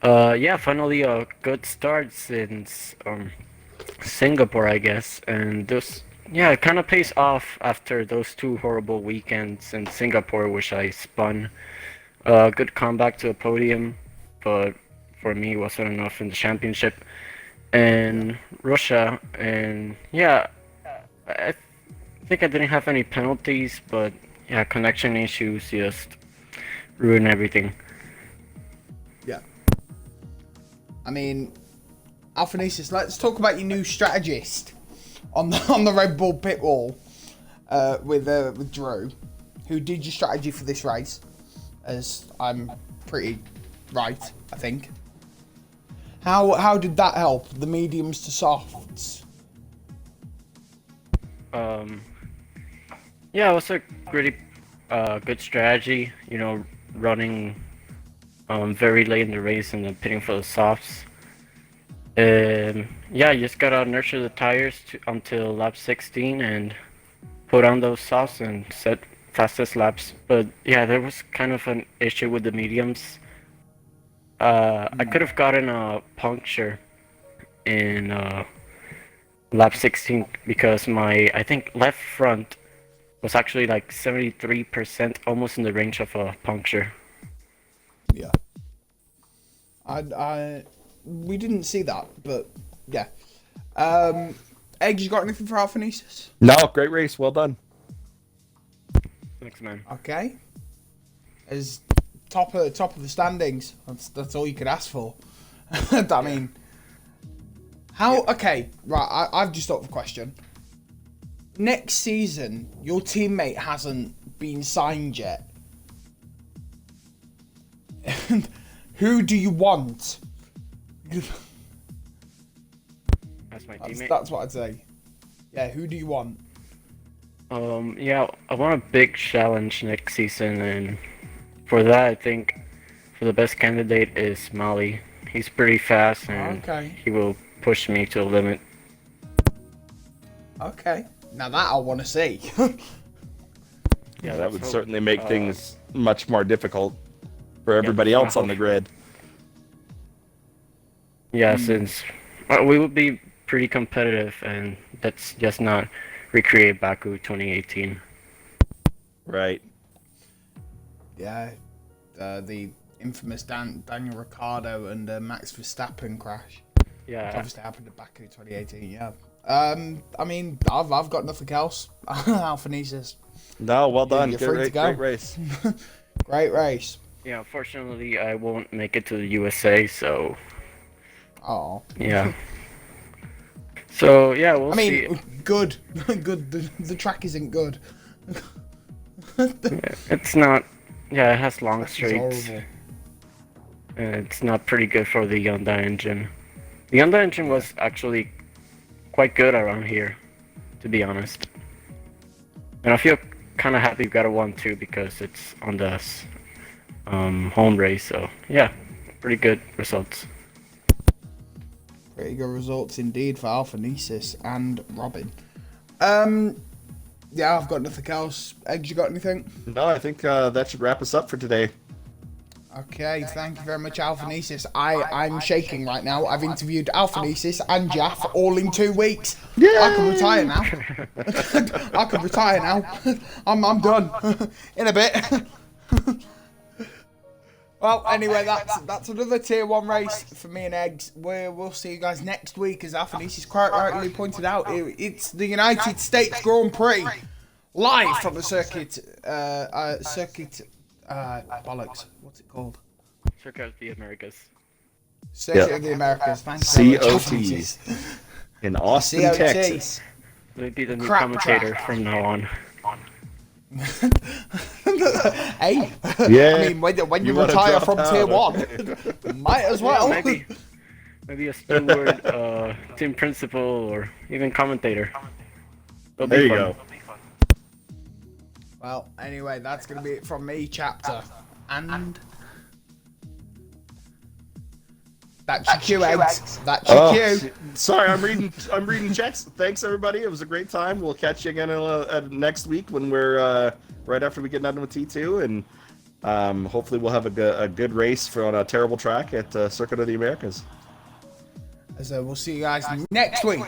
Yeah, finally a good start since Singapore, I guess, and this. Yeah, it kind of pays off after those 2 horrible weekends in Singapore, which I spun. Good comeback to a podium, but for me, wasn't enough in the championship. And Russia, and yeah, I think I didn't have any penalties, but yeah, connection issues just ruined everything. Yeah. I mean, Alphanesis, let's talk about your new strategist on the Red Bull pit wall with Drew, who did your strategy for this race, as I'm pretty right, I think. How did that help the mediums to softs? Yeah, it was a pretty good strategy. Running very late in the race and then pitting for the softs. Yeah, you just gotta nurture the tires until lap 16 and put on those softs and set fastest laps. But yeah, there was kind of an issue with the mediums. I could have gotten a puncture in lap 16 because I think left front was actually like 73%, almost in the range of a puncture. Yeah. We didn't see that, but yeah. Eggs, you got anything for Alphanesis? No, great race. Well done. Thanks, man. Okay. As top of the standings, that's all you could ask for. I mean, how? Okay, right. I've just thought of a question. Next season, your teammate hasn't been signed yet. Who do you want? That's my teammate. That's what I'd say. Yeah, who do you want? Yeah, I want a big challenge next season, and for that, I think for the best candidate is Mali. He's pretty fast, and he will push me to the limit. Okay, now that I want to see. Yeah, that would certainly make things much more difficult for everybody else on the grid. Yeah, since we would be pretty competitive, and that's just not recreate Baku 2018. Right. Yeah, the infamous Daniel Ricciardo and Max Verstappen crash. Yeah. Obviously happened back in 2018. Yeah. I mean, I've got nothing else. Alphanesis. No, well done. You're free to go. Great race. Great race. Yeah, unfortunately, I won't make it to the USA, so Oh. yeah. So yeah, we'll I see. mean, good. Good. The track isn't good. It's not. Yeah, it has long Track is straights. horrible. And it's not pretty good for the Hyundai engine. The Hyundai engine was actually quite good around here, to be honest. And I feel kind of happy we got a 1-2 because it's on the home race. So yeah, pretty good results. Pretty good results indeed for Alphanesis and Robin. Yeah, I've got nothing else. Eggs, you got anything? No, I think that should wrap us up for today. Okay, thank you very much, Alphanesis. I'm shaking right now. I've interviewed Alphanesis and Jaff all in 2 weeks. I can retire now. I can retire now. I'm done. In a bit. Well, anyway, that's another tier 1 race for me and Eggs. We'll see you guys next week, as Alphanesis quite rightly pointed out. It's the United States Grand Prix, live from the circuit. Bollocks. What's it called? Circuit of the Americas. Circuit of the Americas. Thank you very much, COT Alphanesis. in Austin, COT. Texas. Will be the new Crap commentator track. from now on. Hey, Yeah. I mean, when you wanna retire drop from out, tier okay. 1, might as well. Yeah, maybe a steward, team principal, or even commentator. It'll be There you fun. go. Well, anyway, that's going to be it from me, chapter. And that's your cue, Eggs. That's your cue. Sorry, I'm reading checks. Thanks everybody. It was a great time. We'll catch you again next week when we're right after we get done with T2, and hopefully we'll have a good race on a terrible track at Circuit of the Americas. So we'll see you guys next week